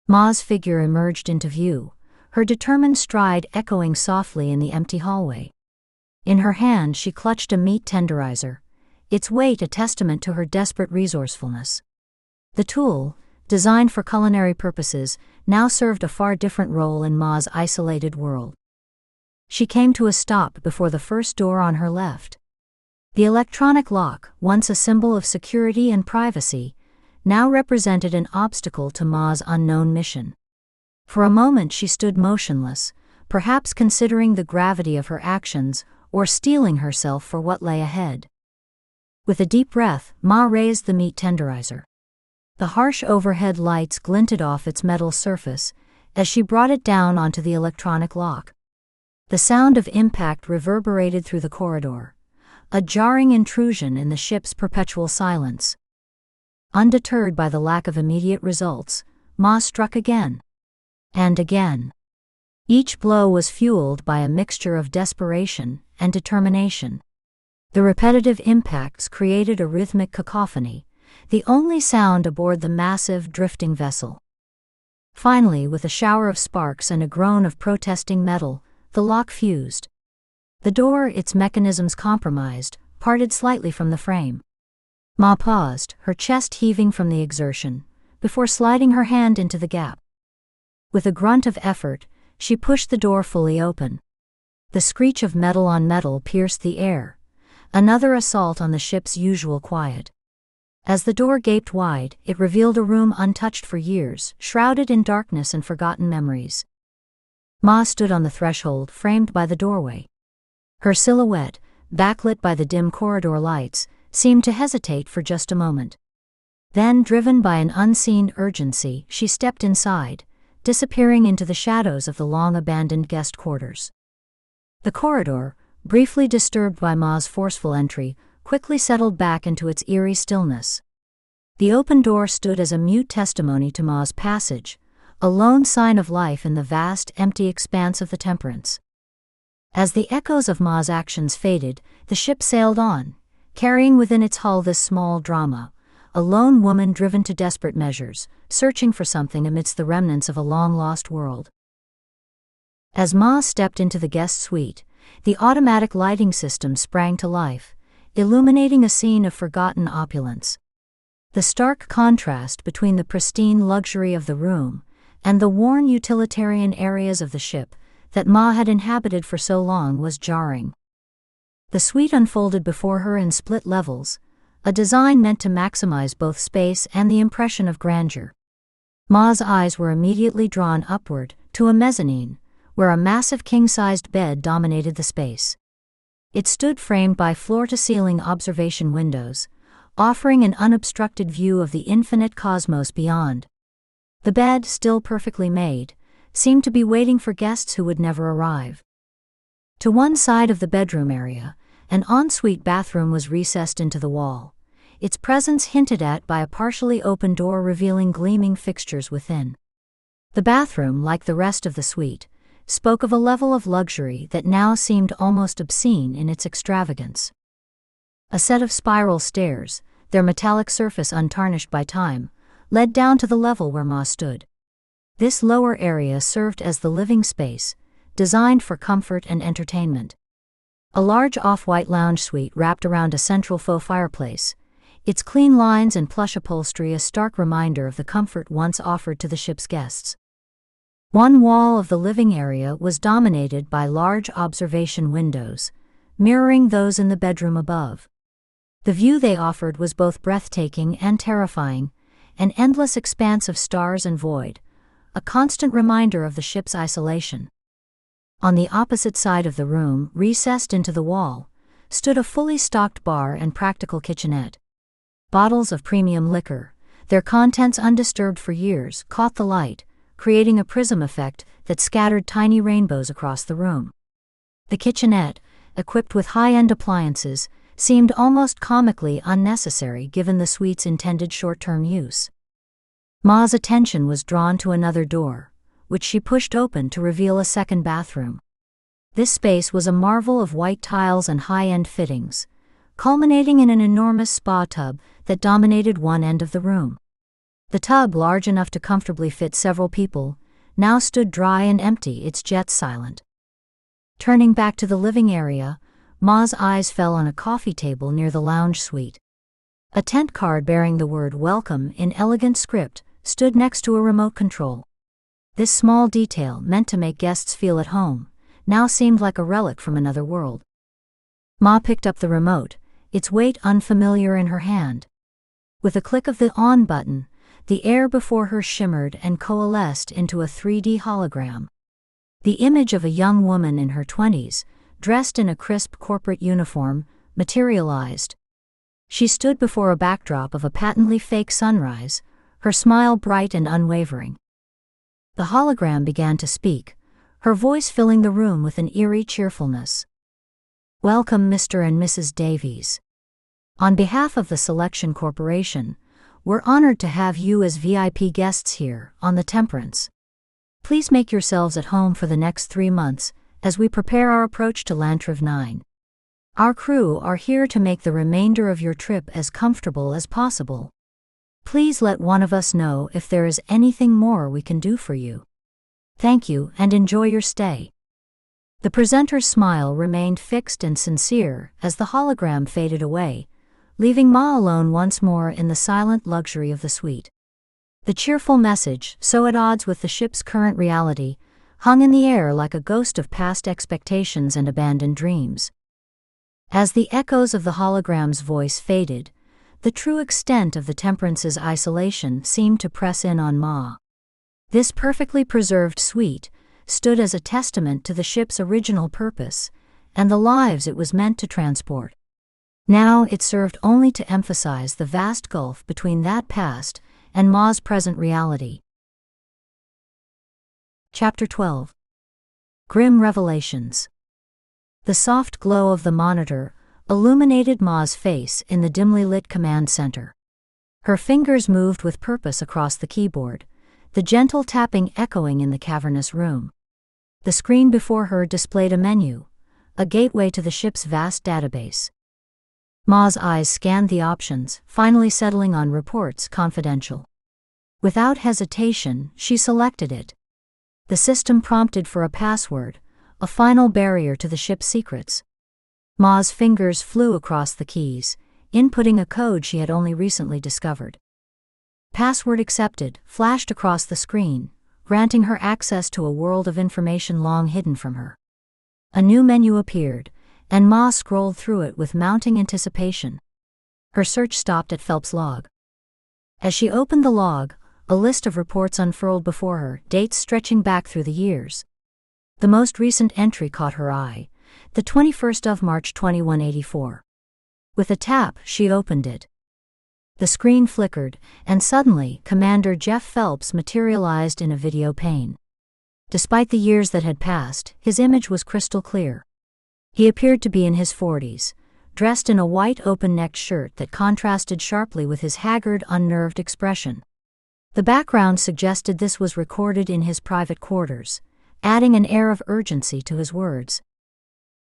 Ma's figure emerged into view, her determined stride echoing softly in the empty hallway. In her hand she clutched a meat tenderizer, its weight a testament to her desperate resourcefulness. The tool, designed for culinary purposes, now served a far different role in Ma's isolated world. She came to a stop before the first door on her left. The electronic lock, once a symbol of security and privacy, now represented an obstacle to Ma's unknown mission. For a moment she stood motionless, perhaps considering the gravity of her actions or steeling herself for what lay ahead. With a deep breath, Ma raised the meat tenderizer. The harsh overhead lights glinted off its metal surface as she brought it down onto the electronic lock. The sound of impact reverberated through the corridor, a jarring intrusion in the ship's perpetual silence. Undeterred by the lack of immediate results, Ma struck again. And again. Each blow was fueled by a mixture of desperation and determination. The repetitive impacts created a rhythmic cacophony, the only sound aboard the massive, drifting vessel. Finally, with a shower of sparks and a groan of protesting metal, the lock fused. The door, its mechanisms compromised, parted slightly from the frame. Ma paused, her chest heaving from the exertion, before sliding her hand into the gap. With a grunt of effort, she pushed the door fully open. The screech of metal on metal pierced the air, another assault on the ship's usual quiet. As the door gaped wide, it revealed a room untouched for years, shrouded in darkness and forgotten memories. Ma stood on the threshold, framed by the doorway. Her silhouette, backlit by the dim corridor lights, seemed to hesitate for just a moment. Then, driven by an unseen urgency, she stepped inside, disappearing into the shadows of the long-abandoned guest quarters. The corridor, briefly disturbed by Ma's forceful entry, quickly settled back into its eerie stillness. The open door stood as a mute testimony to Ma's passage, a lone sign of life in the vast, empty expanse of the Temperance. As the echoes of Ma's actions faded, the ship sailed on, carrying within its hull this small drama, a lone woman driven to desperate measures, searching for something amidst the remnants of a long-lost world. As Ma stepped into the guest suite, the automatic lighting system sprang to life, illuminating a scene of forgotten opulence. The stark contrast between the pristine luxury of the room and the worn utilitarian areas of the ship that Ma had inhabited for so long was jarring. The suite unfolded before her in split levels, a design meant to maximize both space and the impression of grandeur. Ma's eyes were immediately drawn upward to a mezzanine, where a massive king-sized bed dominated the space. It stood framed by floor-to-ceiling observation windows, offering an unobstructed view of the infinite cosmos beyond. The bed, still perfectly made, seemed to be waiting for guests who would never arrive. To one side of the bedroom area, an ensuite bathroom was recessed into the wall, its presence hinted at by a partially open door revealing gleaming fixtures within. The bathroom, like the rest of the suite, spoke of a level of luxury that now seemed almost obscene in its extravagance. A set of spiral stairs, their metallic surface untarnished by time, led down to the level where Ma stood. This lower area served as the living space, designed for comfort and entertainment. A large off-white lounge suite wrapped around a central faux fireplace, its clean lines and plush upholstery a stark reminder of the comfort once offered to the ship's guests. One wall of the living area was dominated by large observation windows, mirroring those in the bedroom above. The view they offered was both breathtaking and terrifying, an endless expanse of stars and void, a constant reminder of the ship's isolation. On the opposite side of the room, recessed into the wall, stood a fully stocked bar and practical kitchenette. Bottles of premium liquor, their contents undisturbed for years, caught the light, creating a prism effect that scattered tiny rainbows across the room. The kitchenette, equipped with high-end appliances, seemed almost comically unnecessary given the suite's intended short-term use. Ma's attention was drawn to another door, which she pushed open to reveal a second bathroom. This space was a marvel of white tiles and high-end fittings, culminating in an enormous spa tub that dominated one end of the room. The tub, large enough to comfortably fit several people, now stood dry and empty, its jets silent. Turning back to the living area, Ma's eyes fell on a coffee table near the lounge suite. A tent card bearing the word "Welcome" in elegant script stood next to a remote control. This small detail, meant to make guests feel at home, now seemed like a relic from another world. Ma picked up the remote, its weight unfamiliar in her hand. With a click of the on button, the air before her shimmered and coalesced into a 3D hologram. The image of a young woman in her 20s, dressed in a crisp corporate uniform, materialized. She stood before a backdrop of a patently fake sunrise, her smile bright and unwavering. The hologram began to speak, her voice filling the room with an eerie cheerfulness. "Welcome, Mr. and Mrs. Davies. On behalf of the Selection Corporation, we're honored to have you as VIP guests here on the Temperance. Please make yourselves at home for the next 3 months as we prepare our approach to Lantriv 9. Our crew are here to make the remainder of your trip as comfortable as possible. Please let one of us know if there is anything more we can do for you. Thank you and enjoy your stay." The presenter's smile remained fixed and sincere as the hologram faded away, leaving Ma alone once more in the silent luxury of the suite. The cheerful message, so at odds with the ship's current reality, hung in the air like a ghost of past expectations and abandoned dreams. As the echoes of the hologram's voice faded, The true extent of the Temperance's isolation seemed to press in on Ma. This perfectly preserved suite stood as a testament to the ship's original purpose and the lives it was meant to transport. Now it served only to emphasize the vast gulf between that past and Ma's present reality. Chapter 12. Grim Revelations. The soft glow of the monitor illuminated Ma's face in the dimly lit command center. Her fingers moved with purpose across the keyboard, the gentle tapping echoing in the cavernous room. The screen before her displayed a menu, a gateway to the ship's vast database. Ma's eyes scanned the options, finally settling on Reports Confidential. Without hesitation, she selected it. The system prompted for a password, a final barrier to the ship's secrets. Ma's fingers flew across the keys, inputting a code she had only recently discovered. Password accepted flashed across the screen, granting her access to a world of information long hidden from her. A new menu appeared, and Ma scrolled through it with mounting anticipation. Her search stopped at Phelps' log. As she opened the log, a list of reports unfurled before her, dates stretching back through the years. The most recent entry caught her eye, the 21st of March 2184. With a tap, she opened it. The screen flickered, and suddenly, Commander Jeff Phelps materialized in a video pane. Despite the years that had passed, his image was crystal clear. He appeared to be in his 40s, dressed in a white open-necked shirt that contrasted sharply with his haggard, unnerved expression. The background suggested this was recorded in his private quarters, adding an air of urgency to his words.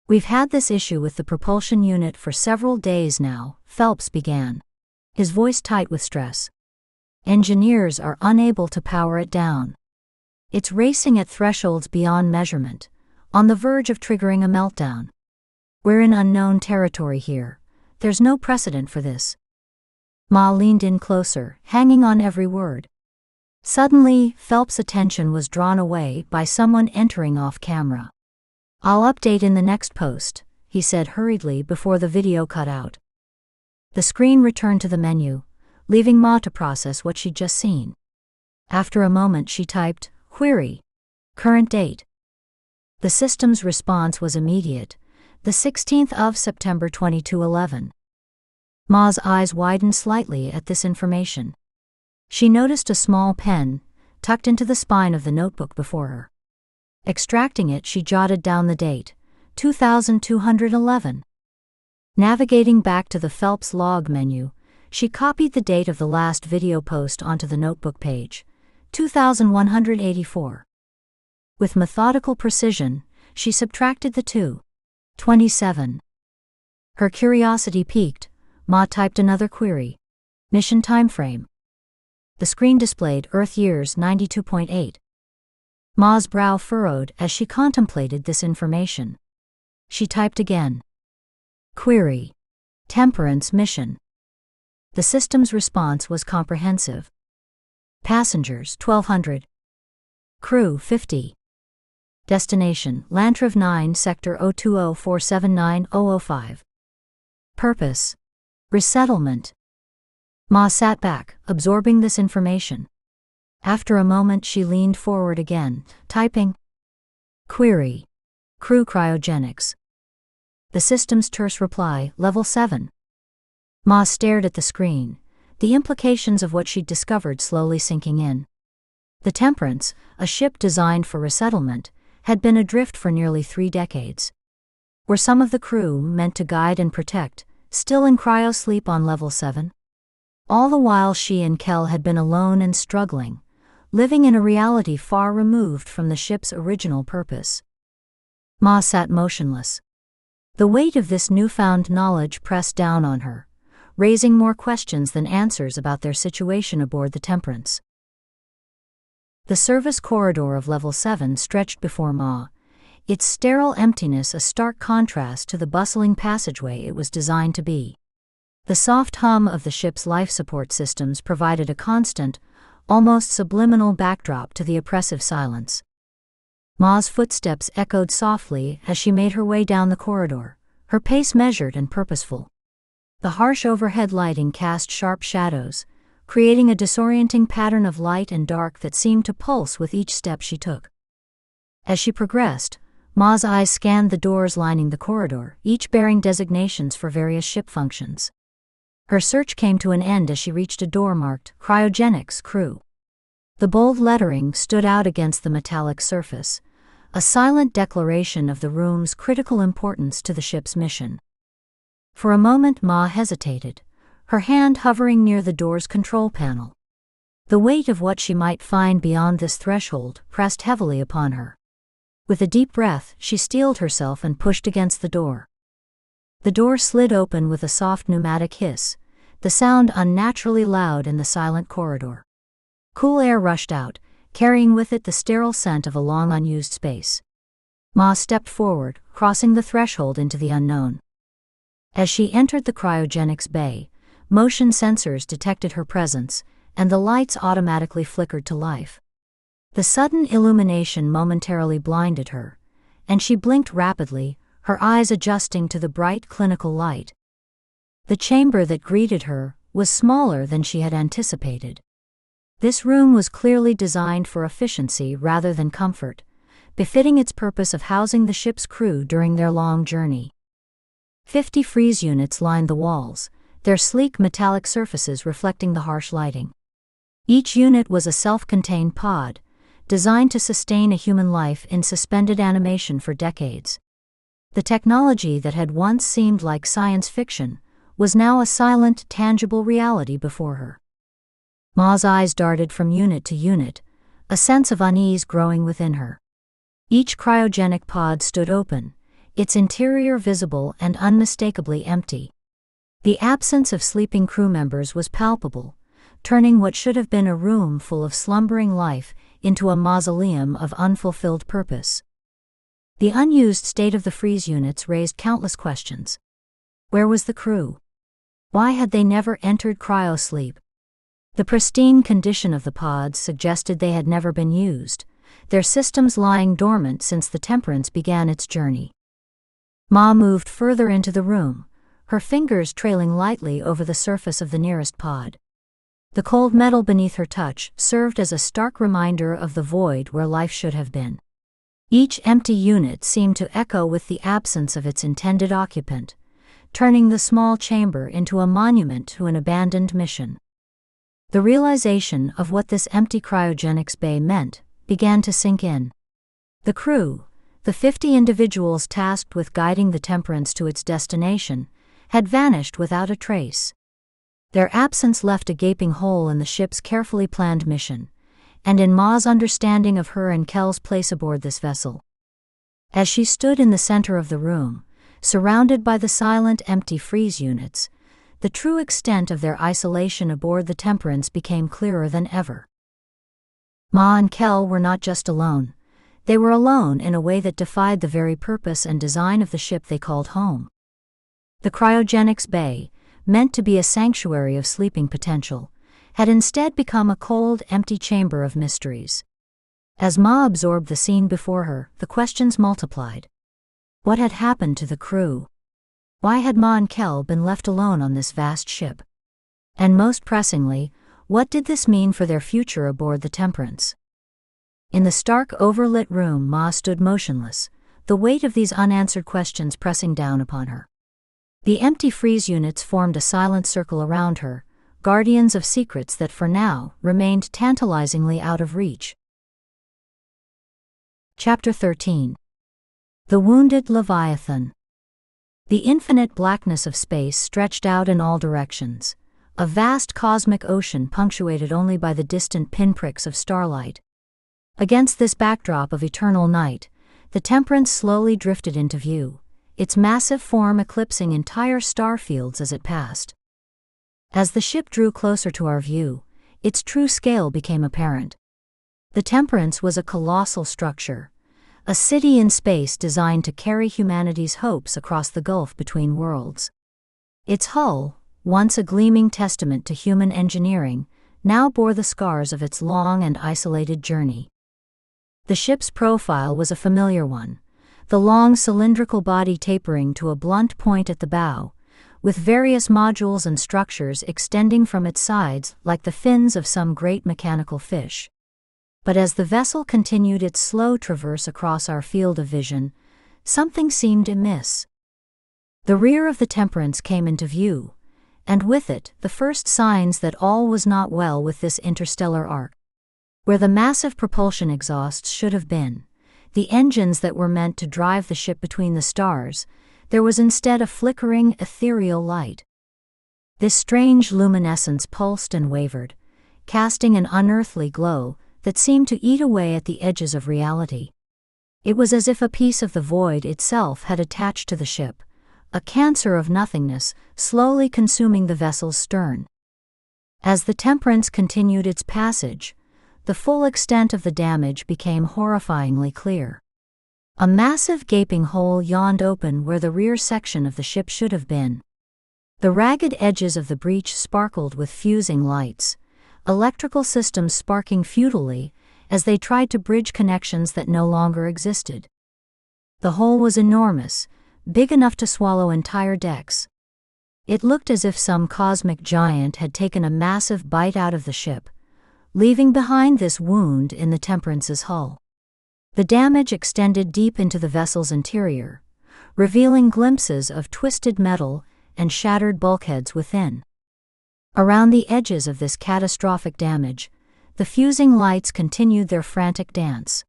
"We've had this issue with the propulsion unit for several days now," Phelps began, his voice tight with stress. "Engineers are unable to power it down. It's racing at thresholds beyond measurement, on the verge of triggering a meltdown. We're in unknown territory here. There's no precedent for this." Ma leaned in closer, hanging on every word. Suddenly, Phelps' attention was drawn away by someone entering off camera. "I'll update in the next post," he said hurriedly before the video cut out. The screen returned to the menu, leaving Ma to process what she'd just seen. After a moment she typed, "Query. Current date." The system's response was immediate, the 16th of September 2211. Ma's eyes widened slightly at this information. She noticed a small pen, tucked into the spine of the notebook before her. Extracting it, she jotted down the date, 2211. Navigating back to the Phelps log menu, she copied the date of the last video post onto the notebook page, 2184. With methodical precision, she subtracted the two, 27. Her curiosity piqued. Ma typed another query. Mission timeframe. The screen displayed Earth years 92.8. Ma's brow furrowed as she contemplated this information. She typed again. Query. Temperance mission. The system's response was comprehensive. Passengers 1,200. Crew 50. Destination Lantriv 9 Sector 020479-005. Purpose. Resettlement. Ma sat back, absorbing this information. After a moment she leaned forward again, typing. Query. Crew cryogenics. The system's terse reply, Level 7. Ma stared at the screen, the implications of what she'd discovered slowly sinking in. The Temperance, a ship designed for resettlement, had been adrift for nearly 3 decades. Were some of the crew, meant to guide and protect, still in cryo-sleep on Level 7? All the while she and Kel had been alone and struggling, living in a reality far removed from the ship's original purpose. Ma sat motionless. The weight of this newfound knowledge pressed down on her, raising more questions than answers about their situation aboard the Temperance. The service corridor of Level 7 stretched before Ma, its sterile emptiness a stark contrast to the bustling passageway it was designed to be. The soft hum of the ship's life support systems provided a constant, almost subliminal backdrop to the oppressive silence. Ma's footsteps echoed softly as she made her way down the corridor, her pace measured and purposeful. The harsh overhead lighting cast sharp shadows, creating a disorienting pattern of light and dark that seemed to pulse with each step she took. As she progressed, Ma's eyes scanned the doors lining the corridor, each bearing designations for various ship functions. Her search came to an end as she reached a door marked Cryogenics Crew. The bold lettering stood out against the metallic surface, a silent declaration of the room's critical importance to the ship's mission. For a moment Ma hesitated, her hand hovering near the door's control panel. The weight of what she might find beyond this threshold pressed heavily upon her. With a deep breath, she steeled herself and pushed against the door. The door slid open with a soft pneumatic hiss, the sound unnaturally loud in the silent corridor. Cool air rushed out, carrying with it the sterile scent of a long unused space. Ma stepped forward, crossing the threshold into the unknown. As she entered the cryogenics bay, motion sensors detected her presence, and the lights automatically flickered to life. The sudden illumination momentarily blinded her, and she blinked rapidly, her eyes adjusting to the bright clinical light. The chamber that greeted her was smaller than she had anticipated. This room was clearly designed for efficiency rather than comfort, befitting its purpose of housing the ship's crew during their long journey. 50 freeze units lined the walls, their sleek metallic surfaces reflecting the harsh lighting. Each unit was a self-contained pod, designed to sustain a human life in suspended animation for decades. The technology that had once seemed like science fiction was now a silent, tangible reality before her. Ma's eyes darted from unit to unit, a sense of unease growing within her. Each cryogenic pod stood open, its interior visible and unmistakably empty. The absence of sleeping crew members was palpable, turning what should have been a room full of slumbering life into a mausoleum of unfulfilled purpose. The unused state of the freeze units raised countless questions. Where was the crew? Why had they never entered cryo-sleep? The pristine condition of the pods suggested they had never been used, their systems lying dormant since the Temperance began its journey. Ma moved further into the room, her fingers trailing lightly over the surface of the nearest pod. The cold metal beneath her touch served as a stark reminder of the void where life should have been. Each empty unit seemed to echo with the absence of its intended occupant, turning the small chamber into a monument to an abandoned mission. The realization of what this empty cryogenics bay meant began to sink in. The crew, the 50 individuals tasked with guiding the Temperance to its destination, had vanished without a trace. Their absence left a gaping hole in the ship's carefully planned mission, and in Ma's understanding of her and Kel's place aboard this vessel. As she stood in the center of the room, surrounded by the silent, empty freeze units, the true extent of their isolation aboard the Temperance became clearer than ever. Ma and Kel were not just alone. They were alone in a way that defied the very purpose and design of the ship they called home. The cryogenics bay, meant to be a sanctuary of sleeping potential, had instead become a cold, empty chamber of mysteries. As Ma absorbed the scene before her, the questions multiplied. What had happened to the crew? Why had Ma and Kel been left alone on this vast ship? And most pressingly, what did this mean for their future aboard the Temperance? In the stark, overlit room, Ma stood motionless, the weight of these unanswered questions pressing down upon her. The empty freeze units formed a silent circle around her, guardians of secrets that for now remained tantalizingly out of reach. Chapter 13. The Wounded Leviathan. The infinite blackness of space stretched out in all directions, a vast cosmic ocean punctuated only by the distant pinpricks of starlight. Against this backdrop of eternal night, the Temperance slowly drifted into view, its massive form eclipsing entire star fields as it passed. As the ship drew closer to our view, its true scale became apparent. The Temperance was a colossal structure, a city in space designed to carry humanity's hopes across the gulf between worlds. Its hull, once a gleaming testament to human engineering, now bore the scars of its long and isolated journey. The ship's profile was a familiar one, the long cylindrical body tapering to a blunt point at the bow, with various modules and structures extending from its sides like the fins of some great mechanical fish. But as the vessel continued its slow traverse across our field of vision, something seemed amiss. The rear of the Temperance came into view, and with it the first signs that all was not well with this interstellar arc. Where the massive propulsion exhausts should have been, the engines that were meant to drive the ship between the stars, there was instead a flickering, ethereal light. This strange luminescence pulsed and wavered, casting an unearthly glow that seemed to eat away at the edges of reality. It was as if a piece of the void itself had attached to the ship, a cancer of nothingness slowly consuming the vessel's stern. As the Temperance continued its passage, the full extent of the damage became horrifyingly clear. A massive gaping hole yawned open where the rear section of the ship should have been. The ragged edges of the breach sparkled with fusing lights, electrical systems sparking futilely as they tried to bridge connections that no longer existed. The hole was enormous, big enough to swallow entire decks. It looked as if some cosmic giant had taken a massive bite out of the ship, leaving behind this wound in the Temperance's hull. The damage extended deep into the vessel's interior, revealing glimpses of twisted metal and shattered bulkheads within. Around the edges of this catastrophic damage, the fusing lights continued their frantic dance.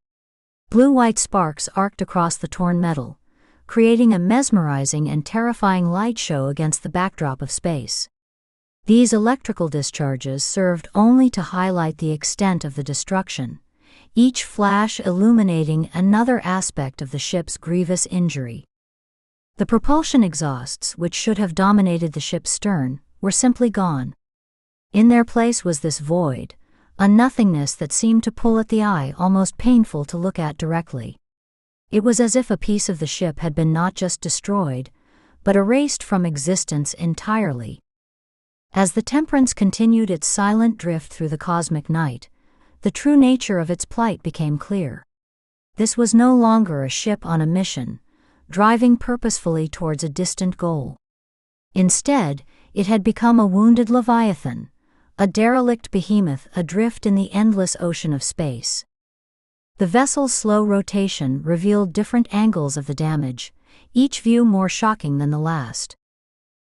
Blue-white sparks arced across the torn metal, creating a mesmerizing and terrifying light show against the backdrop of space. These electrical discharges served only to highlight the extent of the destruction, each flash illuminating another aspect of the ship's grievous injury. The propulsion exhausts, which should have dominated the ship's stern, were simply gone. In their place was this void, a nothingness that seemed to pull at the eye, almost painful to look at directly. It was as if a piece of the ship had been not just destroyed, but erased from existence entirely. As the Temperance continued its silent drift through the cosmic night, the true nature of its plight became clear. This was no longer a ship on a mission, driving purposefully towards a distant goal. Instead, it had become a wounded leviathan, a derelict behemoth adrift in the endless ocean of space. The vessel's slow rotation revealed different angles of the damage, each view more shocking than the last.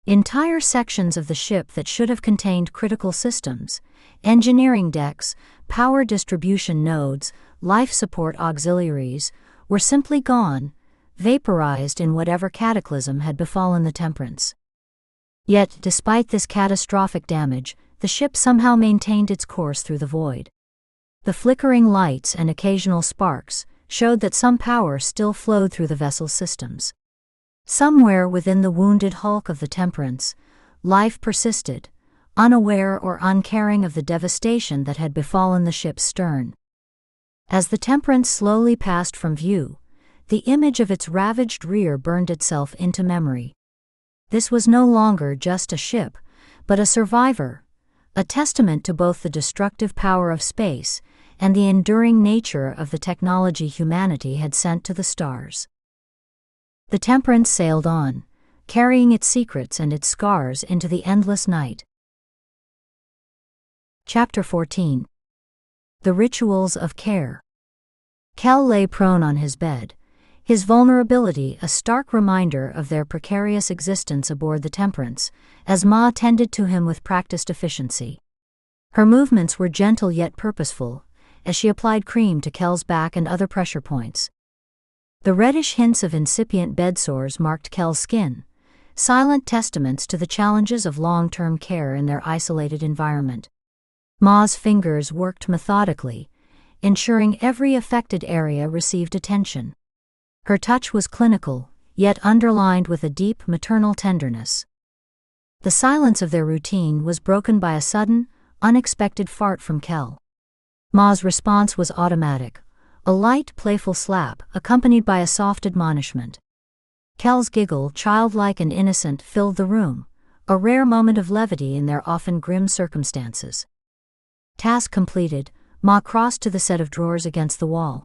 Entire sections of the ship that should have contained critical systems, engineering decks, power distribution nodes, life support auxiliaries, were simply gone, vaporized in whatever cataclysm had befallen the Temperance. Yet, despite this catastrophic damage, the ship somehow maintained its course through the void. The flickering lights and occasional sparks showed that some power still flowed through the vessel's systems. Somewhere within the wounded hulk of the Temperance, life persisted, unaware or uncaring of the devastation that had befallen the ship's stern. As the Temperance slowly passed from view, the image of its ravaged rear burned itself into memory. This was no longer just a ship, but a survivor, a testament to both the destructive power of space and the enduring nature of the technology humanity had sent to the stars. The Temperance sailed on, carrying its secrets and its scars into the endless night. Chapter 14. The Rituals of Care. Kel lay prone on his bed, his vulnerability a stark reminder of their precarious existence aboard the Temperance, as Ma tended to him with practiced efficiency. Her movements were gentle yet purposeful, as she applied cream to Kel's back and other pressure points. The reddish hints of incipient bed sores marked Kel's skin, silent testaments to the challenges of long-term care in their isolated environment. Ma's fingers worked methodically, ensuring every affected area received attention. Her touch was clinical, yet underlined with a deep maternal tenderness. The silence of their routine was broken by a sudden, unexpected fart from Kel. Ma's response was automatic, a light, playful slap accompanied by a soft admonishment. Kel's giggle, childlike and innocent, filled the room, a rare moment of levity in their often grim circumstances. Task completed, Ma crossed to the set of drawers against the wall.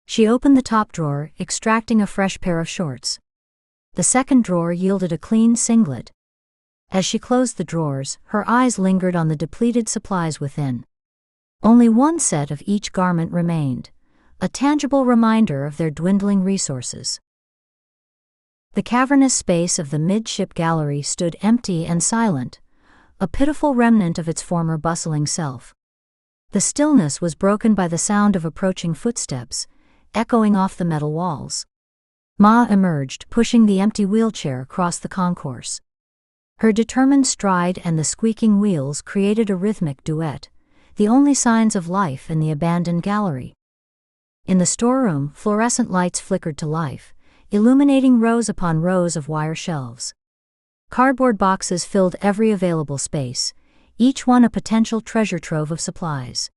She opened the top drawer, extracting a fresh pair of shorts. The second drawer yielded a clean singlet. As she closed the drawers, her eyes lingered on the depleted supplies within. Only one set of each garment remained, a tangible reminder of their dwindling resources. The cavernous space of the midship gallery stood empty and silent, a pitiful remnant of its former bustling self. The stillness was broken by the sound of approaching footsteps, echoing off the metal walls. Ma emerged, pushing the empty wheelchair across the concourse. Her determined stride and the squeaking wheels created a rhythmic duet, the only signs of life in the abandoned gallery. In the storeroom, fluorescent lights flickered to life, illuminating rows upon rows of wire shelves. Cardboard boxes filled every available space, each one a potential treasure trove of supplies.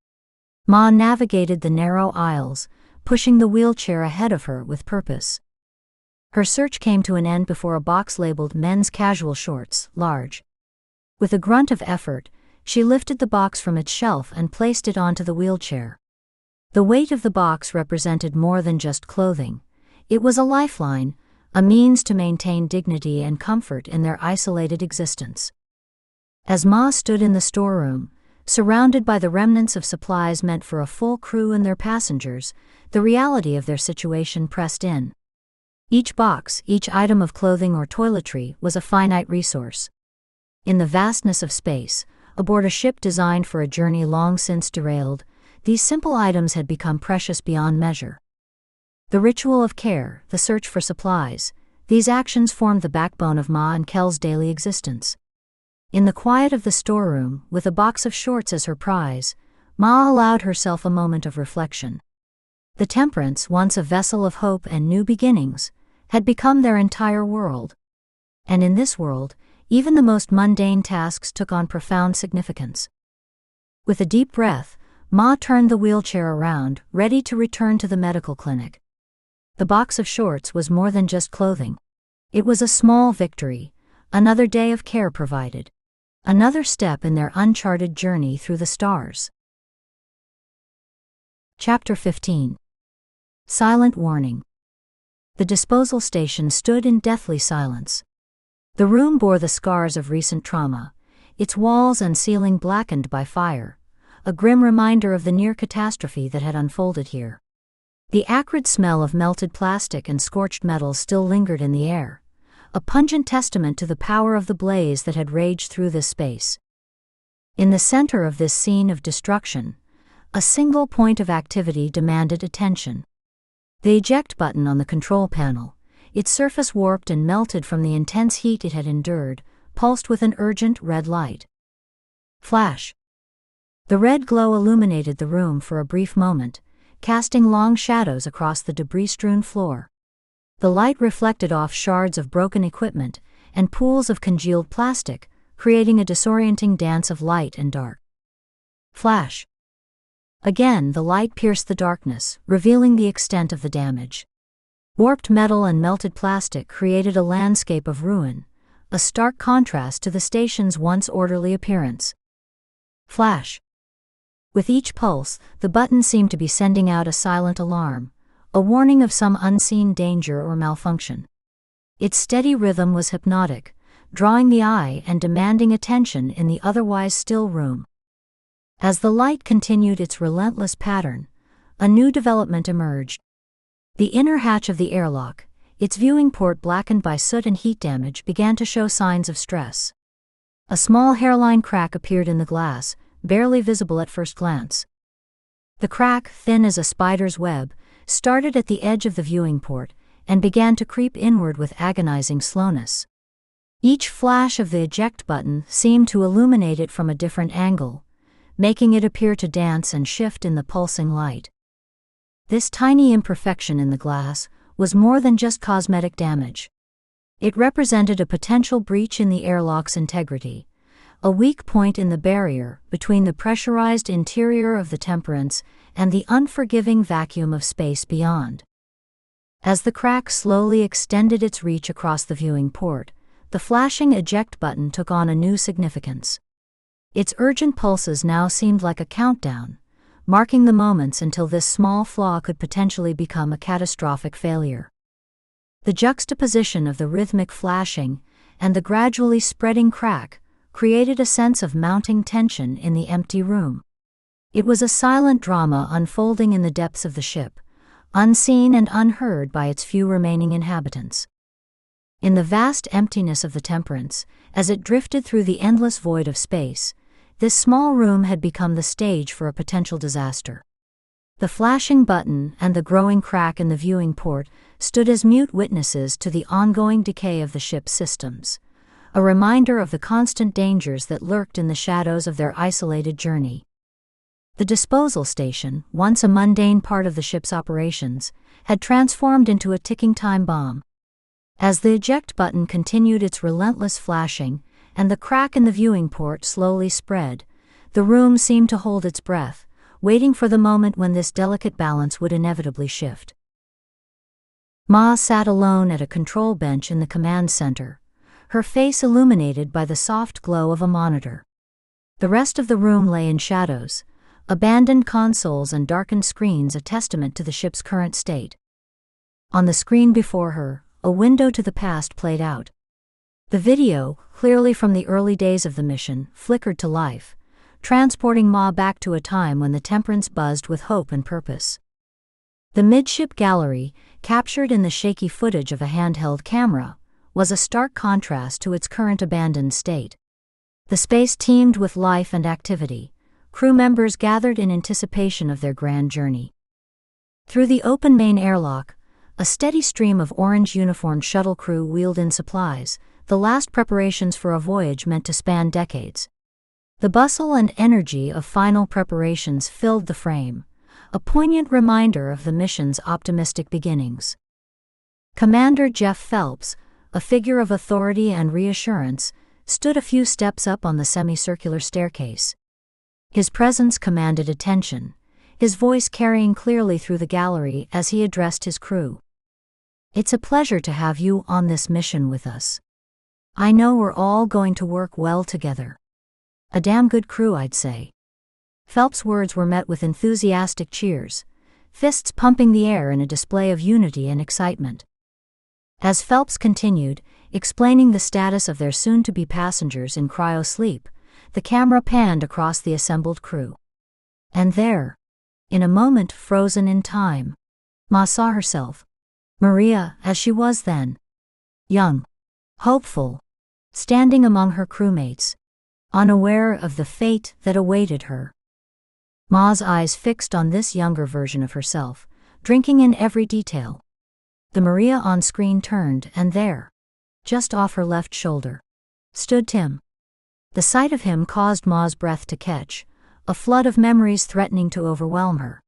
Ma navigated the narrow aisles, pushing the wheelchair ahead of her with purpose. Her search came to an end before a box labeled men's casual shorts, large. With a grunt of effort, she lifted the box from its shelf and placed it onto the wheelchair. The weight of the box represented more than just clothing. It was a lifeline, a means to maintain dignity and comfort in their isolated existence. As Ma stood in the storeroom, surrounded by the remnants of supplies meant for a full crew and their passengers, the reality of their situation pressed in. Each box, each item of clothing or toiletry was a finite resource. In the vastness of space, aboard a ship designed for a journey long since derailed, these simple items had become precious beyond measure. The ritual of care, the search for supplies, these actions formed the backbone of Ma and Kel's daily existence. In the quiet of the storeroom, with a box of shorts as her prize, Ma allowed herself a moment of reflection. The Temperance, once a vessel of hope and new beginnings, had become their entire world. And in this world, even the most mundane tasks took on profound significance. With a deep breath, Ma turned the wheelchair around, ready to return to the medical clinic. The box of shorts was more than just clothing. It was a small victory, another day of care provided, another step in their uncharted journey through the stars. Chapter 15. Silent Warning. The disposal station stood in deathly silence. The room bore the scars of recent trauma, its walls and ceiling blackened by fire, a grim reminder of the near catastrophe that had unfolded here. The acrid smell of melted plastic and scorched metal still lingered in the air, a pungent testament to the power of the blaze that had raged through this space. In the center of this scene of destruction, a single point of activity demanded attention. The eject button on the control panel, its surface warped and melted from the intense heat it had endured, pulsed with an urgent red light. Flash. The red glow illuminated the room for a brief moment, casting long shadows across the debris-strewn floor. The light reflected off shards of broken equipment and pools of congealed plastic, creating a disorienting dance of light and dark. Flash. Again, the light pierced the darkness, revealing the extent of the damage. Warped metal and melted plastic created a landscape of ruin, a stark contrast to the station's once orderly appearance. Flash. With each pulse, the button seemed to be sending out a silent alarm, a warning of some unseen danger or malfunction. Its steady rhythm was hypnotic, drawing the eye and demanding attention in the otherwise still room. As the light continued its relentless pattern, a new development emerged. The inner hatch of the airlock, its viewing port blackened by soot and heat damage, began to show signs of stress. A small hairline crack appeared in the glass, barely visible at first glance. The crack, thin as a spider's web, started at the edge of the viewing port and began to creep inward with agonizing slowness. Each flash of the eject button seemed to illuminate it from a different angle, making it appear to dance and shift in the pulsing light. This tiny imperfection in the glass was more than just cosmetic damage. It represented a potential breach in the airlock's integrity, a weak point in the barrier between the pressurized interior of the Temperance and the unforgiving vacuum of space beyond. As the crack slowly extended its reach across the viewing port, the flashing eject button took on a new significance. Its urgent pulses now seemed like a countdown, marking the moments until this small flaw could potentially become a catastrophic failure. The juxtaposition of the rhythmic flashing and the gradually spreading crack created a sense of mounting tension in the empty room. It was a silent drama unfolding in the depths of the ship, unseen and unheard by its few remaining inhabitants. In the vast emptiness of the Temperance, as it drifted through the endless void of space, this small room had become the stage for a potential disaster. The flashing button and the growing crack in the viewing port stood as mute witnesses to the ongoing decay of the ship's systems, a reminder of the constant dangers that lurked in the shadows of their isolated journey. The disposal station, once a mundane part of the ship's operations, had transformed into a ticking time bomb. As the eject button continued its relentless flashing and the crack in the viewing port slowly spread, the room seemed to hold its breath, waiting for the moment when this delicate balance would inevitably shift. Ma sat alone at a control bench in the command center, her face illuminated by the soft glow of a monitor. The rest of the room lay in shadows, abandoned consoles and darkened screens a testament to the ship's current state. On the screen before her, a window to the past played out. The video, clearly from the early days of the mission, flickered to life, transporting Ma back to a time when the Temperance buzzed with hope and purpose. The midship gallery, captured in the shaky footage of a handheld camera, was a stark contrast to its current abandoned state. The space teemed with life and activity, crew members gathered in anticipation of their grand journey. Through the open main airlock, a steady stream of orange-uniformed shuttle crew wheeled in supplies, the last preparations for a voyage meant to span decades. The bustle and energy of final preparations filled the frame, a poignant reminder of the mission's optimistic beginnings. Commander Jeff Phelps, a figure of authority and reassurance, stood a few steps up on the semicircular staircase. His presence commanded attention, his voice carrying clearly through the gallery as he addressed his crew. "It's a pleasure to have you on this mission with us. I know we're all going to work well together. A damn good crew, I'd say." Phelps' words were met with enthusiastic cheers, fists pumping the air in a display of unity and excitement. As Phelps continued, explaining the status of their soon-to-be passengers in cryo-sleep, the camera panned across the assembled crew. And there, in a moment frozen in time, Ma saw herself, Maria as she was then, young, hopeful, standing among her crewmates, unaware of the fate that awaited her. Ma's eyes fixed on this younger version of herself, drinking in every detail. The Maria on screen turned, and there, just off her left shoulder, stood Tim. The sight of him caused Ma's breath to catch, a flood of memories threatening to overwhelm her.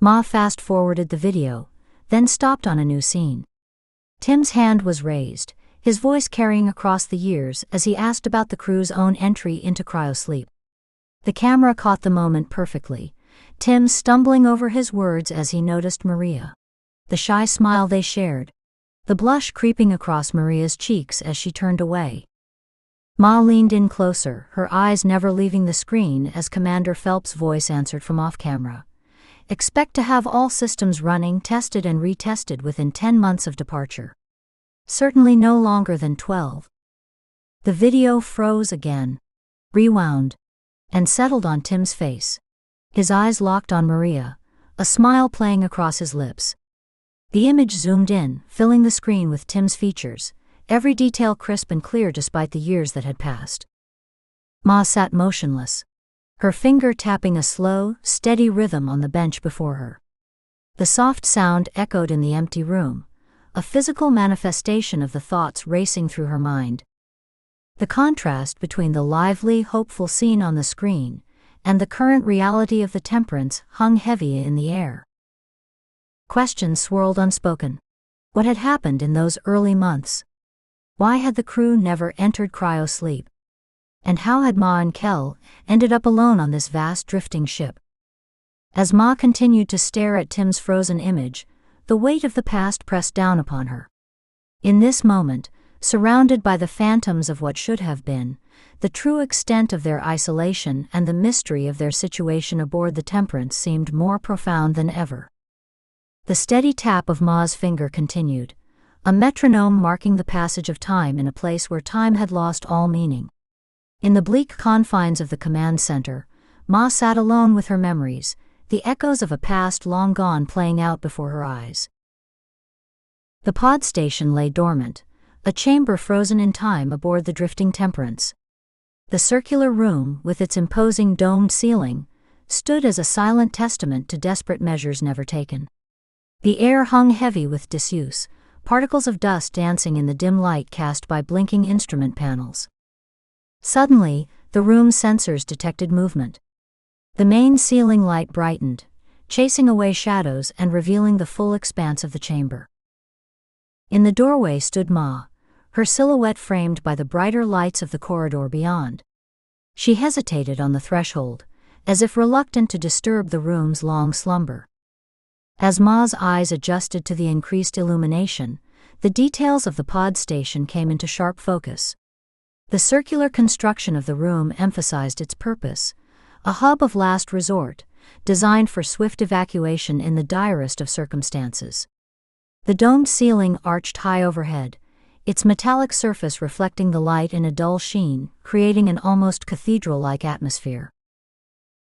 Ma fast-forwarded the video, then stopped on a new scene. Tim's hand was raised, his voice carrying across the years as he asked about the crew's own entry into cryo-sleep. The camera caught the moment perfectly, Tim stumbling over his words as he noticed Maria. The shy smile they shared, the blush creeping across Maria's cheeks as she turned away. Ma leaned in closer, her eyes never leaving the screen as Commander Phelps' voice answered from off-camera. "Expect to have all systems running, tested and retested within 10 months of departure. Certainly no longer than 12. The video froze again, rewound, and settled on Tim's face. His eyes locked on Maria, a smile playing across his lips. The image zoomed in, filling the screen with Tim's features, every detail crisp and clear despite the years that had passed. Ma sat motionless, her finger tapping a slow, steady rhythm on the bench before her. The soft sound echoed in the empty room, a physical manifestation of the thoughts racing through her mind. The contrast between the lively, hopeful scene on the screen and the current reality of the Temperance hung heavy in the air. Questions swirled unspoken. What had happened in those early months? Why had the crew never entered cryo-sleep? And how had Ma and Kel ended up alone on this vast drifting ship? As Ma continued to stare at Tim's frozen image, the weight of the past pressed down upon her. In this moment, surrounded by the phantoms of what should have been, the true extent of their isolation and the mystery of their situation aboard the Temperance seemed more profound than ever. The steady tap of Ma's finger continued, a metronome marking the passage of time in a place where time had lost all meaning. In the bleak confines of the command center, Ma sat alone with her memories, the echoes of a past long gone playing out before her eyes. The pod station lay dormant, a chamber frozen in time aboard the drifting Temperance. The circular room, with its imposing domed ceiling, stood as a silent testament to desperate measures never taken. The air hung heavy with disuse, particles of dust dancing in the dim light cast by blinking instrument panels. Suddenly, the room's sensors detected movement. The main ceiling light brightened, chasing away shadows and revealing the full expanse of the chamber. In the doorway stood Ma, her silhouette framed by the brighter lights of the corridor beyond. She hesitated on the threshold, as if reluctant to disturb the room's long slumber. As Ma's eyes adjusted to the increased illumination, the details of the pod station came into sharp focus. The circular construction of the room emphasized its purpose, a hub of last resort, designed for swift evacuation in the direst of circumstances. The domed ceiling arched high overhead, its metallic surface reflecting the light in a dull sheen, creating an almost cathedral-like atmosphere.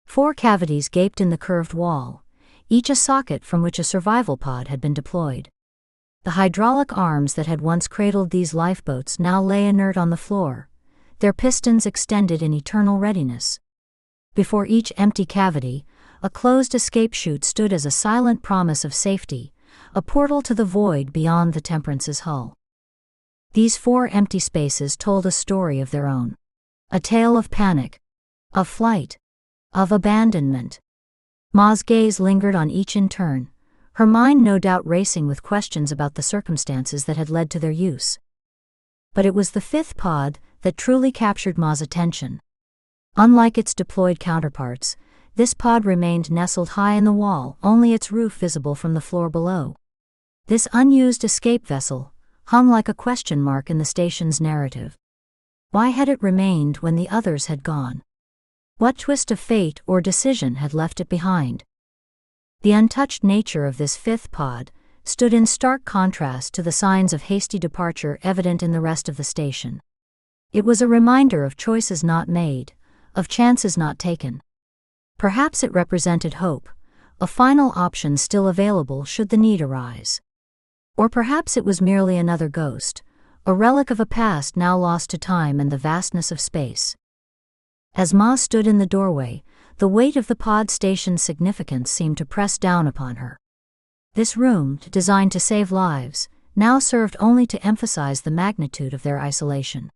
4 cavities gaped in the curved wall, each a socket from which a survival pod had been deployed. The hydraulic arms that had once cradled these lifeboats now lay inert on the floor, their pistons extended in eternal readiness. Before each empty cavity, a closed escape chute stood as a silent promise of safety, a portal to the void beyond the Temperance's hull. These 4 empty spaces told a story of their own. A tale of panic, of flight, of abandonment. Ma's gaze lingered on each in turn, her mind no doubt racing with questions about the circumstances that had led to their use. But it was the 5th pod that truly captured Ma's attention. Unlike its deployed counterparts, this pod remained nestled high in the wall, only its roof visible from the floor below. This unused escape vessel hung like a question mark in the station's narrative. Why had it remained when the others had gone? What twist of fate or decision had left it behind? The untouched nature of this 5th pod stood in stark contrast to the signs of hasty departure evident in the rest of the station. It was a reminder of choices not made, of chances not taken. Perhaps it represented hope, a final option still available should the need arise. Or perhaps it was merely another ghost, a relic of a past now lost to time and the vastness of space. As Ma stood in the doorway, the weight of the pod station's significance seemed to press down upon her. This room, designed to save lives, now served only to emphasize the magnitude of their isolation.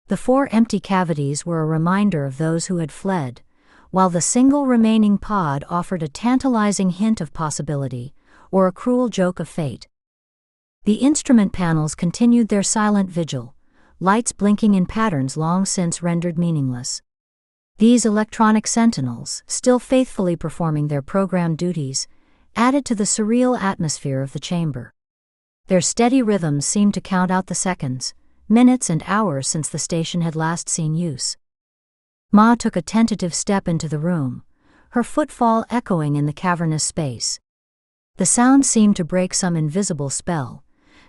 The 4 empty cavities were a reminder of those who had fled, while the single remaining pod offered a tantalizing hint of possibility, or a cruel joke of fate. The instrument panels continued their silent vigil, lights blinking in patterns long since rendered meaningless. These electronic sentinels, still faithfully performing their programmed duties, added to the surreal atmosphere of the chamber. Their steady rhythms seemed to count out the seconds, minutes and hours since the station had last seen use. Ma took a tentative step into the room, her footfall echoing in the cavernous space. The sound seemed to break some invisible spell,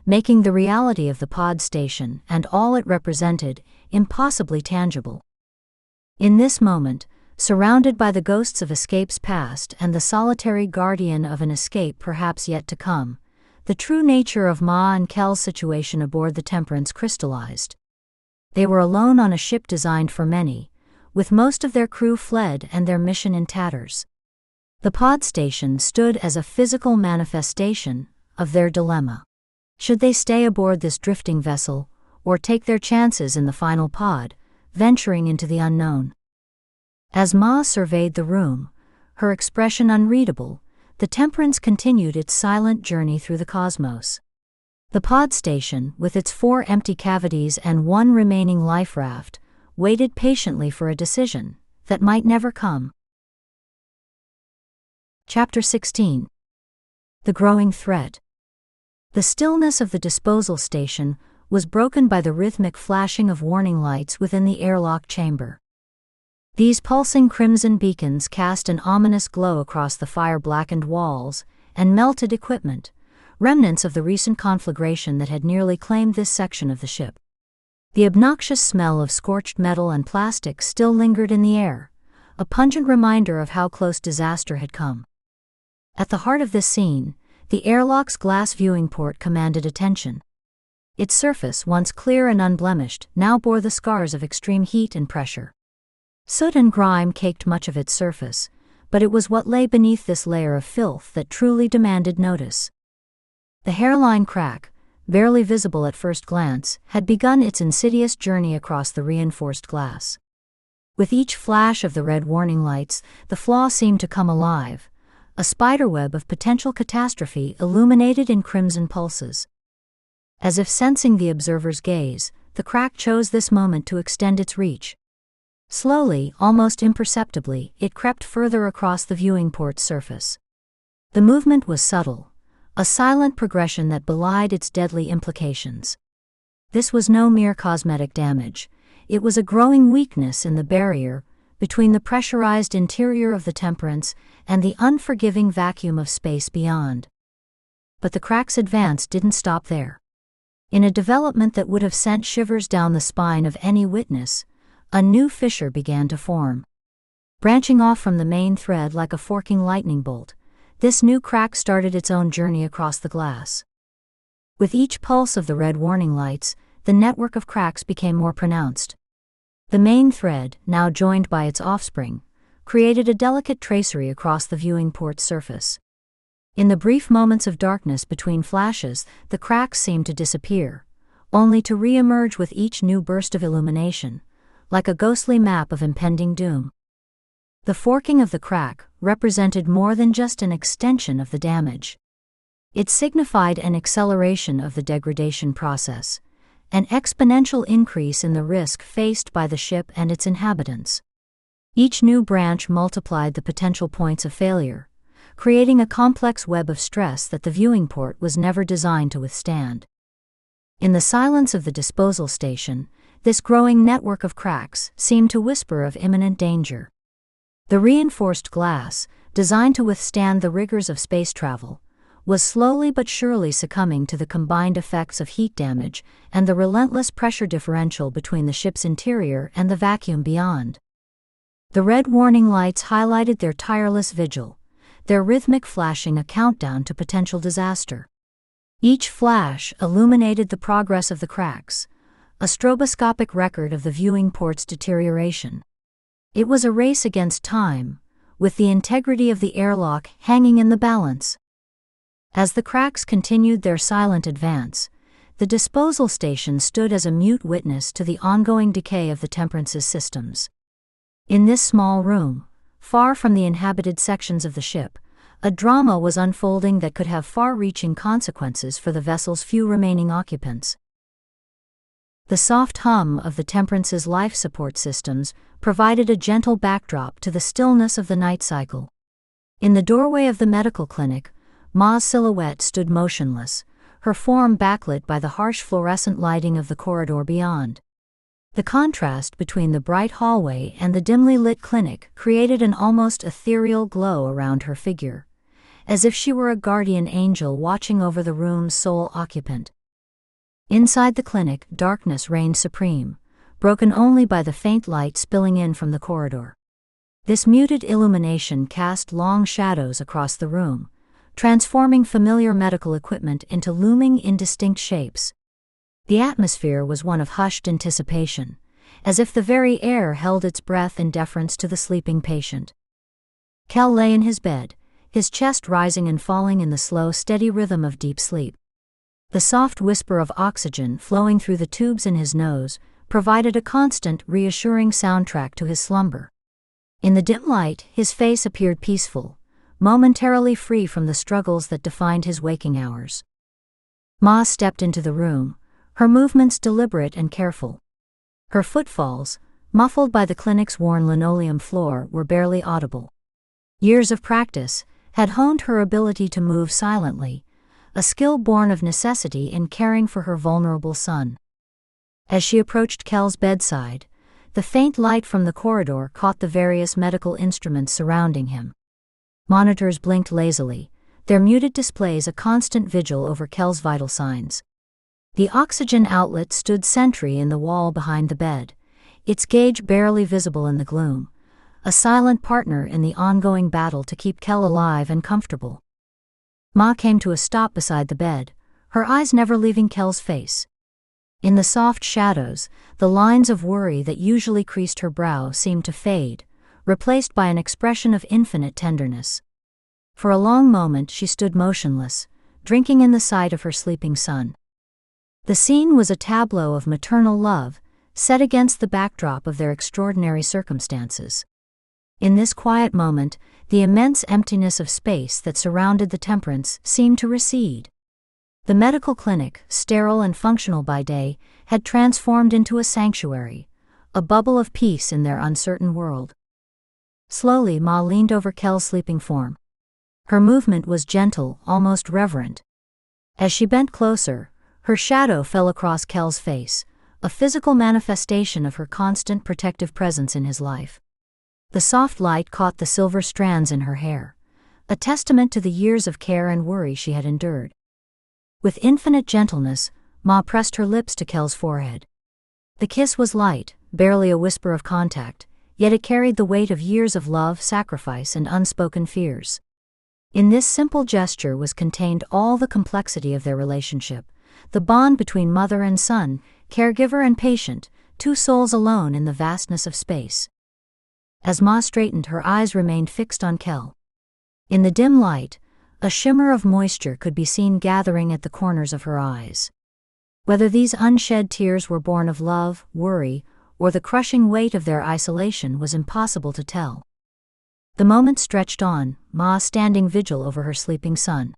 making the reality of the pod station and all it represented impossibly tangible. In this moment, surrounded by the ghosts of escapes past and the solitary guardian of an escape perhaps yet to come, the true nature of Ma and Kel's situation aboard the Temperance crystallized. They were alone on a ship designed for many, with most of their crew fled and their mission in tatters. The pod station stood as a physical manifestation of their dilemma. Should they stay aboard this drifting vessel, or take their chances in the final pod, venturing into the unknown? As Ma surveyed the room, her expression unreadable, the Temperance continued its silent journey through the cosmos. The pod station, with its 4 empty cavities and 1 remaining life raft, waited patiently for a decision that might never come. Chapter 16. The Growing Threat. The stillness of the disposal station was broken by the rhythmic flashing of warning lights within the airlock chamber. These pulsing crimson beacons cast an ominous glow across the fire-blackened walls and melted equipment, remnants of the recent conflagration that had nearly claimed this section of the ship. The obnoxious smell of scorched metal and plastic still lingered in the air, a pungent reminder of how close disaster had come. At the heart of this scene, the airlock's glass viewing port commanded attention. Its surface, once clear and unblemished, now bore the scars of extreme heat and pressure. Soot and grime caked much of its surface, but it was what lay beneath this layer of filth that truly demanded notice. The hairline crack, barely visible at first glance, had begun its insidious journey across the reinforced glass. With each flash of the red warning lights, the flaw seemed to come alive, a spiderweb of potential catastrophe illuminated in crimson pulses. As if sensing the observer's gaze, the crack chose this moment to extend its reach. Slowly, almost imperceptibly, it crept further across the viewing port's surface. The movement was subtle, a silent progression that belied its deadly implications. This was no mere cosmetic damage. It was a growing weakness in the barrier between the pressurized interior of the Temperance and the unforgiving vacuum of space beyond. But the crack's advance didn't stop there. In a development that would have sent shivers down the spine of any witness, a new fissure began to form. Branching off from the main thread like a forking lightning bolt, this new crack started its own journey across the glass. With each pulse of the red warning lights, the network of cracks became more pronounced. The main thread, now joined by its offspring, created a delicate tracery across the viewing port's surface. In the brief moments of darkness between flashes, the cracks seemed to disappear, only to re-emerge with each new burst of illumination, like a ghostly map of impending doom. The forking of the crack represented more than just an extension of the damage. It signified an acceleration of the degradation process, an exponential increase in the risk faced by the ship and its inhabitants. Each new branch multiplied the potential points of failure, creating a complex web of stress that the viewing port was never designed to withstand. In the silence of the disposal station, this growing network of cracks seemed to whisper of imminent danger. The reinforced glass, designed to withstand the rigors of space travel, was slowly but surely succumbing to the combined effects of heat damage and the relentless pressure differential between the ship's interior and the vacuum beyond. The red warning lights highlighted their tireless vigil, their rhythmic flashing a countdown to potential disaster. Each flash illuminated the progress of the cracks, a stroboscopic record of the viewing port's deterioration. It was a race against time, with the integrity of the airlock hanging in the balance. As the cracks continued their silent advance, the disposal station stood as a mute witness to the ongoing decay of the Temperance's systems. In this small room, far from the inhabited sections of the ship, a drama was unfolding that could have far-reaching consequences for the vessel's few remaining occupants. The soft hum of the Temperance's life support systems provided a gentle backdrop to the stillness of the night cycle. In the doorway of the medical clinic, Ma's silhouette stood motionless, her form backlit by the harsh fluorescent lighting of the corridor beyond. The contrast between the bright hallway and the dimly lit clinic created an almost ethereal glow around her figure, as if she were a guardian angel watching over the room's sole occupant. Inside the clinic, darkness reigned supreme, broken only by the faint light spilling in from the corridor. This muted illumination cast long shadows across the room, transforming familiar medical equipment into looming indistinct shapes. The atmosphere was one of hushed anticipation, as if the very air held its breath in deference to the sleeping patient. Kel lay in his bed, his chest rising and falling in the slow, steady rhythm of deep sleep. The soft whisper of oxygen flowing through the tubes in his nose provided a constant, reassuring soundtrack to his slumber. In the dim light, his face appeared peaceful, momentarily free from the struggles that defined his waking hours. Ma stepped into the room, her movements deliberate and careful. Her footfalls, muffled by the clinic's worn linoleum floor, were barely audible. Years of practice had honed her ability to move silently, a skill born of necessity in caring for her vulnerable son. As she approached Kel's bedside, the faint light from the corridor caught the various medical instruments surrounding him. Monitors blinked lazily, their muted displays a constant vigil over Kel's vital signs. The oxygen outlet stood sentry in the wall behind the bed, its gauge barely visible in the gloom, a silent partner in the ongoing battle to keep Kel alive and comfortable. Ma came to a stop beside the bed, her eyes never leaving Kel's face. In the soft shadows, the lines of worry that usually creased her brow seemed to fade, replaced by an expression of infinite tenderness. For a long moment she stood motionless, drinking in the sight of her sleeping son. The scene was a tableau of maternal love, set against the backdrop of their extraordinary circumstances. In this quiet moment, the immense emptiness of space that surrounded the Temperance seemed to recede. The medical clinic, sterile and functional by day, had transformed into a sanctuary, a bubble of peace in their uncertain world. Slowly Ma leaned over Kel's sleeping form. Her movement was gentle, almost reverent. As she bent closer, her shadow fell across Kel's face, a physical manifestation of her constant protective presence in his life. The soft light caught the silver strands in her hair, a testament to the years of care and worry she had endured. With infinite gentleness, Ma pressed her lips to Kel's forehead. The kiss was light, barely a whisper of contact, yet it carried the weight of years of love, sacrifice, and unspoken fears. In this simple gesture was contained all the complexity of their relationship, the bond between mother and son, caregiver and patient, two souls alone in the vastness of space. As Ma straightened, her eyes remained fixed on Kel. In the dim light, a shimmer of moisture could be seen gathering at the corners of her eyes. Whether these unshed tears were born of love, worry, or the crushing weight of their isolation was impossible to tell. The moment stretched on, Ma standing vigil over her sleeping son.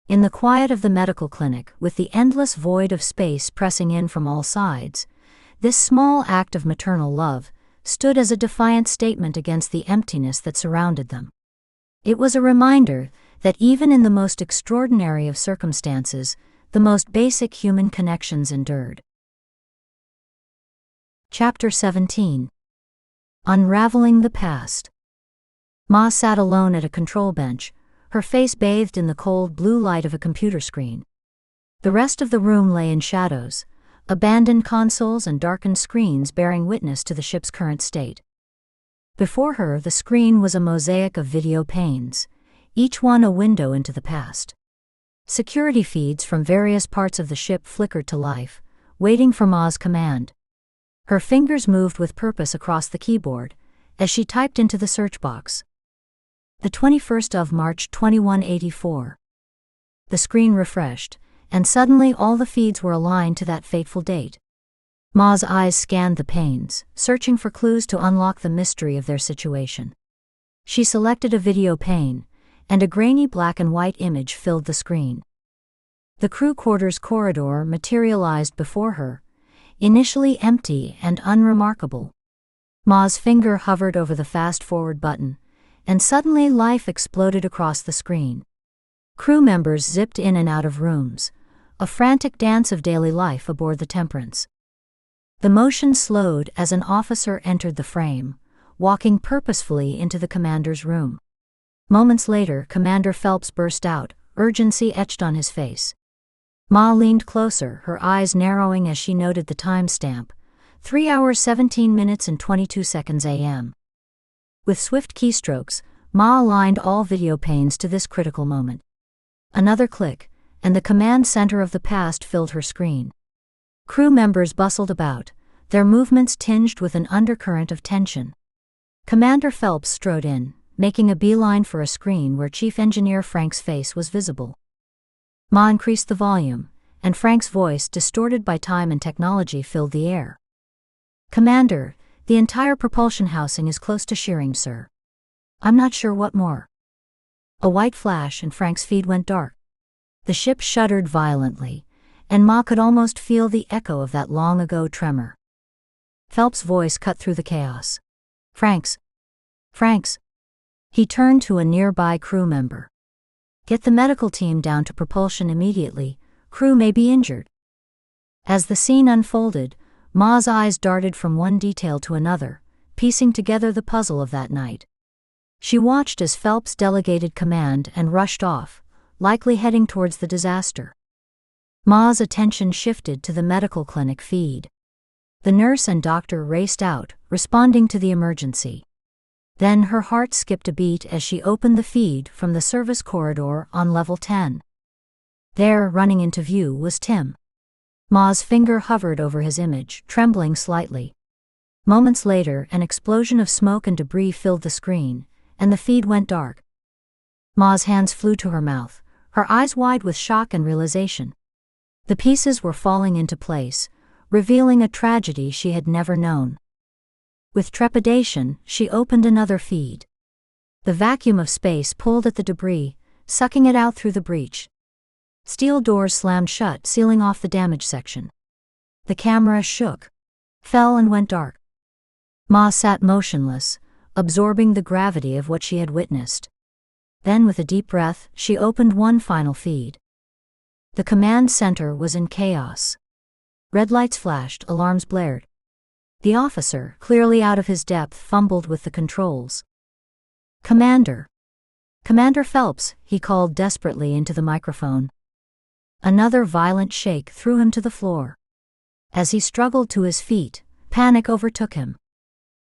In the quiet of the medical clinic, with the endless void of space pressing in from all sides, this small act of maternal love stood as a defiant statement against the emptiness that surrounded them. It was a reminder that even in the most extraordinary of circumstances, the most basic human connections endured. Chapter 17. Unraveling the Past. Ma sat alone at a control bench, her face bathed in the cold blue light of a computer screen. The rest of the room lay in shadows, abandoned consoles and darkened screens bearing witness to the ship's current state. Before her, the screen was a mosaic of video panes, each one a window into the past. Security feeds from various parts of the ship flickered to life, waiting for Ma's command. Her fingers moved with purpose across the keyboard as she typed into the search box. The 21st of March 2184. The screen refreshed, and suddenly all the feeds were aligned to that fateful date. Ma's eyes scanned the panes, searching for clues to unlock the mystery of their situation. She selected a video pane, and a grainy black and white image filled the screen. The crew quarters corridor materialized before her, initially empty and unremarkable. Ma's finger hovered over the fast-forward button, and suddenly life exploded across the screen. Crew members zipped in and out of rooms, a frantic dance of daily life aboard the Temperance. The motion slowed as an officer entered the frame, walking purposefully into the commander's room. Moments later, Commander Phelps burst out, urgency etched on his face. Ma leaned closer, her eyes narrowing as she noted the timestamp, 3 hours 17 minutes and 22 seconds a.m. With swift keystrokes, Ma aligned all video panes to this critical moment. Another click, and the command center of the past filled her screen. Crew members bustled about, their movements tinged with an undercurrent of tension. Commander Phelps strode in, making a beeline for a screen where Chief Engineer Frank's face was visible. Ma increased the volume, and Frank's voice, distorted by time and technology, filled the air. "Commander, the entire propulsion housing is close to shearing, sir. I'm not sure what more." A white flash and Frank's feed went dark. The ship shuddered violently, and Ma could almost feel the echo of that long-ago tremor. Phelps' voice cut through the chaos. Frank's. He turned to a nearby crew member. "Get the medical team down to propulsion immediately, crew may be injured." As the scene unfolded, Ma's eyes darted from one detail to another, piecing together the puzzle of that night. She watched as Phelps delegated command and rushed off, likely heading towards the disaster. Ma's attention shifted to the medical clinic feed. The nurse and doctor raced out, responding to the emergency. Then her heart skipped a beat as she opened the feed from the service corridor on level 10. There, running into view, was Tim. Ma's finger hovered over his image, trembling slightly. Moments later, an explosion of smoke and debris filled the screen, and the feed went dark. Ma's hands flew to her mouth, her eyes wide with shock and realization. The pieces were falling into place, revealing a tragedy she had never known. With trepidation, she opened another feed. The vacuum of space pulled at the debris, sucking it out through the breach. Steel doors slammed shut, sealing off the damaged section. The camera shook, fell and went dark. Ma sat motionless, absorbing the gravity of what she had witnessed. Then, with a deep breath, she opened one final feed. The command center was in chaos. Red lights flashed, alarms blared. The officer, clearly out of his depth, fumbled with the controls. "Commander. Commander Phelps," he called desperately into the microphone. Another violent shake threw him to the floor. As he struggled to his feet, panic overtook him.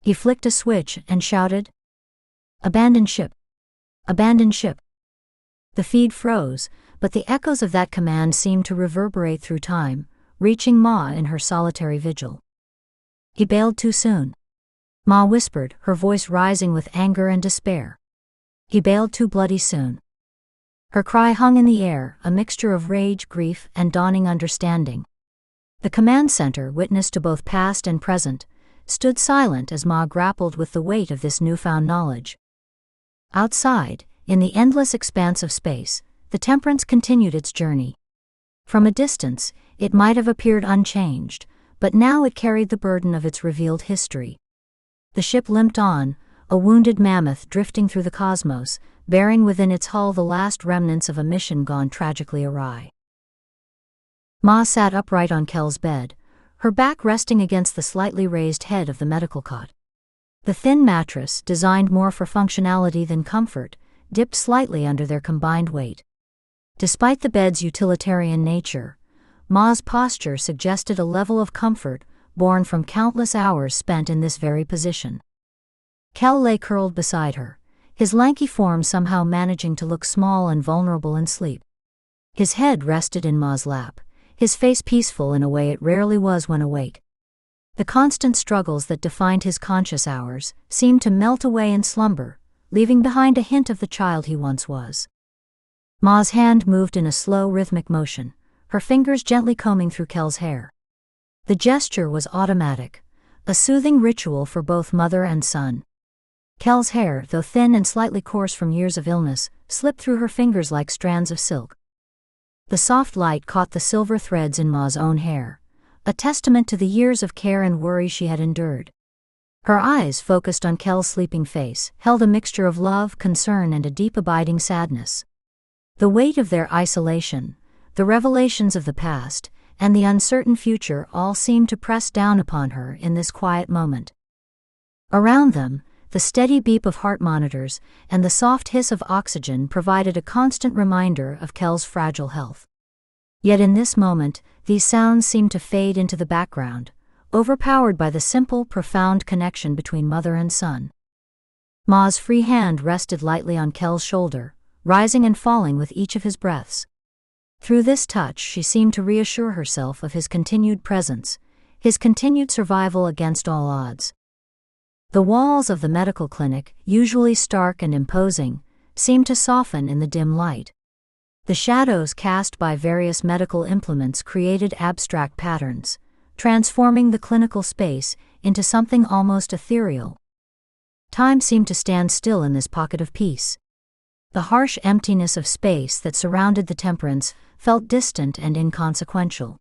He flicked a switch and shouted, "Abandon ship! Abandon ship!" The feed froze, but the echoes of that command seemed to reverberate through time, reaching Ma in her solitary vigil. "He bailed too soon," Ma whispered, her voice rising with anger and despair. "He bailed too bloody soon." Her cry hung in the air, a mixture of rage, grief, and dawning understanding. The command center, witness to both past and present, stood silent as Ma grappled with the weight of this newfound knowledge. Outside, in the endless expanse of space, the Temperance continued its journey. From a distance, it might have appeared unchanged, but now it carried the burden of its revealed history. The ship limped on, a wounded mammoth drifting through the cosmos, bearing within its hull the last remnants of a mission gone tragically awry. Ma sat upright on Kel's bed, her back resting against the slightly raised head of the medical cot. The thin mattress, designed more for functionality than comfort, dipped slightly under their combined weight. Despite the bed's utilitarian nature, Ma's posture suggested a level of comfort born from countless hours spent in this very position. Kel lay curled beside her, his lanky form somehow managing to look small and vulnerable in sleep. His head rested in Ma's lap, his face peaceful in a way it rarely was when awake. The constant struggles that defined his conscious hours seemed to melt away in slumber, leaving behind a hint of the child he once was. Ma's hand moved in a slow, rhythmic motion, her fingers gently combing through Kel's hair. The gesture was automatic, a soothing ritual for both mother and son. Kel's hair, though thin and slightly coarse from years of illness, slipped through her fingers like strands of silk. The soft light caught the silver threads in Ma's own hair, a testament to the years of care and worry she had endured. Her eyes, focused on Kel's sleeping face, held a mixture of love, concern, and a deep abiding sadness. The weight of their isolation, the revelations of the past, and the uncertain future all seemed to press down upon her in this quiet moment. Around them, the steady beep of heart monitors and the soft hiss of oxygen provided a constant reminder of Kel's fragile health. Yet in this moment, these sounds seemed to fade into the background, overpowered by the simple, profound connection between mother and son. Ma's free hand rested lightly on Kel's shoulder, rising and falling with each of his breaths. Through this touch, she seemed to reassure herself of his continued presence, his continued survival against all odds. The walls of the medical clinic, usually stark and imposing, seemed to soften in the dim light. The shadows cast by various medical implements created abstract patterns, transforming the clinical space into something almost ethereal. Time seemed to stand still in this pocket of peace. The harsh emptiness of space that surrounded the Temperance felt distant and inconsequential.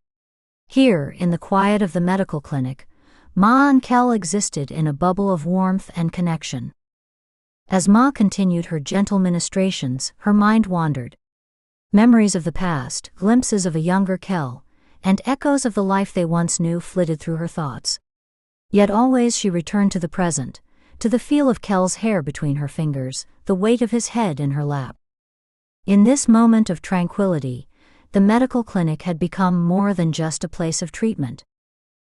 Here, in the quiet of the medical clinic, Ma and Kel existed in a bubble of warmth and connection. As Ma continued her gentle ministrations, her mind wandered. Memories of the past, glimpses of a younger Kel, and echoes of the life they once knew flitted through her thoughts. Yet always she returned to the present, to the feel of Kel's hair between her fingers, the weight of his head in her lap. In this moment of tranquility, the medical clinic had become more than just a place of treatment.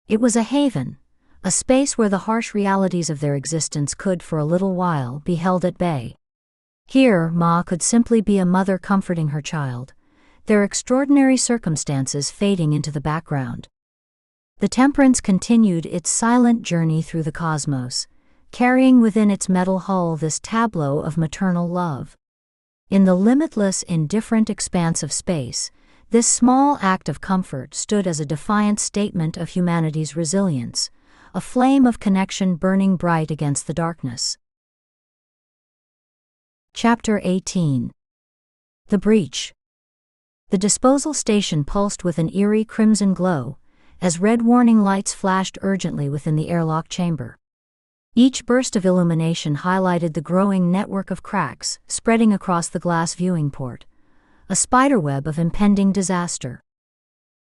It was a haven, a space where the harsh realities of their existence could for a little while be held at bay. Here, Ma could simply be a mother comforting her child, their extraordinary circumstances fading into the background. The Temperance continued its silent journey through the cosmos, carrying within its metal hull this tableau of maternal love. In the limitless, indifferent expanse of space, this small act of comfort stood as a defiant statement of humanity's resilience, a flame of connection burning bright against the darkness. Chapter 18. The Breach. The disposal station pulsed with an eerie crimson glow, as red warning lights flashed urgently within the airlock chamber. Each burst of illumination highlighted the growing network of cracks spreading across the glass viewing port, a spiderweb of impending disaster.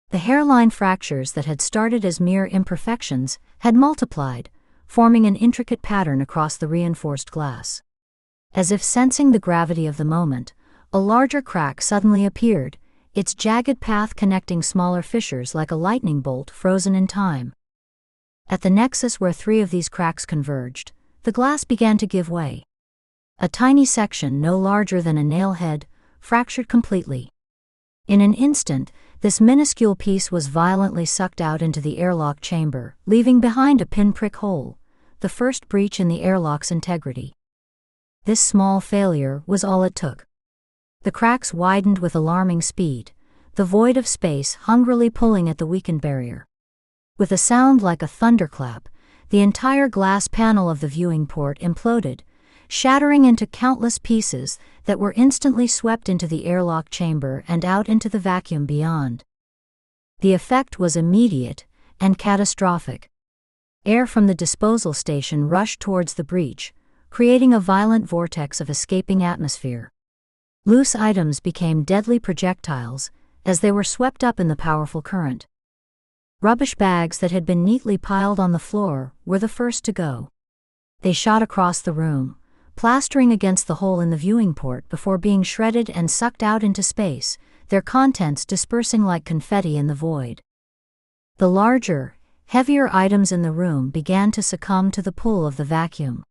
The hairline fractures that had started as mere imperfections had multiplied, forming an intricate pattern across the reinforced glass. As if sensing the gravity of the moment, a larger crack suddenly appeared, its jagged path connecting smaller fissures like a lightning bolt frozen in time. At the nexus where three of these cracks converged, the glass began to give way. A tiny section no larger than a nail head fractured completely. In an instant, this minuscule piece was violently sucked out into the airlock chamber, leaving behind a pinprick hole, the first breach in the airlock's integrity. This small failure was all it took. The cracks widened with alarming speed, the void of space hungrily pulling at the weakened barrier. With a sound like a thunderclap, the entire glass panel of the viewing port imploded, shattering into countless pieces that were instantly swept into the airlock chamber and out into the vacuum beyond. The effect was immediate and catastrophic. Air from the disposal station rushed towards the breach, creating a violent vortex of escaping atmosphere. Loose items became deadly projectiles as they were swept up in the powerful current. Rubbish bags that had been neatly piled on the floor were the first to go. They shot across the room, plastering against the hole in the viewing port before being shredded and sucked out into space, their contents dispersing like confetti in the void. The larger, heavier items in the room began to succumb to the pull of the vacuum.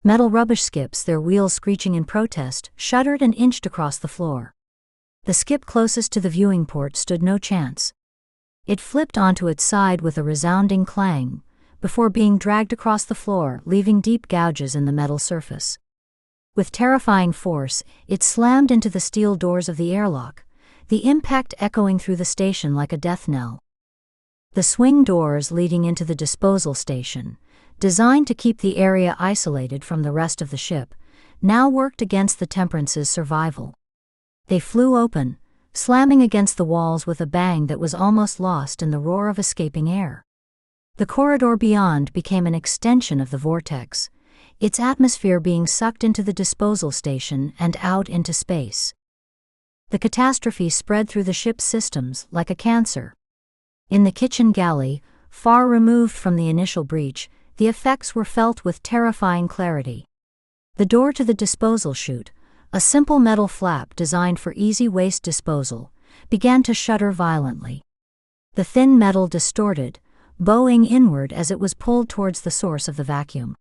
Metal rubbish skips, their wheels screeching in protest, shuddered and inched across the floor. The skip closest to the viewing port stood no chance. It flipped onto its side with a resounding clang, before being dragged across the floor, leaving deep gouges in the metal surface. With terrifying force, it slammed into the steel doors of the airlock, the impact echoing through the station like a death knell. The swing doors leading into the disposal station, designed to keep the area isolated from the rest of the ship, now worked against the Temperance's survival. They flew open, slamming against the walls with a bang that was almost lost in the roar of escaping air. The corridor beyond became an extension of the vortex, its atmosphere being sucked into the disposal station and out into space. The catastrophe spread through the ship's systems like a cancer. In the kitchen galley, far removed from the initial breach, the effects were felt with terrifying clarity. The door to the disposal chute, a simple metal flap designed for easy waste disposal, began to shudder violently. The thin metal distorted, bowing inward as it was pulled towards the source of the vacuum.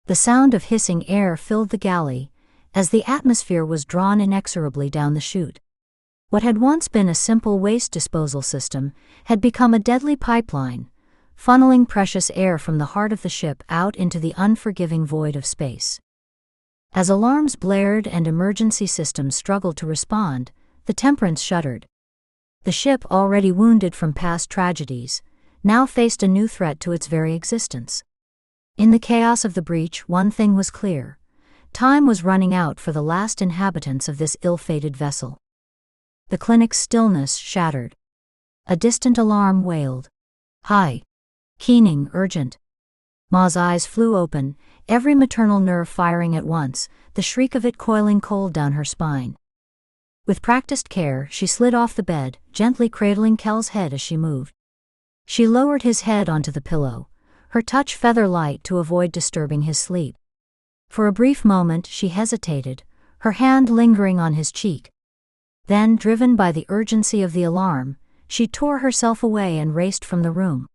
The sound of hissing air filled the galley, as the atmosphere was drawn inexorably down the chute. What had once been a simple waste disposal system had become a deadly pipeline, funneling precious air from the heart of the ship out into the unforgiving void of space. As alarms blared and emergency systems struggled to respond, the Temperance shuddered. The ship, already wounded from past tragedies, now faced a new threat to its very existence. In the chaos of the breach, one thing was clear: time was running out for the last inhabitants of this ill-fated vessel. The clinic's stillness shattered. A distant alarm wailed. "High. Keening, urgent." Ma's eyes flew open, every maternal nerve firing at once, the shriek of it coiling cold down her spine. With practiced care, she slid off the bed, gently cradling Kel's head as she moved. She lowered his head onto the pillow, her touch feather light to avoid disturbing his sleep. For a brief moment she hesitated, her hand lingering on his cheek. Then, driven by the urgency of the alarm, she tore herself away and raced from the room.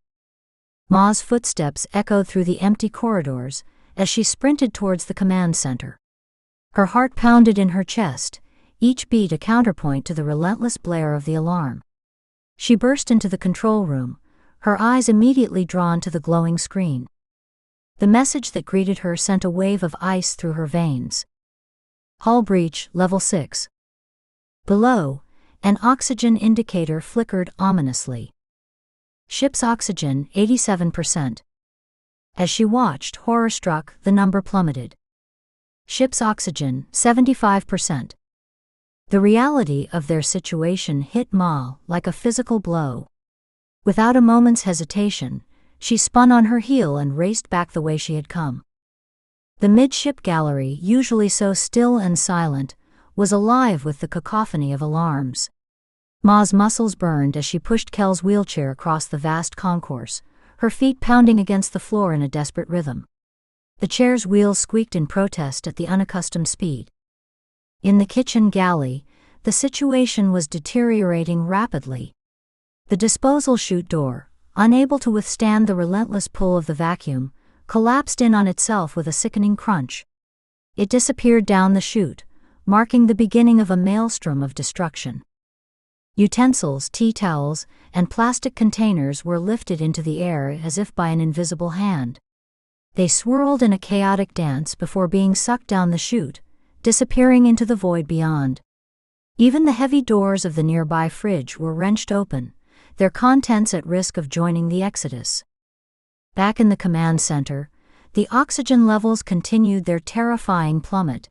Ma's footsteps echoed through the empty corridors as she sprinted towards the command center. Her heart pounded in her chest, each beat a counterpoint to the relentless blare of the alarm. She burst into the control room, her eyes immediately drawn to the glowing screen. The message that greeted her sent a wave of ice through her veins. Hull breach, level 6. Below, an oxygen indicator flickered ominously. Ship's oxygen, 87%. As she watched, horror-struck, the number plummeted. Ship's oxygen, 75%. The reality of their situation hit Ma like a physical blow. Without a moment's hesitation, she spun on her heel and raced back the way she had come. The midship gallery, usually so still and silent, was alive with the cacophony of alarms. Ma's muscles burned as she pushed Kel's wheelchair across the vast concourse, her feet pounding against the floor in a desperate rhythm. The chair's wheels squeaked in protest at the unaccustomed speed. In the kitchen galley, the situation was deteriorating rapidly. The disposal chute door, unable to withstand the relentless pull of the vacuum, collapsed in on itself with a sickening crunch. It disappeared down the chute, marking the beginning of a maelstrom of destruction. Utensils, tea towels, and plastic containers were lifted into the air as if by an invisible hand. They swirled in a chaotic dance before being sucked down the chute, disappearing into the void beyond. Even the heavy doors of the nearby fridge were wrenched open, their contents at risk of joining the exodus. Back in the command center, the oxygen levels continued their terrifying plummet.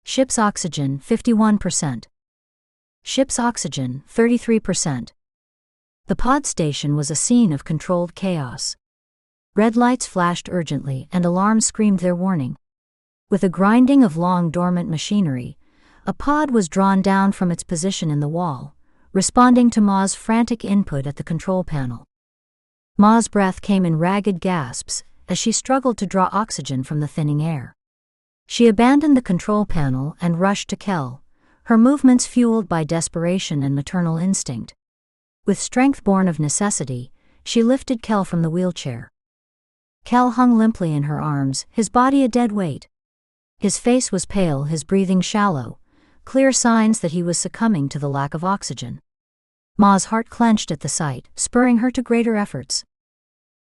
Ship's oxygen, 51%. Ship's oxygen, 33%. The pod station was a scene of controlled chaos. Red lights flashed urgently and alarms screamed their warning. With a grinding of long dormant machinery, a pod was drawn down from its position in the wall, responding to Ma's frantic input at the control panel. Ma's breath came in ragged gasps as she struggled to draw oxygen from the thinning air. She abandoned the control panel and rushed to Kel, her movements fueled by desperation and maternal instinct. With strength born of necessity, she lifted Kel from the wheelchair. Kel hung limply in her arms, his body a dead weight. His face was pale, his breathing shallow, clear signs that he was succumbing to the lack of oxygen. Ma's heart clenched at the sight, spurring her to greater efforts.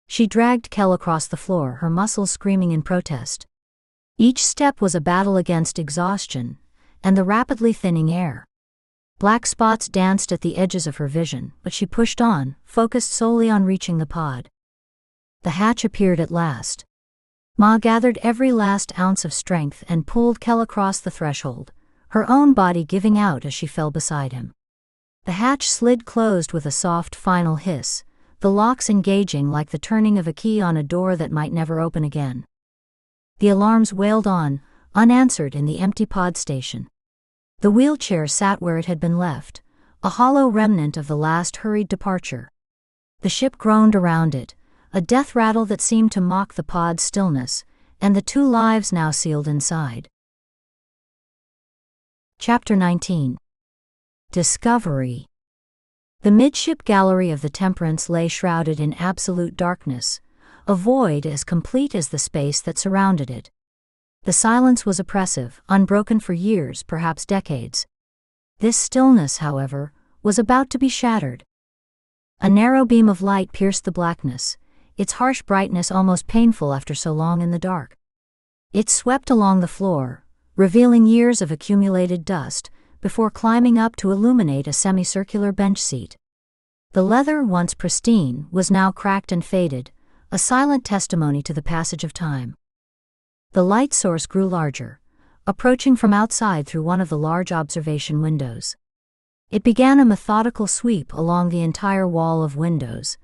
She dragged Kel across the floor, her muscles screaming in protest. Each step was a battle against exhaustion and the rapidly thinning air. Black spots danced at the edges of her vision, but she pushed on, focused solely on reaching the pod. The hatch appeared at last. Ma gathered every last ounce of strength and pulled Kel across the threshold, her own body giving out as she fell beside him. The hatch slid closed with a soft final hiss, the locks engaging like the turning of a key on a door that might never open again. The alarms wailed on, unanswered in the empty pod station. The wheelchair sat where it had been left, a hollow remnant of the last hurried departure. The ship groaned around it, a death rattle that seemed to mock the pod's stillness, and the two lives now sealed inside. Chapter 19. Discovery. The midship gallery of the Temperance lay shrouded in absolute darkness, a void as complete as the space that surrounded it. The silence was oppressive, unbroken for years, perhaps decades. This stillness, however, was about to be shattered. A narrow beam of light pierced the blackness, its harsh brightness almost painful after so long in the dark. It swept along the floor, revealing years of accumulated dust, before climbing up to illuminate a semicircular bench seat. The leather, once pristine, was now cracked and faded, a silent testimony to the passage of time. The light source grew larger, approaching from outside through one of the large observation windows. It began a methodical sweep along the entire wall of windows,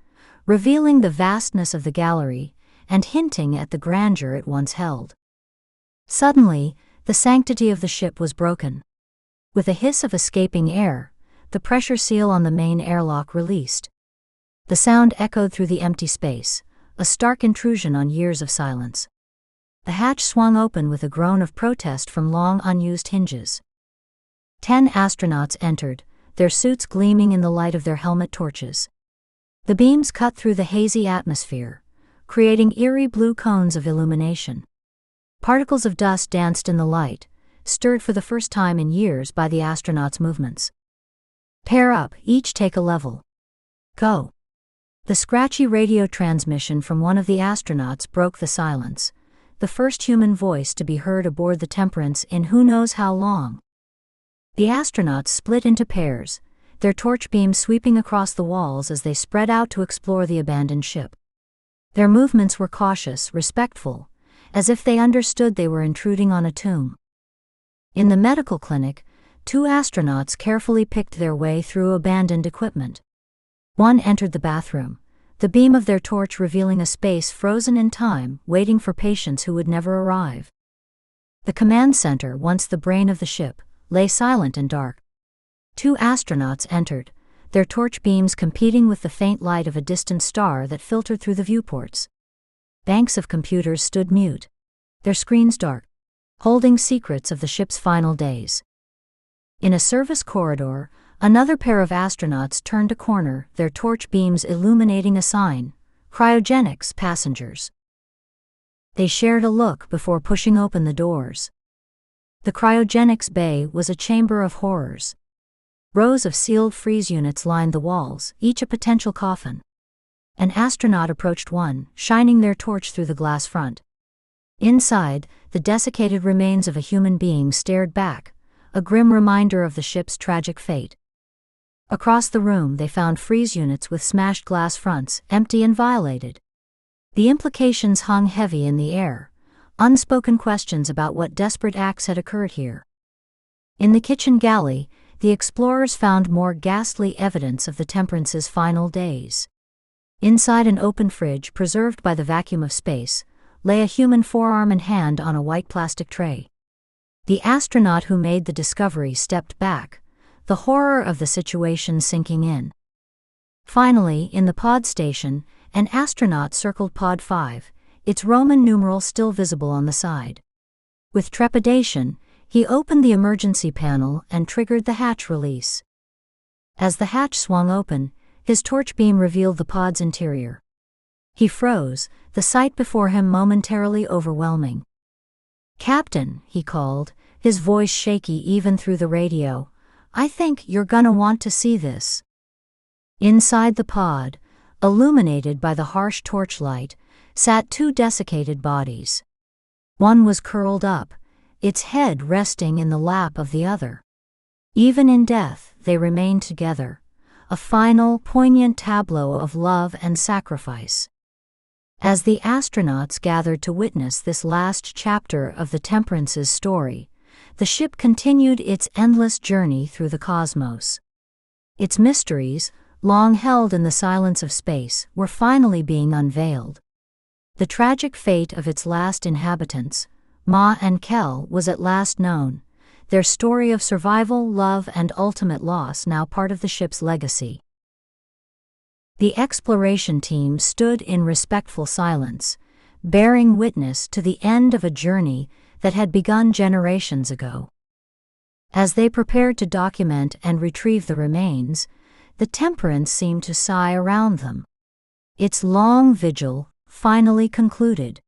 revealing the vastness of the gallery and hinting at the grandeur it once held. Suddenly, the sanctity of the ship was broken. With a hiss of escaping air, the pressure seal on the main airlock released. The sound echoed through the empty space, a stark intrusion on years of silence. The hatch swung open with a groan of protest from long unused hinges. 10 astronauts entered, their suits gleaming in the light of their helmet torches. The beams cut through the hazy atmosphere, creating eerie blue cones of illumination. Particles of dust danced in the light, stirred for the first time in years by the astronauts' movements. Pair up, each take a level. Go. The scratchy radio transmission from one of the astronauts broke the silence, the first human voice to be heard aboard the Temperance in who knows how long. The astronauts split into pairs, their torch beams sweeping across the walls as they spread out to explore the abandoned ship. Their movements were cautious, respectful, as if they understood they were intruding on a tomb. In the medical clinic, 2 astronauts carefully picked their way through abandoned equipment. One entered the bathroom, the beam of their torch revealing a space frozen in time, waiting for patients who would never arrive. The command center, once the brain of the ship, lay silent and dark. 2 astronauts entered, their torch beams competing with the faint light of a distant star that filtered through the viewports. Banks of computers stood mute, their screens dark, holding secrets of the ship's final days. In a service corridor, another pair of astronauts turned a corner, their torch beams illuminating a sign, "Cryogenics, passengers." They shared a look before pushing open the doors. The cryogenics bay was a chamber of horrors. Rows of sealed freeze units lined the walls, each a potential coffin. An astronaut approached one, shining their torch through the glass front. Inside, the desiccated remains of a human being stared back, a grim reminder of the ship's tragic fate. Across the room they found freeze units with smashed glass fronts, empty and violated. The implications hung heavy in the air, unspoken questions about what desperate acts had occurred here. In the kitchen galley, the explorers found more ghastly evidence of the Temperance's final days. Inside an open fridge preserved by the vacuum of space, lay a human forearm and hand on a white plastic tray. The astronaut who made the discovery stepped back, the horror of the situation sinking in. Finally, in the pod station, an astronaut circled Pod 5, its Roman numeral still visible on the side. With trepidation, he opened the emergency panel and triggered the hatch release. As the hatch swung open, his torch beam revealed the pod's interior. He froze, the sight before him momentarily overwhelming. "Captain," he called, his voice shaky even through the radio, "I think you're gonna want to see this." Inside the pod, illuminated by the harsh torchlight, sat 2 desiccated bodies. One was curled up, its head resting in the lap of the other. Even in death, they remained together, a final, poignant tableau of love and sacrifice. As the astronauts gathered to witness this last chapter of the Temperance's story, the ship continued its endless journey through the cosmos. Its mysteries, long held in the silence of space, were finally being unveiled. The tragic fate of its last inhabitants, Ma and Kel, was at last known, their story of survival, love, and ultimate loss now part of the ship's legacy. The exploration team stood in respectful silence, bearing witness to the end of a journey that had begun generations ago. As they prepared to document and retrieve the remains, the Temperance seemed to sigh around them. Its long vigil finally concluded.